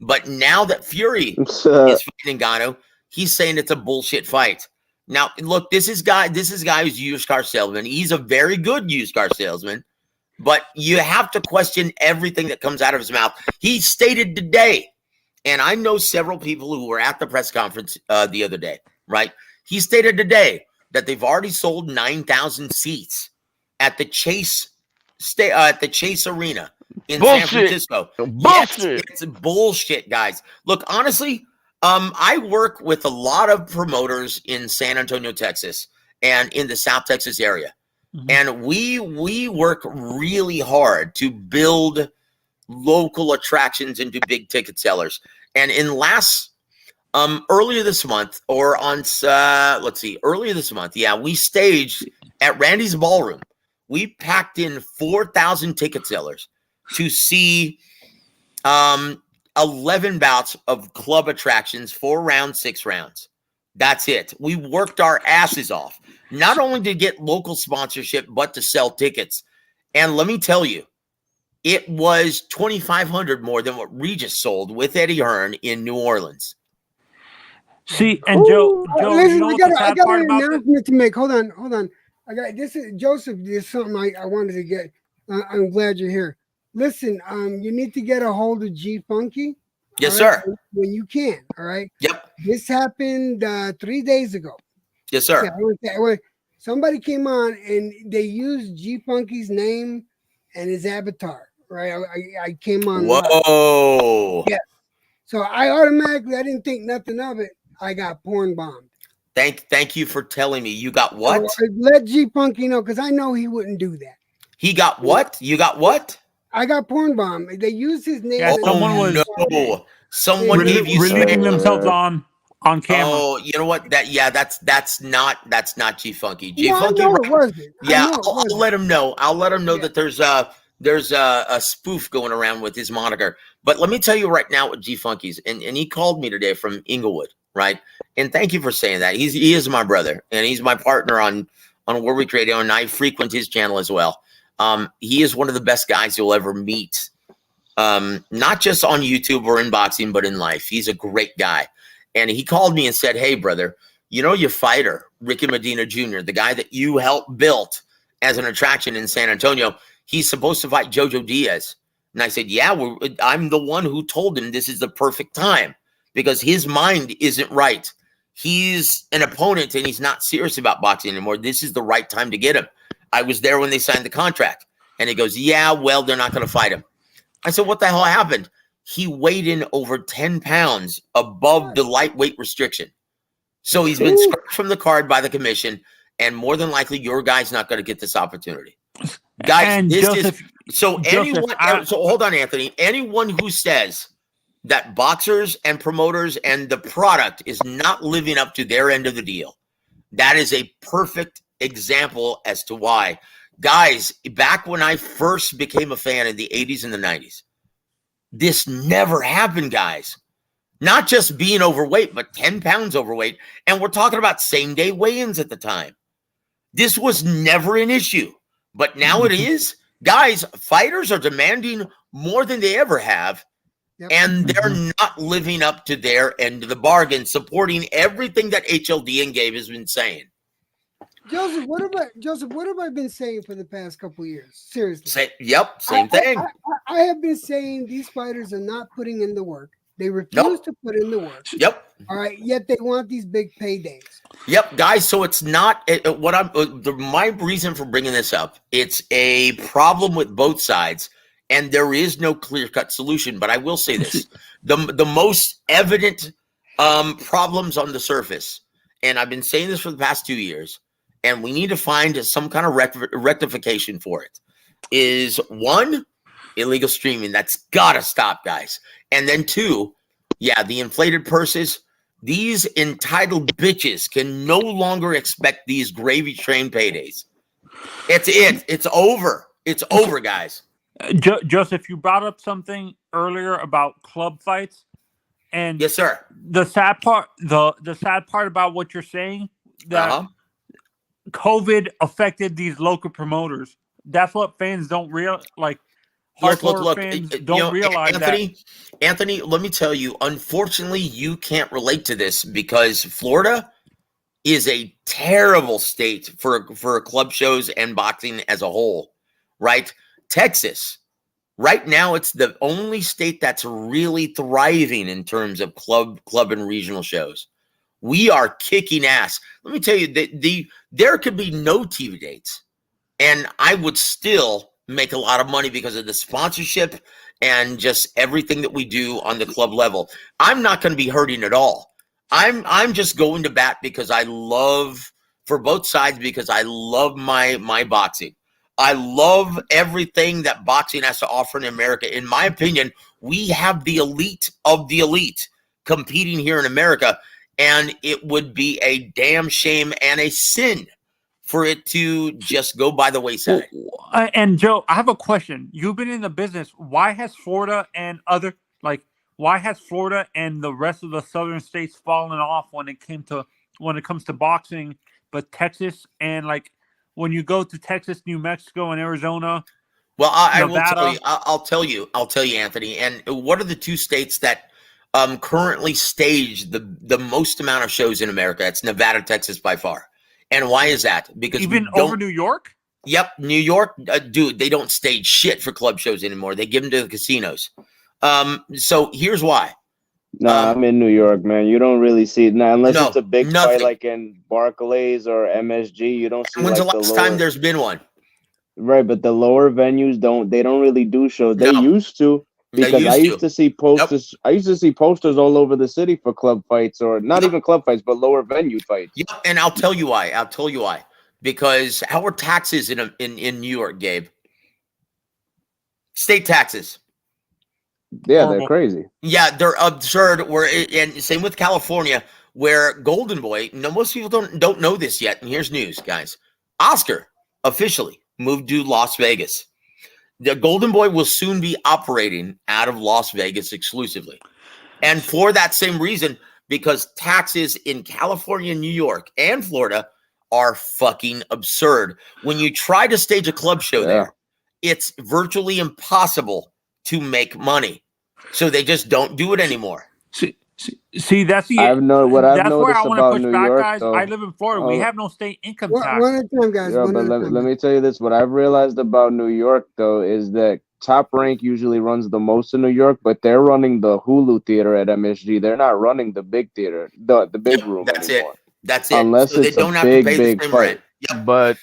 But now that Fury is fighting Ngannou, he's saying it's a bullshit fight. Now, look, this is a guy who's a used car salesman. He's a very good used car salesman. But you have to question everything that comes out of his mouth. He stated today, and I know several people who were at the press conference the other day, right? He stated today that they've already sold 9,000 seats at the Chase Arena in San Francisco. Bullshit. Yes, it's bullshit, guys. Look, honestly, I work with a lot of promoters in San Antonio, Texas, and in the South Texas area. And we work really hard to build local attractions into big ticket sellers. And in earlier this month, or on earlier this month, we staged at Randy's Ballroom. We packed in 4,000 ticket sellers to see 11 bouts of club attractions, 4 rounds, 6 rounds. That's it. We worked our asses off, not only to get local sponsorship, but to sell tickets. And let me tell you, it was 2,500 more than what Regis sold with Eddie Hearn in New Orleans. See, and Joe, listen, you know I what got, the I sad got part an about this? announcement to make. Hold on. I got this. Is Joseph? There's something I wanted to get. I'm glad you're here. Listen, you need to get a hold of G Funky. Yes, all right, sir. when you can. All right. Yep. This happened 3 days ago. Yes, sir. Somebody came on and they used G Funky's name and his avatar. Right. I came on. Whoa. Yeah. So I automatically, I didn't think nothing of it. I got porn bombed. Thank you for telling me. You got what? So let G Funky know, because I know he wouldn't do that. He got what? You got what? I got porn bombed. They used his name. Yeah, someone gave you relieving themselves on camera. Oh, you know what? That's not G Funky. G No, Funky. I know it wasn't. Yeah, I'll let him know. I'll let him know that there's a spoof going around with his moniker. But let me tell you right now what G Funky's, and he called me today from Inglewood, right? And thank you for saying that. He is my brother, and he's my partner on Warwick Radio, and I frequent his channel as well. He is one of the best guys you'll ever meet, not just on YouTube or in boxing, but in life. He's a great guy. And he called me and said, hey, brother, you know your fighter, Ricky Medina Jr., the guy that you helped build as an attraction in San Antonio, he's supposed to fight Jojo Diaz. And I said, yeah, I'm the one who told him this is the perfect time because his mind isn't right. He's an opponent and he's not serious about boxing anymore. This is the right time to get him. I was there when they signed the contract. And he goes, yeah, well, they're not going to fight him. I said, what the hell happened? He weighed in over 10 pounds above the lightweight restriction. So he's been scratched from the card by the commission. And more than likely, your guy's not going to get this opportunity. Guys, And this Joseph- is so Joseph, anyone. So hold on, Anthony. Anyone who says that boxers and promoters and the product is not living up to their end of the deal, that is a perfect example as to why. Guys, back when I first became a fan in the 80s and the 90s, this never happened, guys. Not just being overweight, but 10 pounds overweight. And we're talking about same-day weigh-ins at the time. This was never an issue. But now it is. Guys, fighters are demanding more than they ever have. And they're not living up to their end of the bargain, supporting everything that HLD and Gabe has been saying. Joseph, what have I been saying for the past couple of years? Seriously. Same thing. I have been saying these fighters are not putting in the work. They refuse to put in the work. Yep. All right. Yet they want these big paydays. Yep, guys. So it's not my reason for bringing this up. It's a problem with both sides, and there is no clear-cut solution. But I will say this: the most evident problems on the surface, and I've been saying this for the past 2 years, and we need to find some kind of rectification for it. Is one, illegal streaming. That's got to stop, guys. And then two, the inflated purses. These entitled bitches can no longer expect these gravy train paydays. It's over. It's over, guys. Joseph, you brought up something earlier about club fights, and yes, sir. The sad part about what you're saying that COVID affected these local promoters. That's what fans don't realize. Like, Look. fans don't realize Anthony, let me tell you, unfortunately, you can't relate to this because Florida is a terrible state for club shows and boxing as a whole, right? Texas, right now, it's the only state that's really thriving in terms of club and regional shows. We are kicking ass. Let me tell you, there could be no TV dates, and I would still make a lot of money because of the sponsorship and just everything that we do on the club level. I'm not going to be hurting at all. I'm just going to bat because I love, for both sides, because I love my boxing. I love everything that boxing has to offer in America. In my opinion, we have the elite of the elite competing here in America, and it would be a damn shame and a sin for it to just go by the wayside. And Joe, I have a question. You've been in the business. Why has Florida and why has Florida and the rest of the southern states fallen off when it comes to boxing, but Texas and when you go to Texas, New Mexico, and Arizona? Well, I will Nevada. tell you. I'll tell you, Anthony. And what are the two states that currently stage the most amount of shows in America? It's Nevada, Texas, by far. And why is that? Because even over New York? Yep, New York, dude. They don't stage shit for club shows anymore. They give them to the casinos. So here's why. I'm in New York, man. You don't really see it now unless No, it's a big nothing. fight like in Barclays or MSG. You don't see. When's like the last time there's been one? Right, but the lower venues don't really do shows. They used to, because I used to see posters. I used to see posters all over the city for club fights, or not even club fights, but lower venue fights. Yep, and I'll tell you why. Because how are taxes in New York, Gabe? State taxes. Yeah, they're crazy. Yeah, they're absurd. And same with California, where Golden Boy. Most people don't know this yet. And here's news, guys. Oscar officially moved to Las Vegas. The Golden Boy will soon be operating out of Las Vegas exclusively, and for that same reason, because taxes in California, New York, and Florida are fucking absurd. When you try to stage a club show there, it's virtually impossible to make money. So they just don't do it anymore. See, that's the. I've where I noticed want about to push New back, York, guys. though. I live in Florida. We have no state income tax. One at a time, guys. Yeah, but let me tell you this. What I've realized about New York, though, is that Top Rank usually runs the most in New York, but they're running the Hulu theater at MSG. They're not running the big theater, the big room anymore. That's it. Unless So they it's don't a have big, to pay the big same fight. rent.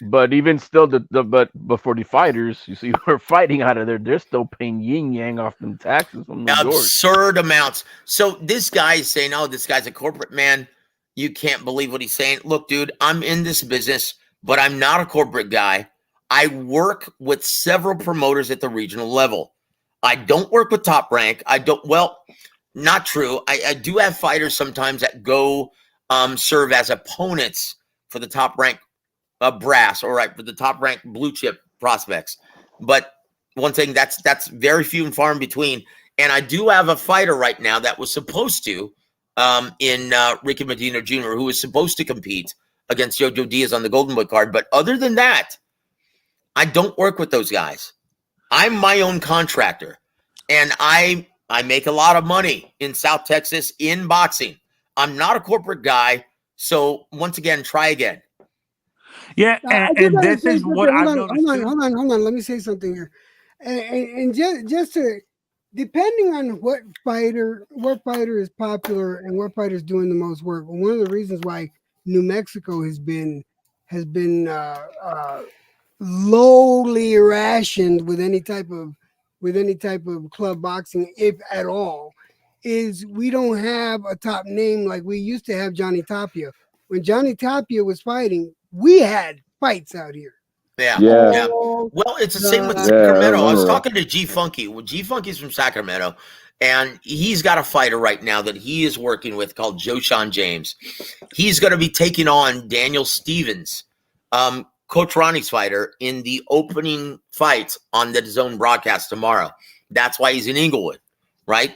But even still, but for the fighters, you see, we're fighting out of there. They're still paying yin yang off them taxes from New York. Absurd amounts. So this guy is saying, "Oh, this guy's a corporate man." You can't believe what he's saying. Look, dude, I'm in this business, but I'm not a corporate guy. I work with several promoters at the regional level. I don't work with Top Rank. I don't. Well, not true. I do have fighters sometimes that go serve as opponents for the Top Rank brass, all right, for the Top Rank blue chip prospects. But one thing that's very few and far in between. And I do have a fighter right now that was supposed to in Ricky Medina Jr., who was supposed to compete against Jojo Diaz on the Golden Boy card. But other than that, I don't work with those guys. I'm my own contractor, and I make a lot of money in South Texas in boxing. I'm not a corporate guy. So once again, try again. Yeah, and this is what I've noticed. Hold on. Let me say something here, and just to, depending on what fighter is popular and what fighter is doing the most work. One of the reasons why New Mexico has been lowly rationed with any type of club boxing, if at all, is we don't have a top name like we used to have Johnny Tapia. When Johnny Tapia was fighting, we had fights out here. Yeah. Oh, Well, it's the same with yeah, Sacramento. I was remember. talking to G Funky. Well, G Funky's from Sacramento, and he's got a fighter right now that he is working with called Joshawn James. He's going to be taking on Daniel Stevens, Coach Ronnie's fighter, in the opening fight on the DAZN broadcast tomorrow. That's why he's in Inglewood, right?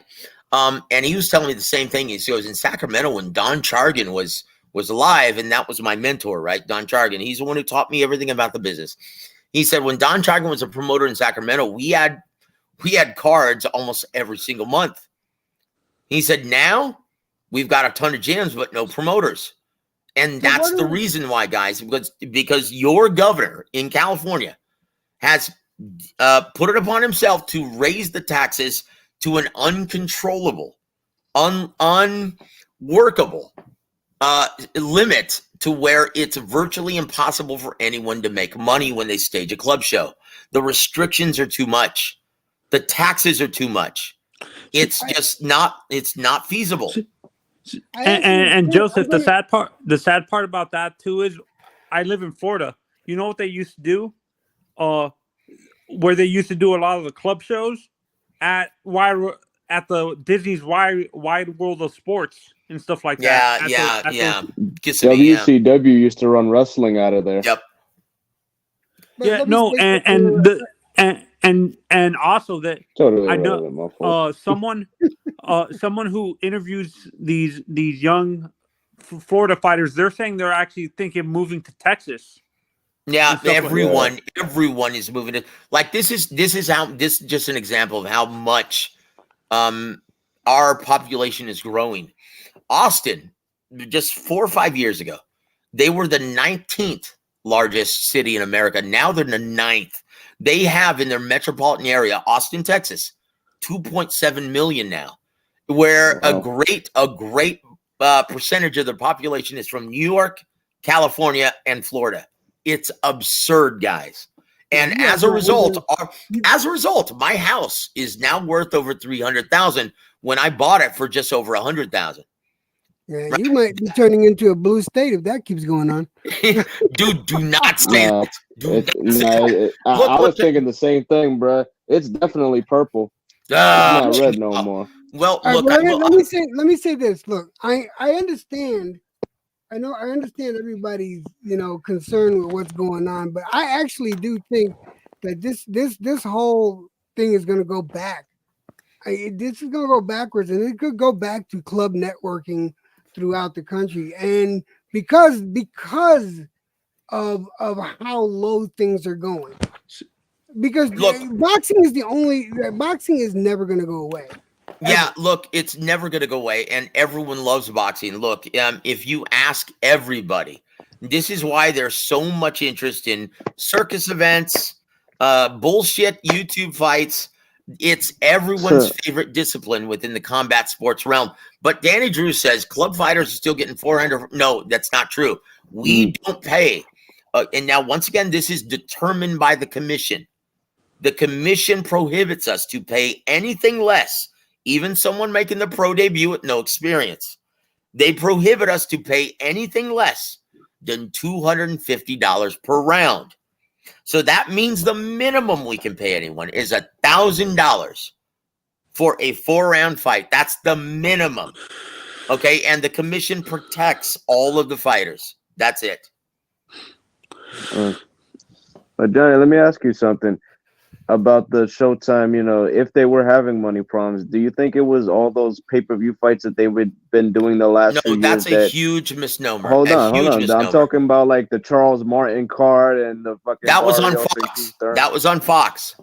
And he was telling me the same thing. He goes, in Sacramento when Don Chargan was alive, and that was my mentor, right? Don Chargan. He's the one who taught me everything about the business. He said when Don Chargan was a promoter in Sacramento, we had cards almost every single month. He said now we've got a ton of gyms, but no promoters. And that's the reason why, guys, because your governor in California has put it upon himself to raise the taxes to an uncontrollable, unworkable limit to where it's virtually impossible for anyone to make money when they stage a club show. The restrictions are too much. The taxes are too much. It's just not feasible. And Joseph, the sad part about that too is I live in Florida. You know what they used to do? where they used to do a lot of the club shows at the Disney's Wide World of Sports and stuff like that. WCW used to run wrestling out of there. Yep. Yeah, no, and also that Totally I irrelevant, my fault. know someone who interviews these young Florida fighters, they're saying they're actually thinking of moving to Texas. Yeah, and stuff like that. everyone is moving to, like, this is just an example of how much our population is growing. Austin, just 4 or 5 years ago, they were the 19th largest city in America. Now they're the 9th. They have in their metropolitan area, Austin, Texas, 2.7 million now, where a great percentage of the population is from New York, California, and Florida. It's absurd, guys. And as a result, my house is now worth over $300,000 when I bought it for just over $100,000. Yeah, you might be turning into a blue state if that keeps going on. Dude, do not say that. I was thinking the same thing, bro. It's definitely purple. It's not red no more. Well, look, let me say this. Look, I understand. I understand everybody's concern with what's going on, but I actually do think that this whole thing is going to go back. This is going to go backwards, and it could go back to club networking throughout the country, and because of how low things are going. Because boxing is never going to go away. Yeah, look, it's never going to go away, and everyone loves boxing. Look, if you ask everybody, this is why there's so much interest in circus events, bullshit YouTube fights. It's everyone's favorite discipline within the combat sports realm. But Danny Drew says club fighters are still getting $400. No, that's not true. We don't pay. And now, once again, this is determined by the commission. The commission prohibits us to pay anything less. Even someone making the pro debut with no experience, they prohibit us to pay anything less than $250 per round. So that means the minimum we can pay anyone is $1,000 for a 4-round fight. That's the minimum. Okay. And the commission protects all of the fighters. That's it. But Johnny, let me ask you something about the Showtime. If they were having money problems, do you think it was all those pay-per-view fights that they've been doing the last few years? No, that's a huge misnomer. Hold on. I'm talking about like the Charles Martin card and the fucking. That was on Fox. That was on Fox.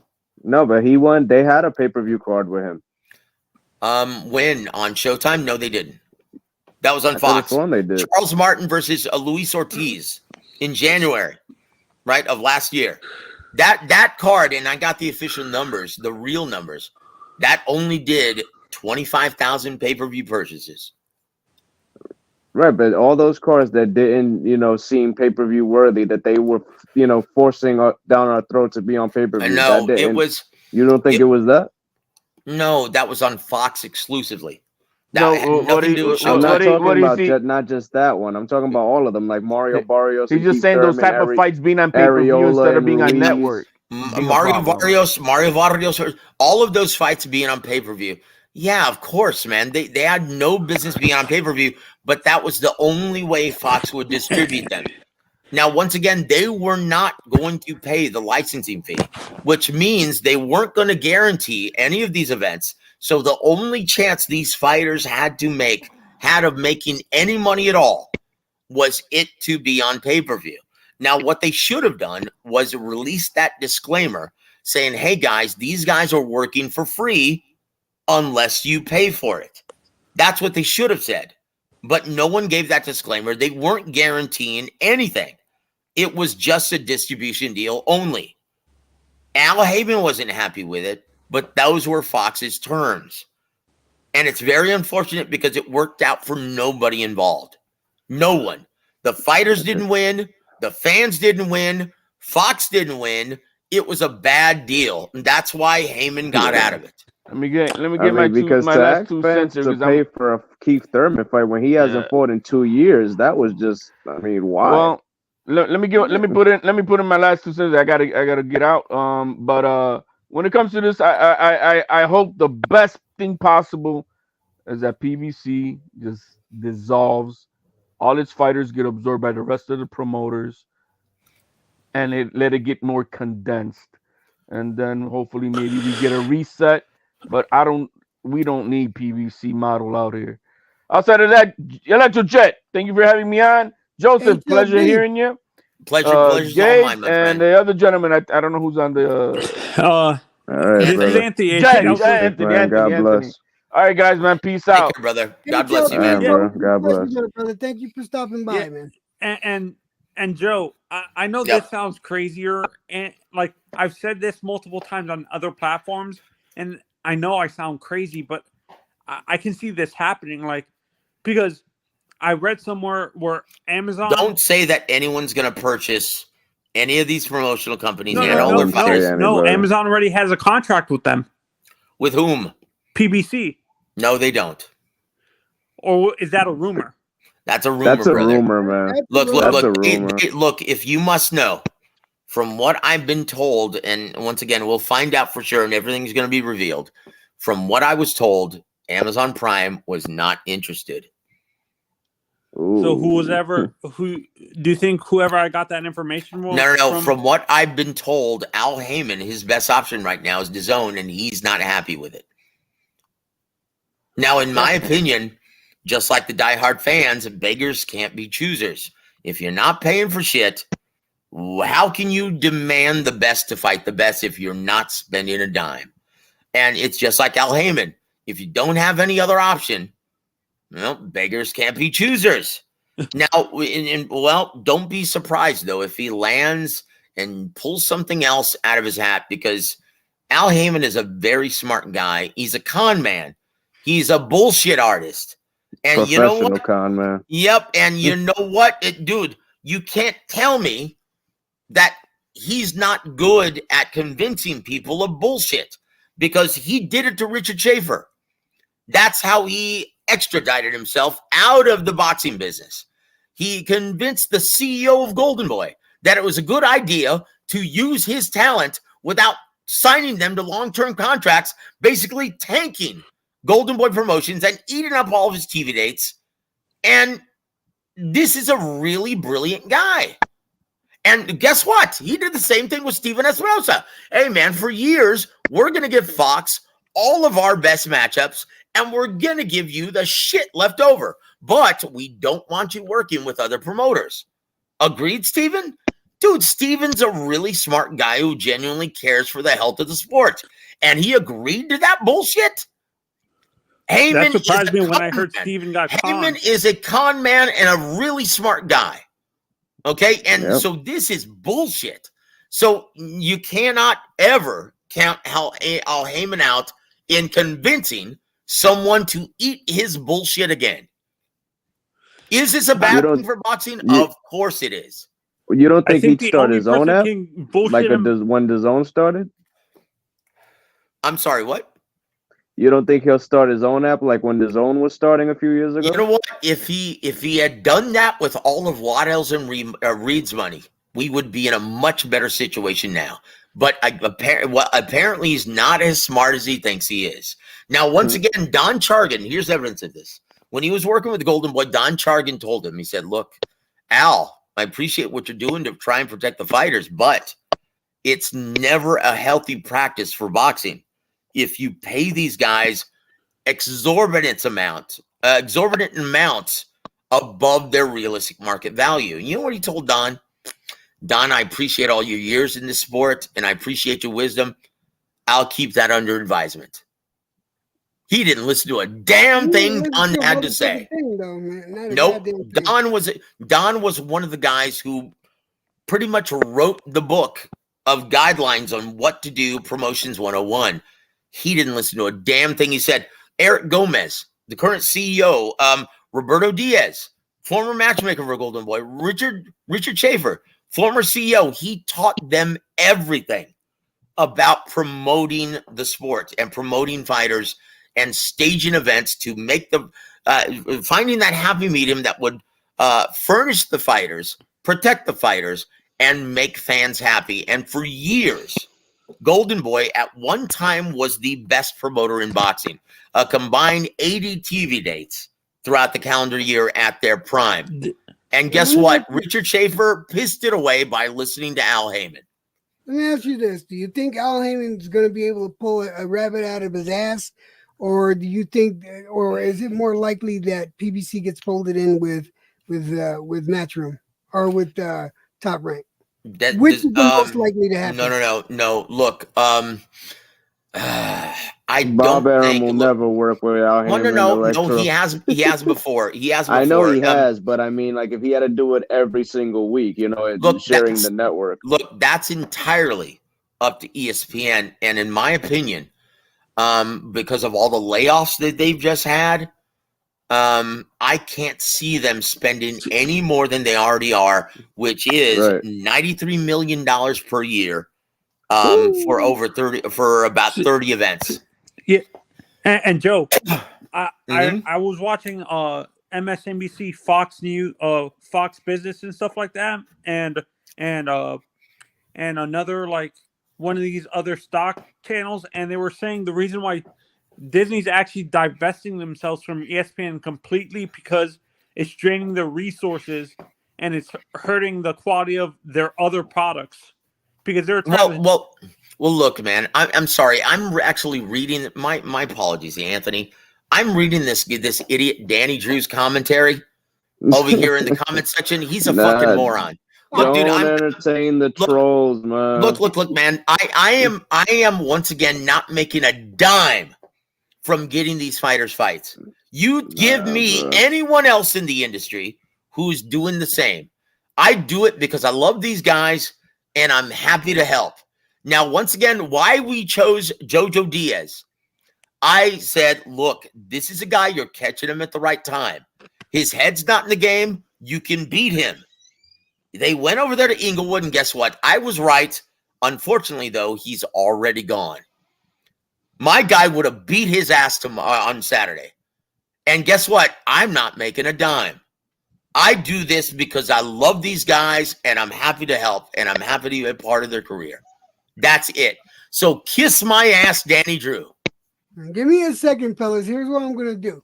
No, but he won. They had a pay-per-view card with him. When on Showtime? No, they didn't. That was on Fox. One they did. Charles Martin versus Luis Ortiz in January, right, of last year. That card, and I got the official numbers, the real numbers, that only did 25,000 pay-per-view purchases. Right, but all those cards that didn't, seem pay-per-view worthy, that they were, forcing down our throat to be on pay-per-view. No, it was. You don't think it was that? No, that was on Fox exclusively. No, I'm not talking about not just that one. I'm talking about all of them, like Mario Barrios. He's just saying those type of fights being on pay-per-view instead of being on network. Mario Barrios, all of those fights being on pay-per-view. Yeah, of course, man. They had no business being on pay-per-view, but that was the only way Fox would distribute them. Now, once again, they were not going to pay the licensing fee, which means they weren't going to guarantee any of these events. So the only chance these fighters had of making any money at all was it to be on pay-per-view. Now, what they should have done was release that disclaimer saying, hey, guys, these guys are working for free unless you pay for it. That's what they should have said. But no one gave that disclaimer. They weren't guaranteeing anything. It was just a distribution deal only. Al Heyman wasn't happy with it, but those were Fox's terms. And it's very unfortunate because it worked out for nobody involved. No one. The fighters didn't win. The fans didn't win. Fox didn't win. It was a bad deal. And that's why Heyman got out of it. Let me get my last 2 cents to pay for a Keith Thurman fight when he hasn't fought in 2 years. That was just, wow. Well, let me put in my last 2 cents. I gotta get out. But when it comes to this, I hope the best thing possible is that PBC just dissolves. All its fighters get absorbed by the rest of the promoters, and let it get more condensed. And then hopefully maybe we get a reset. But we don't need PBC model out here. Outside of that, Electrojet, thank you for having me on. Joseph, pleasure hearing you. Pleasure's all Gabe mine, my and friend. the other gentleman, I don't know who's on the. All right, This is brother. Anthony. God bless. All right, guys, man. Peace Take out. care, brother. Hey, God bless Joe, you, man. bro. God bless. Brother, thank you for stopping by, man. And Joe, I know Yep. this sounds crazier, and like I've said this multiple times on other platforms, and I know I sound crazy, but I can see this happening, like because I read somewhere where Amazon. Don't say that anyone's going to purchase any of these promotional companies No, and all their fighters. no, Amazon already has a contract with them. With whom? PBC. No, they don't. Or is that a rumor? That's a rumor, That's a brother. rumor, man. Look, That's a look, rumor. look, if you must know, from what I've been told, and once again, we'll find out for sure, and everything's going to be revealed. From what I was told, Amazon Prime was not interested. So who do you think whoever I got that information from? No. From what I've been told, Al Heyman, his best option right now is DAZN, and he's not happy with it. Now, in my opinion, just like the diehard fans, beggars can't be choosers. If you're not paying for shit, how can you demand the best to fight the best if you're not spending a dime? And it's just like Al Heyman. If you don't have any other option, well, beggars can't be choosers. Now, well, don't be surprised, though, if he lands and pulls something else out of his hat, because Al Heyman is a very smart guy. He's a con man. He's a bullshit artist. And you know what? Con man. Yep. And you know what? Dude, you can't tell me that he's not good at convincing people of bullshit, because he did it to Richard Schaefer. That's how he extradited himself out of the boxing business. He convinced the CEO of Golden Boy that it was a good idea to use his talent without signing them to long-term contracts, basically tanking Golden Boy Promotions and eating up all of his TV dates. And this is a really brilliant guy. And guess what? He did the same thing with Steven Espinosa. Hey, man, for years, we're going to give Fox all of our best matchups, and we're going to give you the shit left over. But we don't want you working with other promoters. Agreed, Steven? Dude, Steven's a really smart guy who genuinely cares for the health of the sport. And he agreed to that bullshit? Heyman That surprised me when I con heard man. Steven got Heyman conned. is a con man and a really smart guy. Okay? And so this is bullshit. So you cannot ever count Al Heyman out in convincing someone to eat his bullshit again. Is this a bad thing for boxing? Of course it is. You don't think he'd start his own app? Like when DAZN started? I'm sorry, what? You don't think he'll start his own app like when DAZN was starting a few years ago? You know what? If he had done that with all of Waddell's and Reed's money, we would be in a much better situation now. But apparently he's not as smart as he thinks he is. Now, once again, Don Chargan, here's evidence of this. When he was working with Golden Boy, Don Chargan told him, he said, look, Al, I appreciate what you're doing to try and protect the fighters, but it's never a healthy practice for boxing if you pay these guys exorbitant amounts above their realistic market value. You know what he told Don? Don, I appreciate all your years in this sport, and I appreciate your wisdom. I'll keep that under advisement. He didn't listen to a damn thing Don had to say. Nope. Don was one of the guys who pretty much wrote the book of guidelines on what to do, Promotions 101. He didn't listen to a damn thing he said. Eric Gomez, the current CEO, Roberto Diaz, former matchmaker for Golden Boy, Richard Schaefer, former CEO, he taught them everything about promoting the sport and promoting fighters and staging events to make the finding that happy medium that would furnish the fighters protect the fighters, and make fans happy. And for years, Golden Boy at one time was the best promoter in boxing. A combined 80 TV dates throughout the calendar year at their prime. And guess what? Richard Schaefer pissed it away by listening to Al Heyman. Let me ask you this. Do you think Al Heyman is going to be able to pull a rabbit out of his ass? Or do you think, or is it more likely that PBC gets folded in with Matchroom or with Top Rank? Which is the most likely to happen? No. Look, Bob Arum will never work with Al Heyman. No. He has before. He has before. I know he has, but I mean, like, if he had to do it every single week, it's sharing the network. Look, that's entirely up to ESPN, and in my opinion, because of all the layoffs that they've just had, I can't see them spending any more than they already are, which is $93 million per year for about 30 events. Yeah, and Joe, I was watching MSNBC, Fox News, Fox Business, and stuff like that, and another like one of these other stock channels, and they were saying the reason why Disney's actually divesting themselves from ESPN completely because it's draining their resources and it's hurting the quality of their other products. Because they're well, look, man. I'm sorry. I'm actually reading my apologies, Anthony. I'm reading this idiot Danny Drew's commentary over here in the comment section. He's a fucking moron. Look, dude, I'm entertain the trolls, man. Look, man. I am once again not making a dime from getting these fighters fights. You give me anyone else in the industry who's doing the same. I do it because I love these guys and I'm happy to help. Now, once again, why we chose Jojo Diaz. I said, look, this is a guy, you're catching him at the right time. His head's not in the game. You can beat him. They went over there to Inglewood, and guess what? I was right. Unfortunately, though, he's already gone. My guy would have beat his ass on Saturday. And guess what? I'm not making a dime. I do this because I love these guys, and I'm happy to help, and I'm happy to be a part of their career. That's it. So kiss my ass, Danny Drew. Give me a second, fellas. Here's what I'm going to do.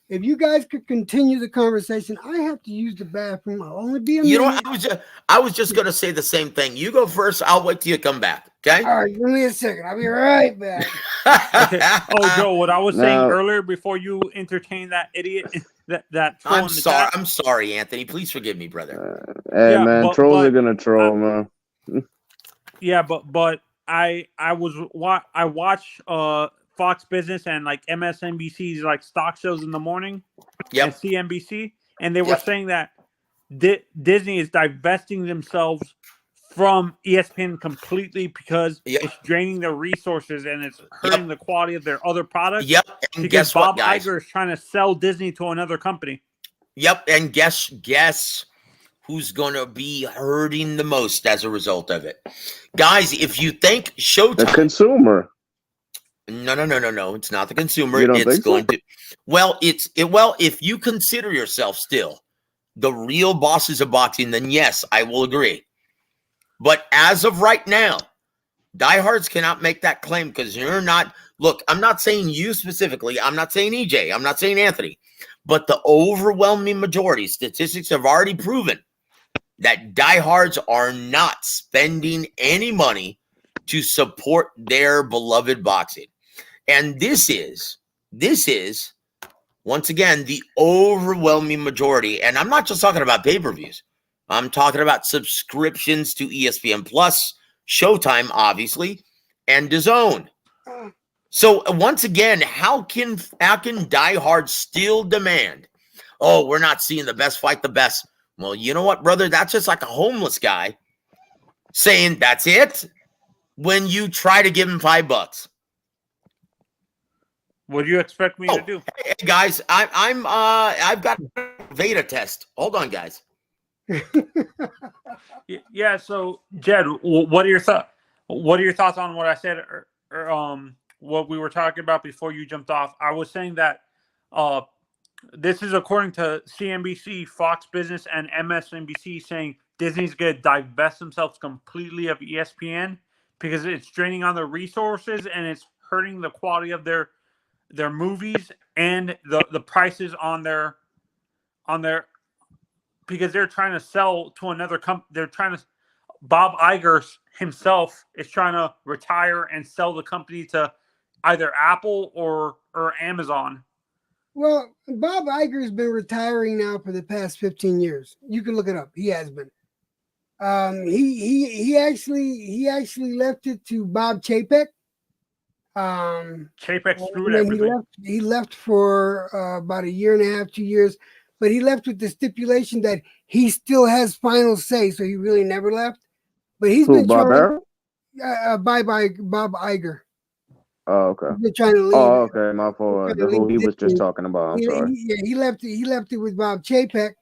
If you guys could continue the conversation, I have to use the bathroom. I'll only be a minute. You know what? I was just going to say the same thing. You go first. I'll wait till you come back. Okay? All right. Give me a second. I'll be right back. Okay. Oh, Joe, what I was saying earlier before you entertained that idiot, that troll I'm sorry. I'm sorry, Anthony. Please forgive me, brother. Hey, man. Trolls are going to troll, man. Yeah, but I watch Fox Business and like MSNBC's like stock shows in the morning and CNBC, and they were saying that Disney is divesting themselves from ESPN completely because it's draining their resources and it's hurting the quality of their other products. Yep. And because guess Bob what, guys? Iger is trying to sell Disney to another company. Yep. And guess who's going to be hurting the most as a result of it? Guys, if you think Showtime... The consumer. No. It's not the consumer. You don't It's think going so? to... Well, if you consider yourself still the real bosses of boxing, then yes, I will agree. But as of right now, diehards cannot make that claim because you're not... Look, I'm not saying you specifically. I'm not saying EJ. I'm not saying Anthony. But the overwhelming majority, statistics have already proven that diehards are not spending any money to support their beloved boxing. And this is, once again, the overwhelming majority. And I'm not just talking about pay-per-views. I'm talking about subscriptions to ESPN Plus, Showtime, obviously, and DAZN. So once again, how can diehards still demand, oh, we're not seeing the best fight the best? Well, you know what, brother? That's just like a homeless guy saying that's it when you try to give him $5. What do you expect me to do? Hey, guys, I've got a Veda test. Hold on, guys. Yeah. So, Jed, what are your thoughts? What are your thoughts on what I said, or what we were talking about before you jumped off? I was saying that this is according to CNBC, Fox Business, and MSNBC, saying Disney's going to divest themselves completely of ESPN because it's draining on their resources and it's hurting the quality of their movies and the prices on their because they're trying to sell to another company. They're trying to Bob Iger himself is trying to retire and sell the company to either Apple or Amazon. Well, Bob Iger's been retiring now for the past 15 years. You can look it up. He has been. He actually left it to Bob Chapek. Chapek screwed everything. He left for about a year and a half, 2 years, but he left with the stipulation that he still has final say. So he really never left. But he's been Bob trying. Barrow? Bob Iger. Oh, okay. He's been trying to leave. Oh, okay. My fault. The who he was just talking about. I'm sorry. He left it with Bob Chapek,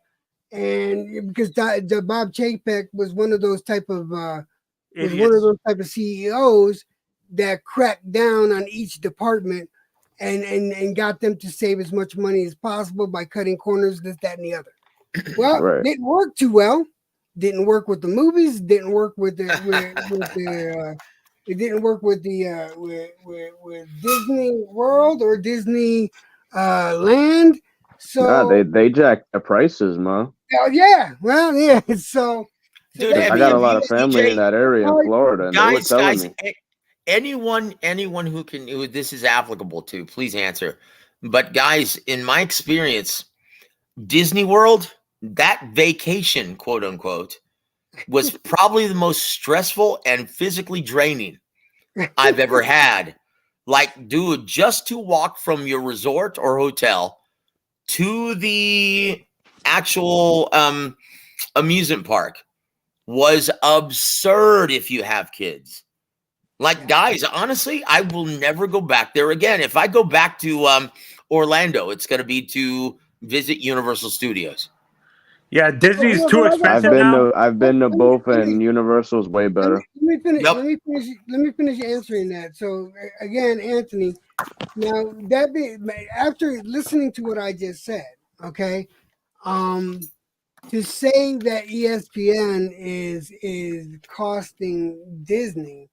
and because Bob Chapek was one of those type of CEOs that cracked down on each department and got them to save as much money as possible by cutting corners, this, that, and the other. Well, Right. it didn't work too well. Didn't work with the movies. Didn't work with the it didn't work with the with Disney World or Disney Land. So they jacked the prices, man. yeah, well, yeah. So Dude, I got a lot of family in that area in Florida, and they were telling me. Anyone who this is applicable to, please answer. But guys, in my experience, Disney World, that vacation, quote unquote, was probably the most stressful and physically draining I've ever had. Like, dude, just to walk from your resort or hotel to the actual amusement park was absurd if you have kids. Like, guys, honestly, I will never go back there again. If I go back to Orlando, it's going to be to visit Universal Studios. Yeah, Disney's too expensive now. I've been to both, and Universal's way better. Let me finish answering that. So again, Anthony, now after listening to what I just said, okay, to say that ESPN is costing Disney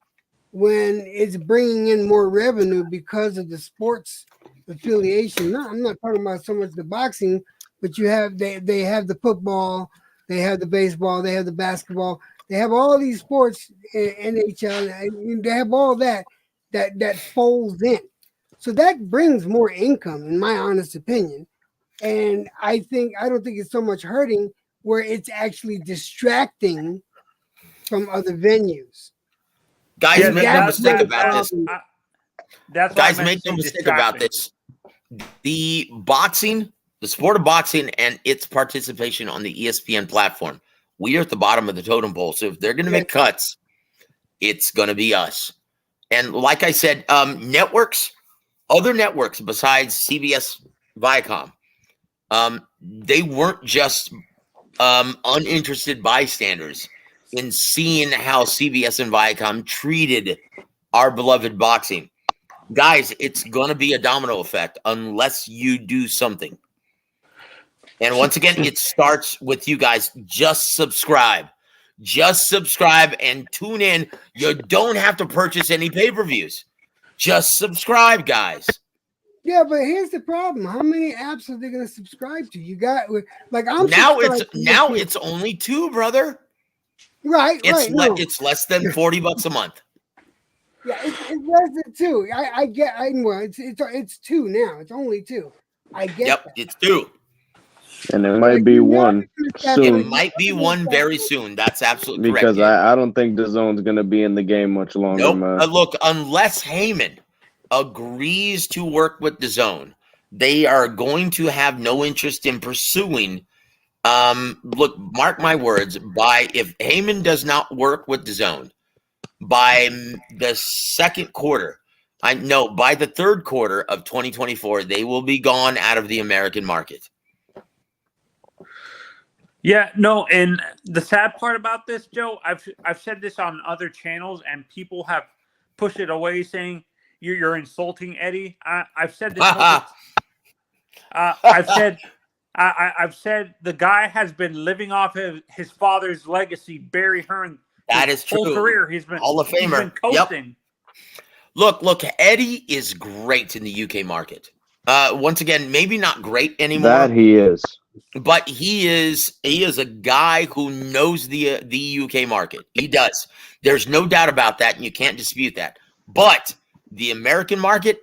when it's bringing in more revenue because of the sports affiliation. No, I'm not talking about so much the boxing, but you have they have the football, they have the baseball, they have the basketball, they have all these sports, NHL, and they have all that folds in. So that brings more income, in my honest opinion. And I don't think it's so much hurting where it's actually distracting from other venues. Guys, make no mistake about this. Guys, make no mistake about this. The boxing, the sport of boxing, and its participation on the ESPN platform, we are at the bottom of the totem pole. So if they're going to make cuts, it's going to be us. And like I said, networks, other networks besides CBS, Viacom, they weren't just uninterested bystanders in seeing how CBS and Viacom treated our beloved boxing. Guys, it's going to be a domino effect unless you do something. And once again, it starts with you guys. Just subscribe. Just subscribe and tune in. You don't have to purchase any pay-per-views. Just subscribe, guys. Yeah, but here's the problem. How many apps are they going to subscribe to? You got like it's only 2, brother. Right, It's less than $40 a month. Yeah, it's less than 2. It's 2 now. It's only 2. I get. Yep, it's 2. And it might be 1 soon. It might be 1 very soon. That's absolutely correct. Because I don't think the zone's going to be in the game much longer, Nope. man. Look, unless Heyman agrees to work with the zone, they are going to have no interest in pursuing. Look, mark my words. If Heyman does not work with the zone by the second quarter, by the third quarter of 2024, they will be gone out of the American market. Yeah, no, and the sad part about this, Joe, I've said this on other channels, and people have pushed it away, saying you're insulting Eddie. I've said this. I've said I've said the guy has been living off of his father's legacy, Barry Hearn. That is true. Whole career, he's been Hall of Famer. He's been coasting. Yep. Look, Eddie is great in the UK market. Once again, maybe not great anymore. That he is. But he is a guy who knows the UK market. He does. There's no doubt about that, and you can't dispute that. But the American market,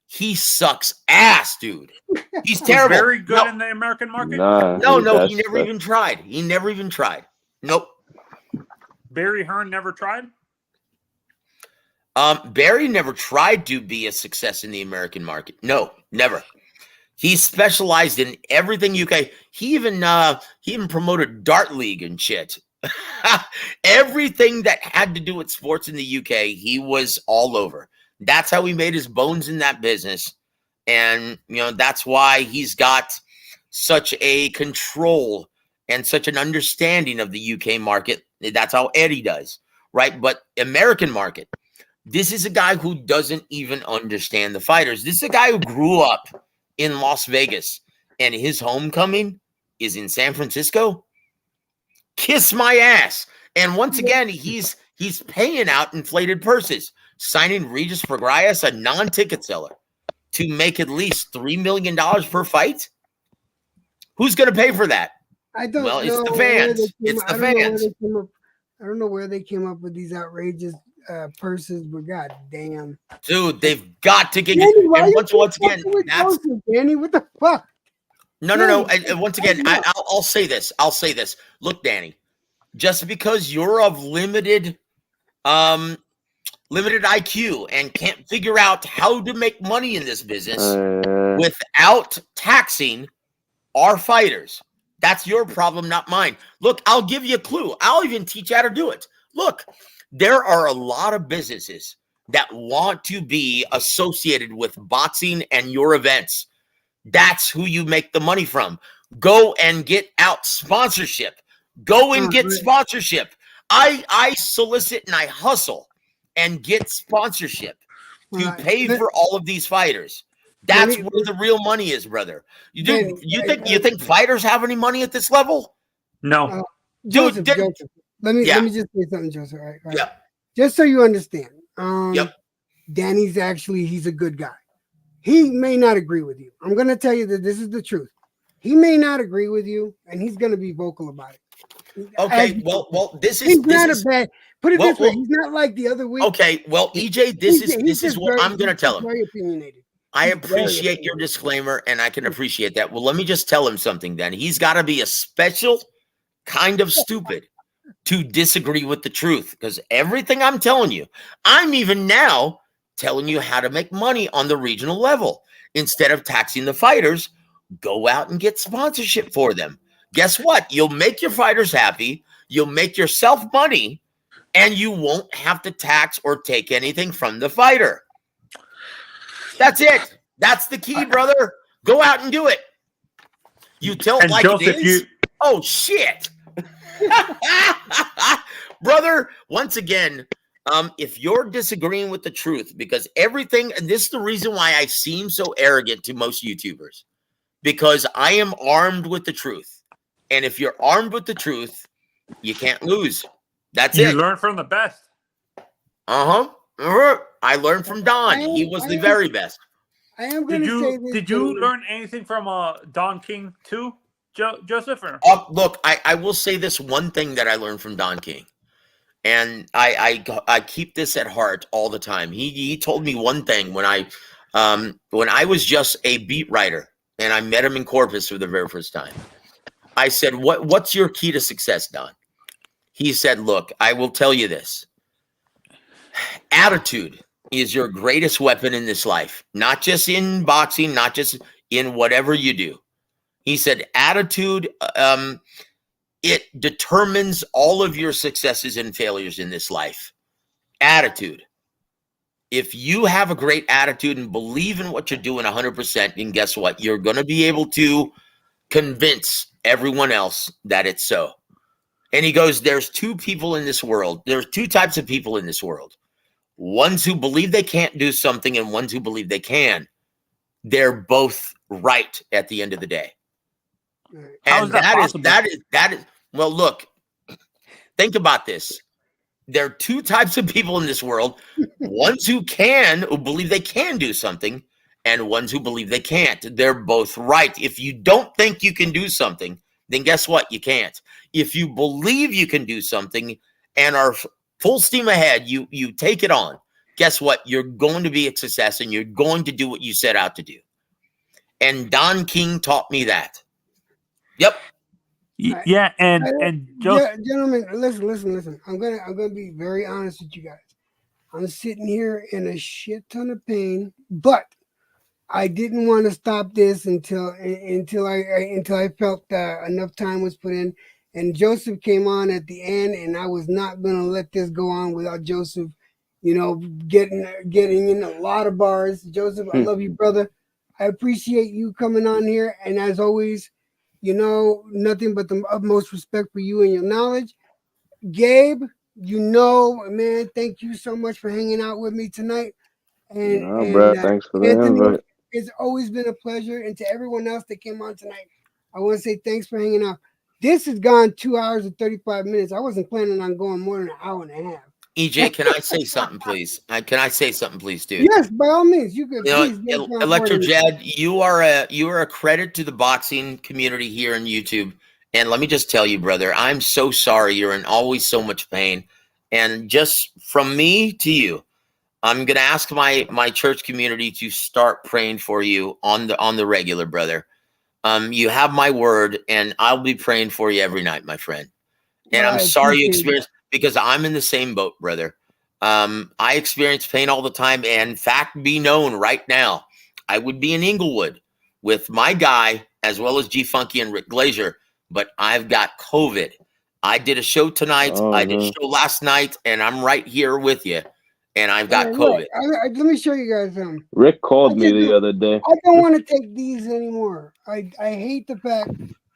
he sucks ass, dude. He's terrible. Very good in the American market. No, he never even tried. He never even tried. Nope. Barry Hearn never tried. Barry never tried to be a success in the American market. No, never. He specialized in everything UK. He even promoted Dart League and shit. Everything that had to do with sports in the UK, he was all over. That's how he made his bones in that business. And, that's why he's got such a control and such an understanding of the UK market. That's how Eddie does, right? But American market, this is a guy who doesn't even understand the fighters. This is a guy who grew up in Las Vegas, and his homecoming is in San Francisco. Kiss my ass. And once again, he's paying out inflated purses, signing Regis Prograis, a non-ticket seller, to make at least $3 million per fight. Who's going to pay for that? I don't well, know. It's the fans. It's the fans. I don't know where they came up with these outrageous purses, but god damn. Dude, they've got to get Danny, and once again, that's Danny, what the fuck? No. And once again, I'll say this. Look, Danny, just because you're of limited IQ and can't figure out how to make money in this business without taxing our fighters, that's your problem, not mine. Look, I'll give you a clue. I'll even teach you how to do it. Look, there are a lot of businesses that want to be associated with boxing and your events. That's who you make the money from. Go and get out sponsorship. Go and get sponsorship. I solicit and I hustle and get sponsorship to pay for all of these fighters. That's where the real money is, brother. You think fighters have any money at this level? No. Joseph, let me just say something, Joseph. Right? Yeah. Just so you understand. Danny's he's a good guy. He may not agree with you. I'm gonna tell you that this is the truth. He may not agree with you, and he's gonna be vocal about it. Okay, well, this is a bad. Put it this way, he's not like the other week. Okay, well, EJ, this is what I'm gonna tell him. Very opinionated. I appreciate your disclaimer, and I can appreciate that. Well, let me just tell him something then. He's got to be a special kind of stupid to disagree with the truth, because everything I'm telling you, I'm even now telling you how to make money on the regional level. Instead of taxing the fighters, go out and get sponsorship for them. Guess what? You'll make your fighters happy, you'll make yourself money, and you won't have to tax or take anything from the fighter. That's it. That's the key, brother. Go out and do it. You tell it like Joseph, it is. Oh, shit. Brother, once again, if you're disagreeing with the truth, because everything, and this is the reason why I seem so arrogant to most YouTubers, because I am armed with the truth. And if you're armed with the truth, you can't lose. That's it. You learn from the best. I learned from Don. He was the very best. I am going to say this. Did you learn anything from Don King too, Joseph? Or? Look, I will say this one thing that I learned from Don King, and I keep this at heart all the time. He told me one thing when I was just a beat writer and I met him in Corpus for the very first time. I said, "What's your key to success, Don?" He said, "Look, I will tell you this. Attitude is your greatest weapon in this life, not just in boxing, not just in whatever you do." He said, attitude, it determines all of your successes and failures in this life. Attitude. If you have a great attitude and believe in what you're doing 100%, then guess what? You're going to be able to convince everyone else that it's so. And he goes, there's two people in this world. There's two types of people in this world. Ones who believe they can't do something and ones who believe they can. They're both right at the end of the day. How And is that possible? that is well, look, think about this. There are two types of people in this world: ones who believe they can do something, and ones who believe they can't. They're both right. If you don't think you can do something, then guess what? You can't. If you believe you can do something and are full steam ahead, you take it on. Guess what? You're going to be a success, and you're going to do what you set out to do. And Don King taught me that. Yep. Yeah, and gentlemen, listen. I'm gonna be very honest with you guys. I'm sitting here in a shit ton of pain, but I didn't want to stop this until I felt enough time was put in. And Joseph came on at the end, and I was not gonna let this go on without Joseph, getting in a lot of bars. Joseph, I love you, brother. I appreciate you coming on here, and as always, nothing but the utmost respect for you and your knowledge. Gabe, man, thank you so much for hanging out with me tonight. And, bro, thanks for the invite. It's always been a pleasure. And to everyone else that came on tonight, I want to say thanks for hanging out. This has gone 2 hours and 35 minutes. I wasn't planning on going more than an hour and a half. EJ, can I say something, please? Can I say something, please, dude? Yes, by all means. You could. Electro Jed, you are a credit to the boxing community here on YouTube. And let me just tell you, brother, I'm so sorry. You're in always so much pain. And just from me to you, I'm gonna ask my church community to start praying for you on the regular, brother. You have my word, and I'll be praying for you every night, my friend. And I'm sorry you experienced, because I'm in the same boat, brother. I experience pain all the time. And fact be known right now, I would be in Inglewood with my guy, as well as G Funky and Rick Glazier, but I've got COVID. I did a show tonight. I did a show last night, and I'm right here with you. And I've got COVID. Let me show you guys something. Rick called me the other day. I don't want to take these anymore. I hate the fact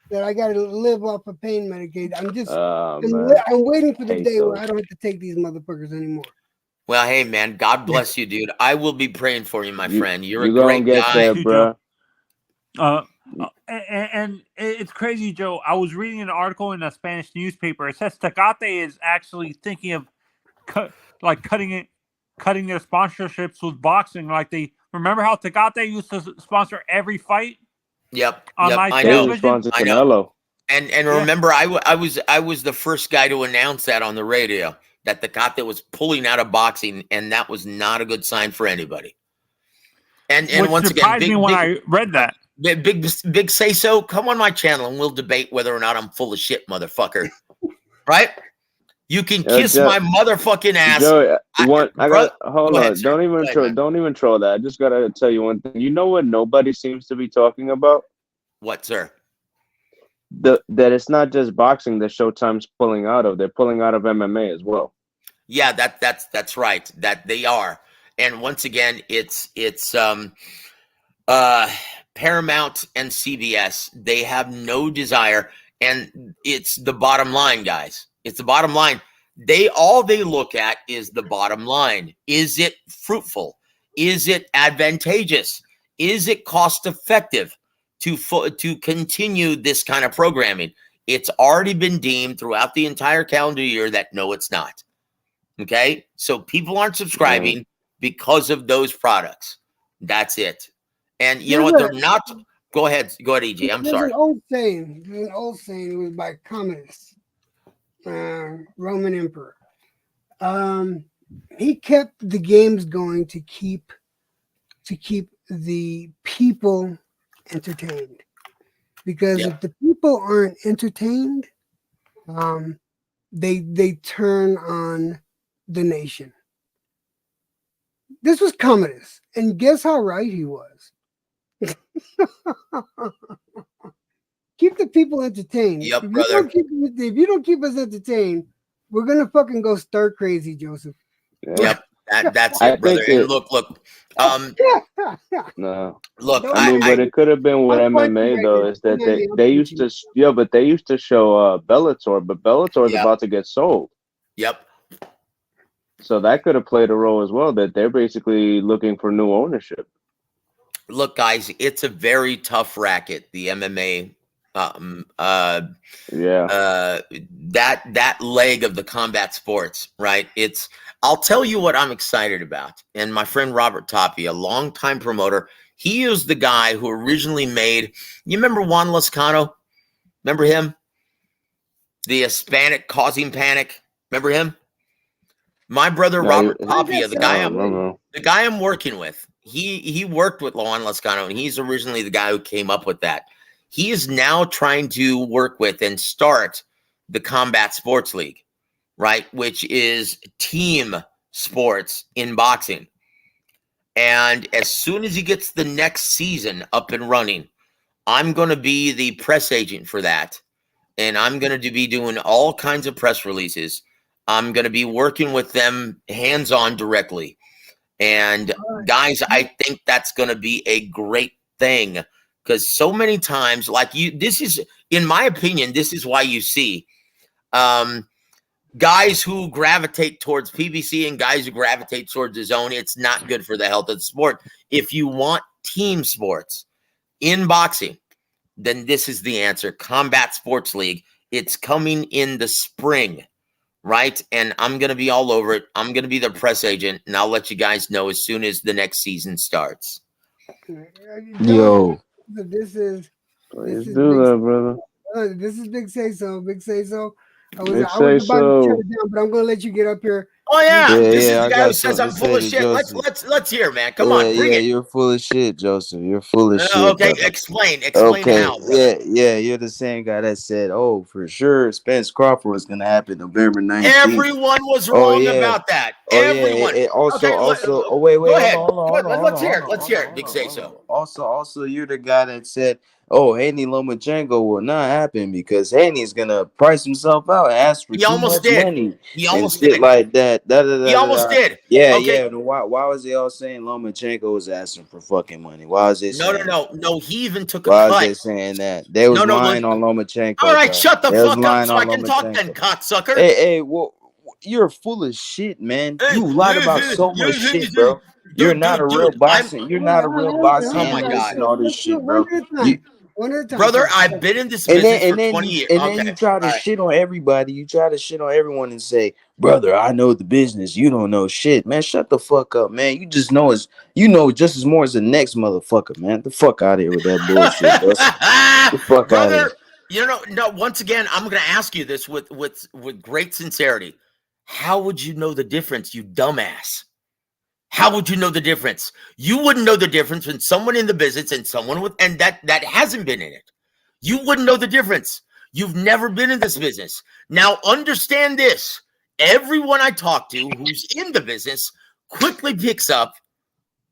that I got to live off of pain Medicaid. I'm just, I'm waiting for the day where I don't have to take these motherfuckers anymore. Well, hey, man, God bless you, dude. I will be praying for you, my friend. You're a gonna great get guy. there, bro. And it's crazy, Joe. I was reading an article in a Spanish newspaper. It says Tecate is actually thinking of cutting their sponsorships with boxing. Like, they remember how Tecate used to sponsor every fight. Yep. On yep. live I television? know. I know. And remember, I was the first guy to announce that on the radio, that Tecate was pulling out of boxing, and that was not a good sign for anybody. And Which once again, surprised me when I read that. Big say so. Come on my channel and we'll debate whether or not I'm full of shit, motherfucker. Right? You can kiss my motherfucking ass. Joey, hold on. Ahead, don't even troll that. I just gotta tell you one thing. You know what nobody seems to be talking about? What, sir? That it's not just boxing that Showtime's pulling out of. They're pulling out of MMA as well. Yeah, that's right. That they are. And once again, it's Paramount and CBS. They have no desire, and it's the bottom line, guys. It's the bottom line. All they look at is the bottom line. Is it fruitful? Is it advantageous? Is it cost effective to continue this kind of programming? It's already been deemed throughout the entire calendar year that no, it's not. Okay, so people aren't subscribing because of those products. That's it. And you know what? They're not. Go ahead, EG. I'm sorry. There's an old saying. It was by Commodus, Roman Emperor. He kept the games going to keep the people entertained, because if the people aren't entertained, they turn on the nation. This was Commodus, and guess how right he was. Keep the people entertained. Yep, if brother. If you don't keep us entertained, we're gonna fucking go stir crazy, Joseph. Yep, that's it, brother. And look. No. Look, I mean, but it could have been with MMA though. Is that they used to but they used to show Bellator, but Bellator is about to get sold. Yep. So that could have played a role as well, that they're basically looking for new ownership. Look, guys, it's a very tough racket, the MMA that leg of the combat sports, right? I'll tell you what I'm excited about. And my friend Robert Toppy, a longtime promoter, he is the guy who originally made, you remember Juan Lascano? Remember him? The Hispanic causing panic. Remember him? My brother Robert Tapia, the guy I'm working with, he worked with Juan Lascano, and he's originally the guy who came up with that. He is now trying to work with and start the Combat Sports League, right? Which is team sports in boxing. And as soon as he gets the next season up and running, I'm going to be the press agent for that. And I'm going to be doing all kinds of press releases. I'm going to be working with them hands-on directly. And guys, I think that's going to be a great thing, because so many times, like this is, in my opinion, this is why you see guys who gravitate towards PBC and guys who gravitate towards the zone. It's not good for the health of the sport. If you want team sports in boxing, then this is the answer. Combat Sports League. It's coming in the spring, right? And I'm going to be all over it. I'm going to be the press agent, and I'll let you guys know as soon as the next season starts. Yo. This is Please do that, brother. This is Big Say So. Big Say So. I was Big about Say to So. shut it down, but I'm going to let you get up here. Oh yeah, this is I the guy got who says I'm something full to of say shit. to Let's hear, man. Come on, bring it. You're full of shit, Joseph. You're full of shit. Okay, brother. explain Okay, how. Brother. yeah, you're the same guy that said, "Oh, for sure, Spence Crawford was gonna happen November 19th." Everyone was wrong about that. Everyone. Yeah. Also, oh wait, go ahead. hold on, Let's hear it. Let's hear it. Big Say So. Also, you're the guy that said, "Oh, Haney Lomachenko will not happen because Haney's gonna price himself out and ask for too much money." He almost and shit did. Like that. He almost did. Yeah, Okay. yeah. Why was they all saying Lomachenko was asking for fucking money? Why was they saying No. He even took a Why cut. was they saying that? They was lying on Lomachenko. All right, bro. shut the They was fuck up lying so I on can talk Lomachenko. then, cocksucker. Hey, well, you're full of shit, man. You lied about so much shit, bro. You're not a real boxing. You're not a real boxing analyst and all this shit, bro. Brother, I've been in this business for 20 years. And then you try to shit on everybody. You try to shit on everyone and say, "Brother, I know the business. You don't know shit, man. Shut the fuck up, man. You just know just as more as the next motherfucker, man. The fuck out of here with that bullshit, bro. The fuck out of here." Brother, no. Once again, I'm going to ask you this with great sincerity. How would you know the difference, you dumbass? How would you know the difference? You wouldn't know the difference when someone in the business and someone that hasn't been in it. You wouldn't know the difference. You've never been in this business. Now understand this. Everyone I talk to who's in the business quickly picks up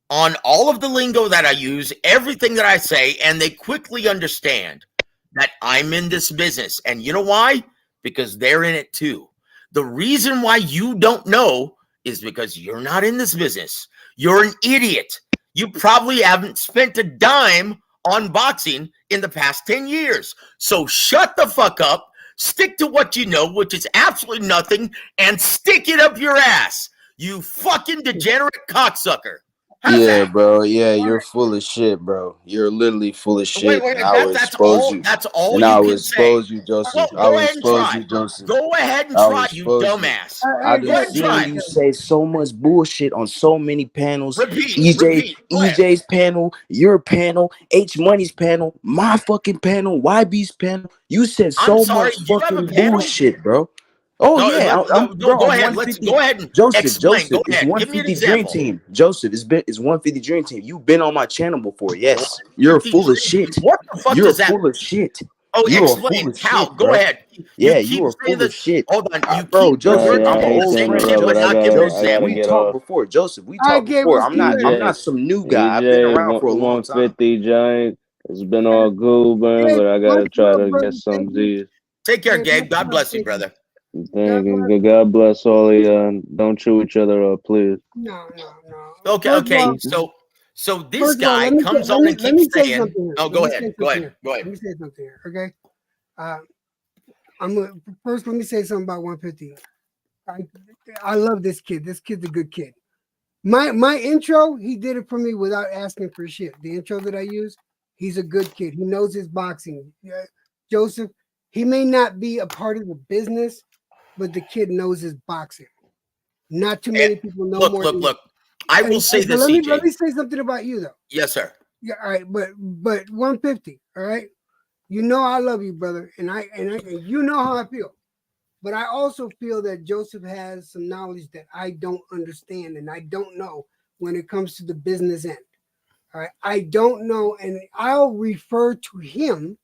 on all of the lingo that I use, everything that I say, and they quickly understand that I'm in this business. And you know why? Because they're in it too. The reason why you don't know is because you're not in this business. You're an idiot. You probably haven't spent a dime on boxing in the past 10 years. So shut the fuck up, stick to what you know, which is absolutely nothing, and stick it up your ass, you fucking degenerate cocksucker. Yeah, bro. Yeah, you're full of shit, bro. You're literally full of shit. Wait, and I will expose you. That's all and you I will can expose say. you, Joseph. Well, I will go ahead and expose try. you, Joseph. Go ahead and I will try, you expose dumbass. I've Go been ahead and try. seeing you say so much bullshit on so many panels. Repeat. EJ's panel, your panel, H Money's panel, my fucking panel, YB's panel. You said so I'm sorry, much you have a fucking panel? bullshit, bro. Oh No, yeah, go ahead. Let's go ahead and explain. Go It's ahead. 150 Give me an Dream example. Team. Joseph, it's 150 Dream Team. You've been on my channel before. Yes, you're full of shit. What the fuck You're does that? full of shit. Oh, You are explain full of how. shit, Go bro. ahead. Yeah, keep you are saying full of shit. Hold on, Bro, Joseph, Yeah, I'm I an hate old to friend. interrupt, but I gotta We get talked off. before, Joseph. We All right, talked Gabe, before. let's I'm do it. not some new guy. I've been EJ, around for a long time. 150 giant. It's been all good, man, Gabe, but I gotta much try love, to brother. get some Thank you. Z's. Take care, Gabe, Gabe. much God love. bless you, Thank brother. Thank you. God bless all of you. Don't chew each other up, please. No. Okay, First of okay. all- So this First of all, guy comes on and let me keeps say saying, something here. "Oh, go Let me ahead. say Go something ahead. here. Go Let ahead." me say something here, okay? First, let me say something about 150. I love this kid. This kid's a good kid. My intro, he did it for me without asking for shit. The intro that I use, he's a good kid. He knows his boxing. Yeah, Joseph, he may not be a part of the business, but the kid knows his boxing. Not too many people know more. Look. I will say this, let CJ. me say something about you though. Yes, sir. Yeah, all right, but 150, all right. You know I love you, brother, and you know how I feel. But I also feel that Joseph has some knowledge that I don't understand and I don't know when it comes to the business end. All right, I don't know, and I'll refer to him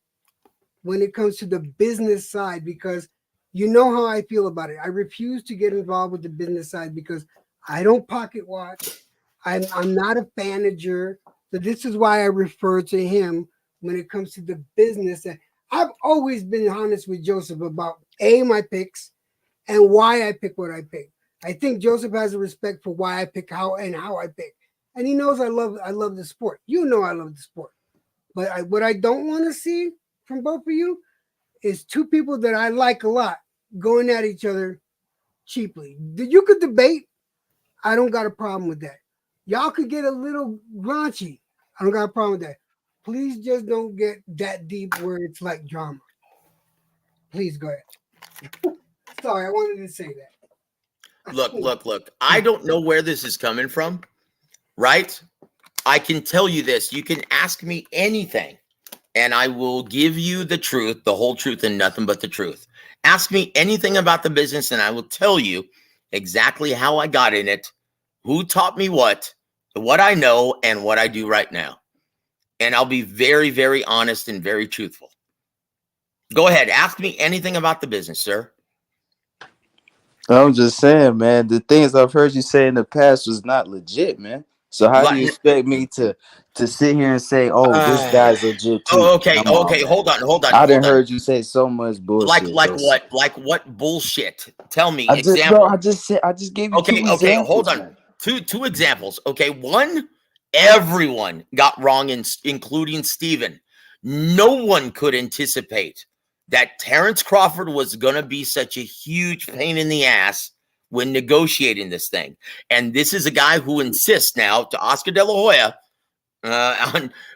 when it comes to the business side because you know how I feel about it. I refuse to get involved with the business side because I don't pocket watch. I'm not a manager. So this is why I refer to him when it comes to the business. I've always been honest with Joseph about my picks and why I pick what I pick. I think Joseph has a respect for why I pick how I pick. And he knows I love the sport. You know I love the sport. But what I don't want to see from both of you is two people that I like a lot going at each other cheaply. You could debate. I don't got a problem with that. Y'all could get a little raunchy. I don't got a problem with that. Please just don't get that deep where it's like drama. Please go ahead. Sorry, I wanted to say that. Look. I don't know where this is coming from, right? I can tell you this. You can ask me anything, and I will give you the truth, the whole truth, and nothing but the truth. Ask me anything about the business, and I will tell you exactly how I got in it, who taught me what I know, and what I do right now. And I'll be very, very honest and very truthful. Go ahead. Ask me anything about the business, sir. I'm just saying, man, the things I've heard you say in the past was not legit, man. So how do you expect me to sit here and say, oh, this guy's legit too? Okay, hold on. I done heard you say so much bullshit. Like what? Like what bullshit? Tell me I just gave you two examples. Okay, hold on. Man. Two examples. Okay, one, everyone got wrong, including Steven. No one could anticipate that Terrence Crawford was going to be such a huge pain in the ass when negotiating this thing. And this is a guy who insists now to Oscar De La Hoya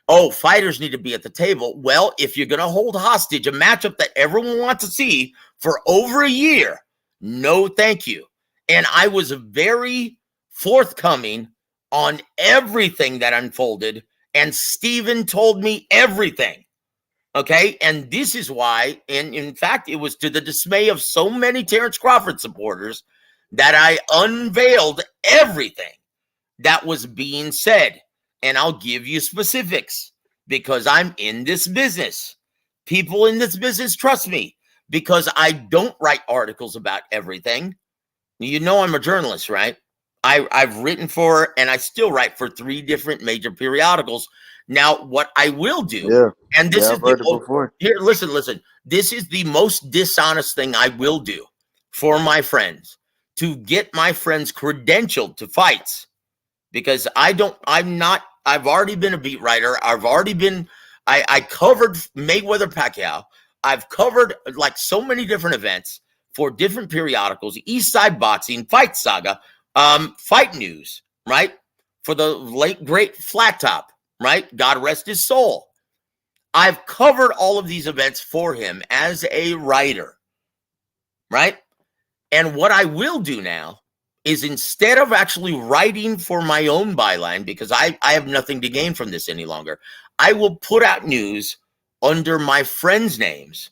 on, fighters need to be at the table. Well, if you're going to hold hostage a matchup that everyone wants to see for over a year, no thank you. And I was very forthcoming on everything that unfolded, and Steven told me everything. Okay, and this is why, and in fact, it was to the dismay of so many Terrence Crawford supporters that I unveiled everything that was being said. And I'll give you specifics because I'm in this business. People in this business trust me because I don't write articles about everything. You know I'm a journalist, right? I've written for, and I still write for 3 different major periodicals. Now, what I will do, and this is here, listen, this is the most dishonest thing I will do for my friends, to get my friends credentialed to fights, because I've already been a beat writer. I covered Mayweather Pacquiao. I've covered like so many different events for different periodicals, Eastside Boxing, Fight Saga, Fight News, right? For the late, great Flat Top, right? God rest his soul. I've covered all of these events for him as a writer, right? And what I will do now is, instead of actually writing for my own byline, because I have nothing to gain from this any longer, I will put out news under my friends' names,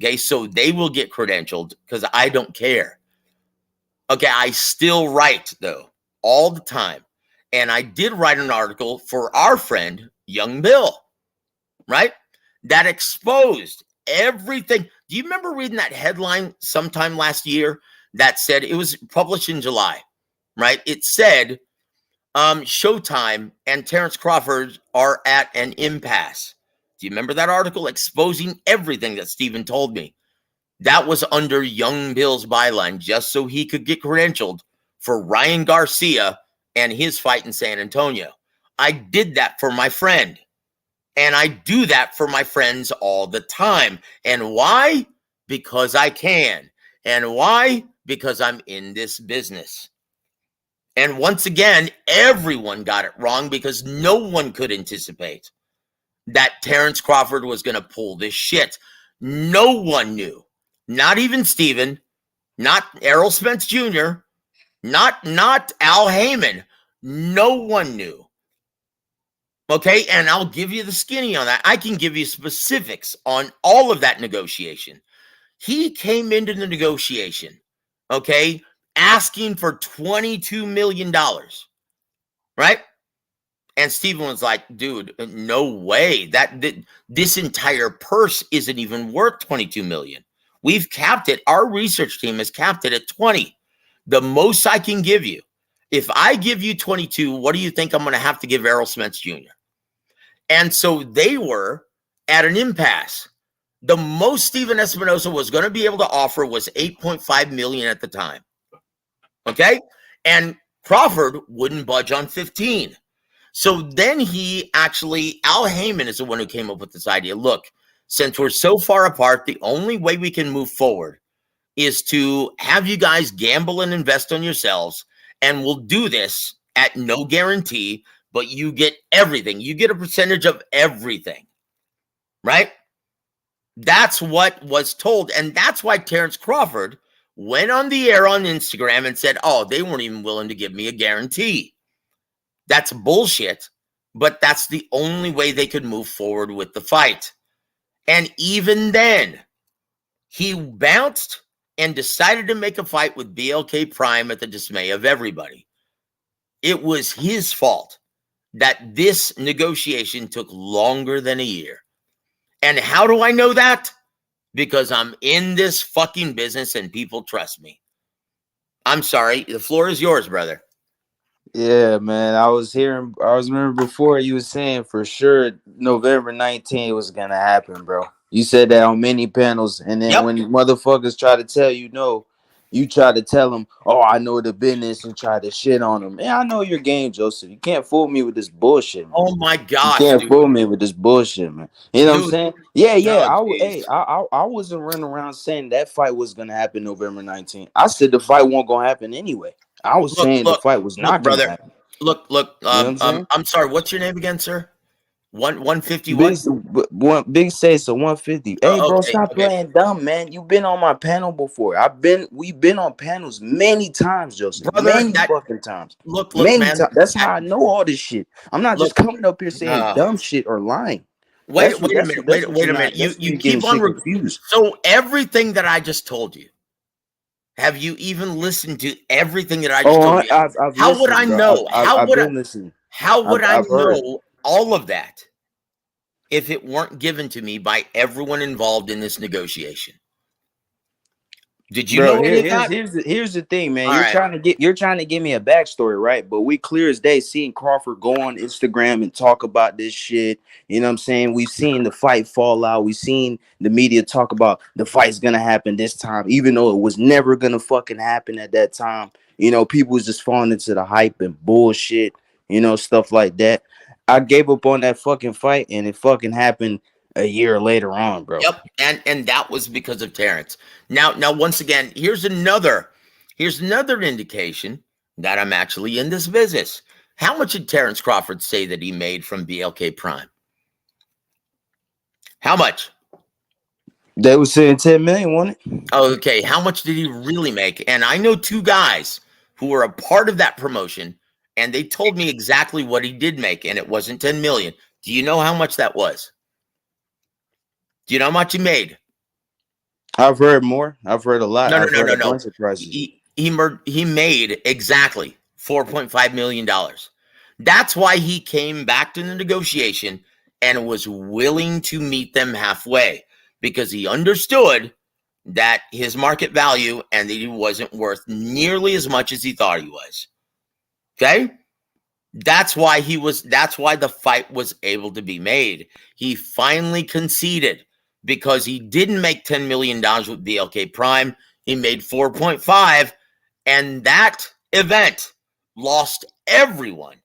okay? So they will get credentialed because I don't care. Okay, I still write, though, all the time. And I did write an article for our friend, Young Bill, right? That exposed everything. Do you remember reading that headline sometime last year that said, it was published in July, right? It said, Showtime and Terrence Crawford are at an impasse. Do you remember that article exposing everything that Steven told me? That was under Young Bill's byline, just so he could get credentialed for Ryan Garcia and his fight in San Antonio. I did that for my friend. And I do that for my friends all the time. And why? Because I can. And why? Because I'm in this business. And once again, everyone got it wrong because no one could anticipate that Terrence Crawford was going to pull this shit. No one knew. Not even Steven, not Errol Spence Jr., not Al Heyman. No one knew. Okay, and I'll give you the skinny on that. I can give you specifics on all of that negotiation. He came into the negotiation, okay, asking for $22 million, right? And Steven was like, dude, no way. This entire purse isn't even worth $22 million. We've capped it. Our research team has capped it at 20. The most I can give you. If I give you 22, what do you think I'm going to have to give Errol Spence Jr.? And so they were at an impasse. The most Steven Espinosa was going to be able to offer was $8.5 million at the time. Okay? And Crawford wouldn't budge on 15. So then Al Heyman is the one who came up with this idea. Look, since we're so far apart, the only way we can move forward is to have you guys gamble and invest on yourselves. And we'll do this at no guarantee, but you get everything. You get a percentage of everything, right? That's what was told. And that's why Terrence Crawford went on the air on Instagram and said, oh, they weren't even willing to give me a guarantee. That's bullshit, but that's the only way they could move forward with the fight. And even then, he bounced and decided to make a fight with BLK Prime at the dismay of everybody. It was his fault that this negotiation took longer than a year. And how do I know that? Because I'm in this fucking business and people trust me. I'm sorry. The floor is yours, brother. Yeah, man. I was remember before you was saying for sure November 19th was gonna happen, bro. You said that on many panels, and then when motherfuckers try to tell you no, you try to tell them, oh, I know the business, and try to shit on them. Man, I know your game, Joseph. You can't fool me with this bullshit, man. Oh my God. You can't fool me with this bullshit, man. You know what I'm saying? Yeah. I wasn't running around saying that fight was gonna happen November 19th. I said the fight wasn't gonna happen anyway. I was saying the fight was not going to happen. Look. I'm sorry. What's your name again, sir? 150 what? Big say so 150. Hey, bro, stop playing dumb, man. You've been on my panel before. We've been on panels many times, Joseph. Brother, many fucking times. Look, many man. That's how I know all this shit. I'm not just coming up here saying dumb shit or lying. Wait a minute. You keep on confused. So everything that I just told you. Have you even listened to everything that I just told you? How would I know? How would I know all of that if it weren't given to me by everyone involved in this negotiation? Did you know any of that? Here's the thing, man. You're trying to give me a backstory, right? But we clear as day seeing Crawford go on Instagram and talk about this shit. You know what I'm saying? We've seen the fight fall out. We've seen the media talk about the fight's gonna happen this time, even though it was never gonna fucking happen at that time. You know, people was just falling into the hype and bullshit, you know, stuff like that. I gave up on that fucking fight and it fucking happened a year later on, bro. Yep, and that was because of Terrence. Now, once again, here's another indication that I'm actually in this business. How much did Terrence Crawford say that he made from BLK Prime? How much? They were saying 10 million, wasn't it? Okay, how much did he really make? And I know two guys who were a part of that promotion, and they told me exactly what he did make, and it wasn't 10 million. Do you know how much that was? Do you know how much he made? I've heard more. I've heard a lot. No. He made exactly $4.5 million. That's why he came back to the negotiation and was willing to meet them halfway, because he understood that his market value and that he wasn't worth nearly as much as he thought he was. Okay? That's why the fight was able to be made. He finally conceded because he didn't make $10 million with BLK Prime. He made 4.5, and that event lost everyone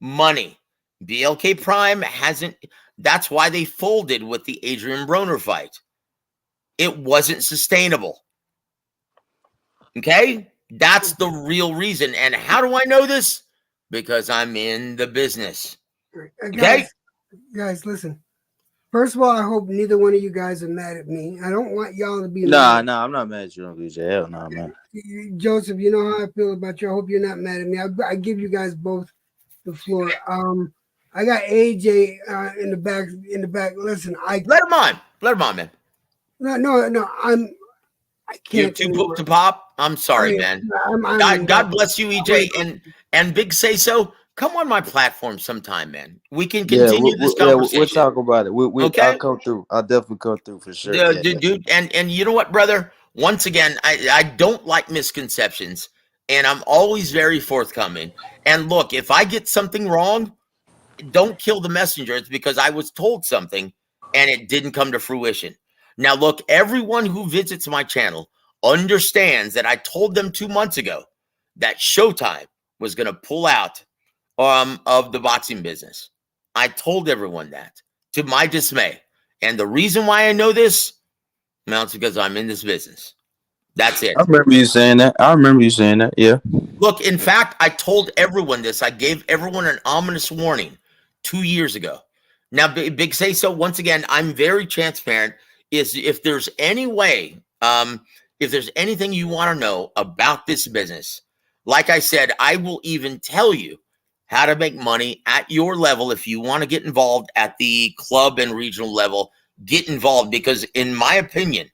money. BLK Prime hasn't. That's why they folded with the Adrian Broner fight. It wasn't sustainable. Okay? That's the real reason. And how do I know this? Because I'm in the business. Okay? Guys, listen. First of all, I hope neither one of you guys are mad at me. I don't want y'all to be Nah, mad. I'm not mad at you, Uncle EJ. Hell no, man. Joseph, you know how I feel about you. I hope you're not mad at me. I give you guys both the floor. I got AJ in the back. In the back. Listen, let him on. Let him on, man. No. I You can't. too poop to pop. I'm sorry, man. God bless you, EJ, and Big Say So. Come on my platform sometime, man. We can continue this conversation. We'll talk about it. Okay? I'll come through. I'll definitely come through for sure. Dude, and you know what, brother? Once again, I don't like misconceptions, and I'm always very forthcoming. And look, if I get something wrong, don't kill the messenger. It's because I was told something and it didn't come to fruition. Now, look, everyone who visits my channel understands that I told them 2 months ago that Showtime was going to pull out of the boxing business. I told everyone that, to my dismay. And the reason why I know this, well, it's because I'm in this business. That's it. I remember you saying that. Yeah. Look, in fact, I told everyone this. I gave everyone an ominous warning 2 years ago. Now, Big Say So, once again, I'm very transparent. Is if there's any way, if there's anything you want to know about this business, like I said, I will even tell you how to make money at your level. If you want to get involved at the club and regional level, get involved, because in my opinion,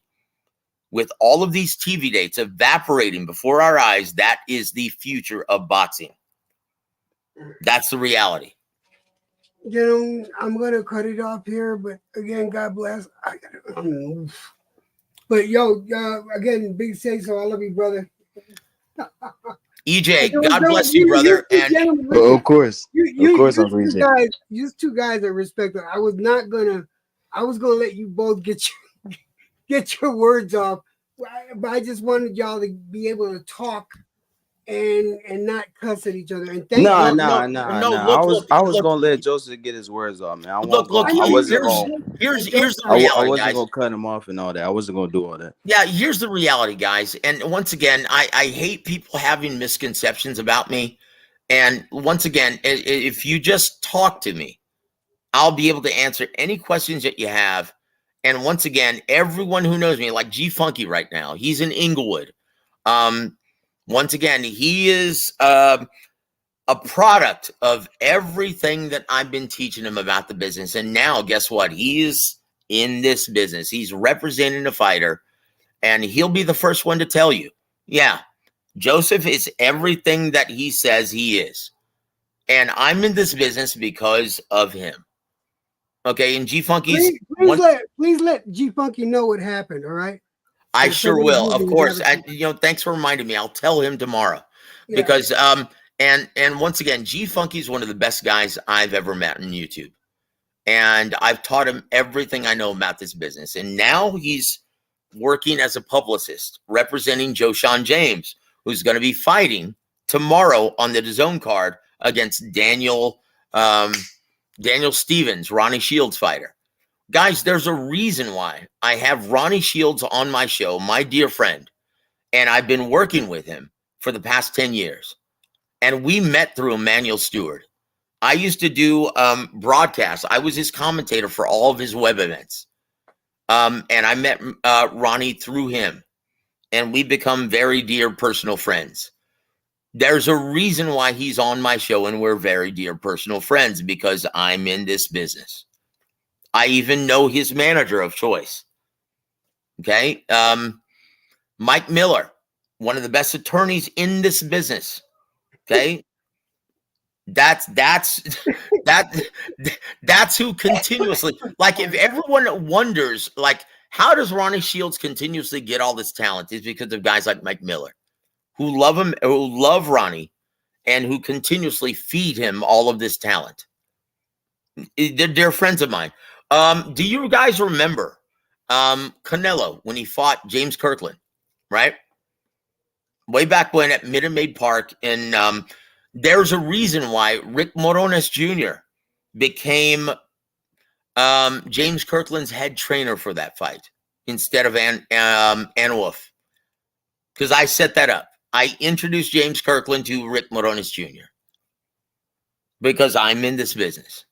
with all of these TV dates evaporating before our eyes, that is the future of boxing. That's the reality. You know, I'm gonna cut it off here, but again, God bless. But yo, again, Big Say So, I love you, brother. EJ, God bless you, brother. And of course, you two guys are respected. I was gonna let you both get your words off, but I just wanted y'all to be able to talk and not cuss at each other. And thank No. I was gonna let Joseph get his words off, man. Here's the reality, I wasn't gonna cut him off and all that. I wasn't gonna do all that. Yeah, here's the reality, guys. And once again, I hate people having misconceptions about me. And once again, if you just talk to me, I'll be able to answer any questions that you have. And once again, everyone who knows me, like G Funky right now, he's in Inglewood. Once again, he is a product of everything that I've been teaching him about the business. And now, guess what? He is in this business. He's representing a fighter, and he'll be the first one to tell you, yeah, Joseph is everything that he says he is. And I'm in this business because of him. Okay, and G Funky's... Please let G Funky know what happened, all right? I sure will, of course. And thanks for reminding me. I'll tell him tomorrow, because and once again, G Funky is one of the best guys I've ever met on YouTube, and I've taught him everything I know about this business. And now he's working as a publicist, representing Joshawn James, who's going to be fighting tomorrow on the DAZN card against Daniel Stevens, Ronnie Shields fighter. Guys, there's a reason why I have Ronnie Shields on my show, my dear friend, and I've been working with him for the past 10 years. And we met through Emmanuel Stewart. I used to do broadcasts. I was his commentator for all of his web events. And I met Ronnie through him, and we become very dear personal friends. There's a reason why he's on my show, and we're very dear personal friends, because I'm in this business. I even know his manager of choice. Okay. Mike Miller, one of the best attorneys in this business. Okay. That's who continuously, like, if everyone wonders, like, how does Ronnie Shields continuously get all this talent? It's because of guys like Mike Miller, who love him, who love Ronnie, and who continuously feed him all of this talent. They're friends of mine. Do you guys remember Canelo when he fought James Kirkland, right? Way back when at Minute Maid Park. And there's a reason why Rick Morones Jr. became James Kirkland's head trainer for that fight instead of Wolf. Because I set that up. I introduced James Kirkland to Rick Morones Jr. because I'm in this business.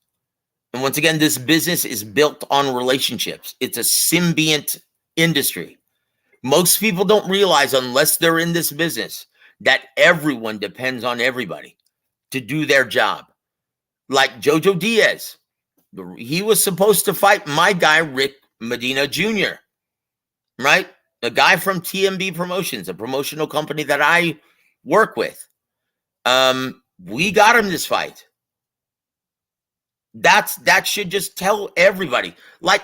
And once again, this business is built on relationships. It's a symbiont industry. Most people don't realize, unless they're in this business, that everyone depends on everybody to do their job. Like Jojo Diaz. He was supposed to fight my guy, Rick Medina Jr., right? A guy from TMB Promotions, a promotional company that I work with. We got him this fight. That should just tell everybody. Like,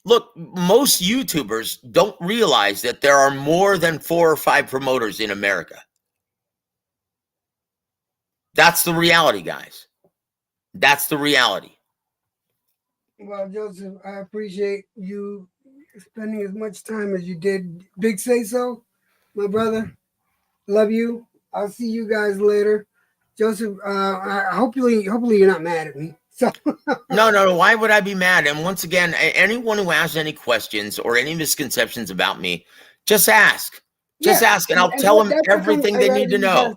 look, most YouTubers don't realize that there are more than 4 or 5 promoters in America. That's the reality, guys. That's the reality. Well, Joseph, I appreciate you spending as much time as you did. Big Say So, my brother. Love you. I'll see you guys later. Joseph, hopefully you're not mad at me. So No. Why would I be mad? And once again, anyone who has any questions or any misconceptions about me, just ask. Just ask, and I'll tell them everything they need to know.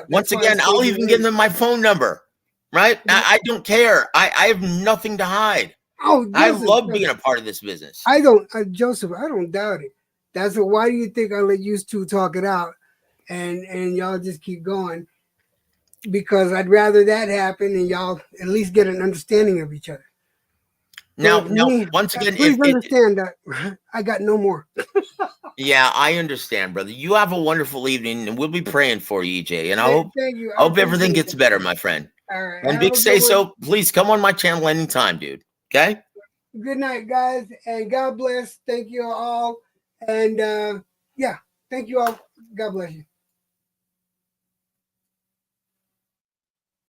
Once again, I'll even give them my phone number. Right? I don't care. I have nothing to hide. Oh, I love being a part of this business. Joseph, I don't doubt it. That's why do you think I let you two talk it out, and y'all just keep going? Because I'd rather that happen and y'all at least get an understanding of each other. Now, once again, please understand that I got no more. Yeah, I understand, brother. You have a wonderful evening, and we'll be praying for you, EJ. And I Thank you. hope everything gets better, my friend. All right. And Big Say So, please come on my channel anytime, dude. Okay? Good night, guys, and God bless. Thank you all. And yeah, thank you all. God bless you.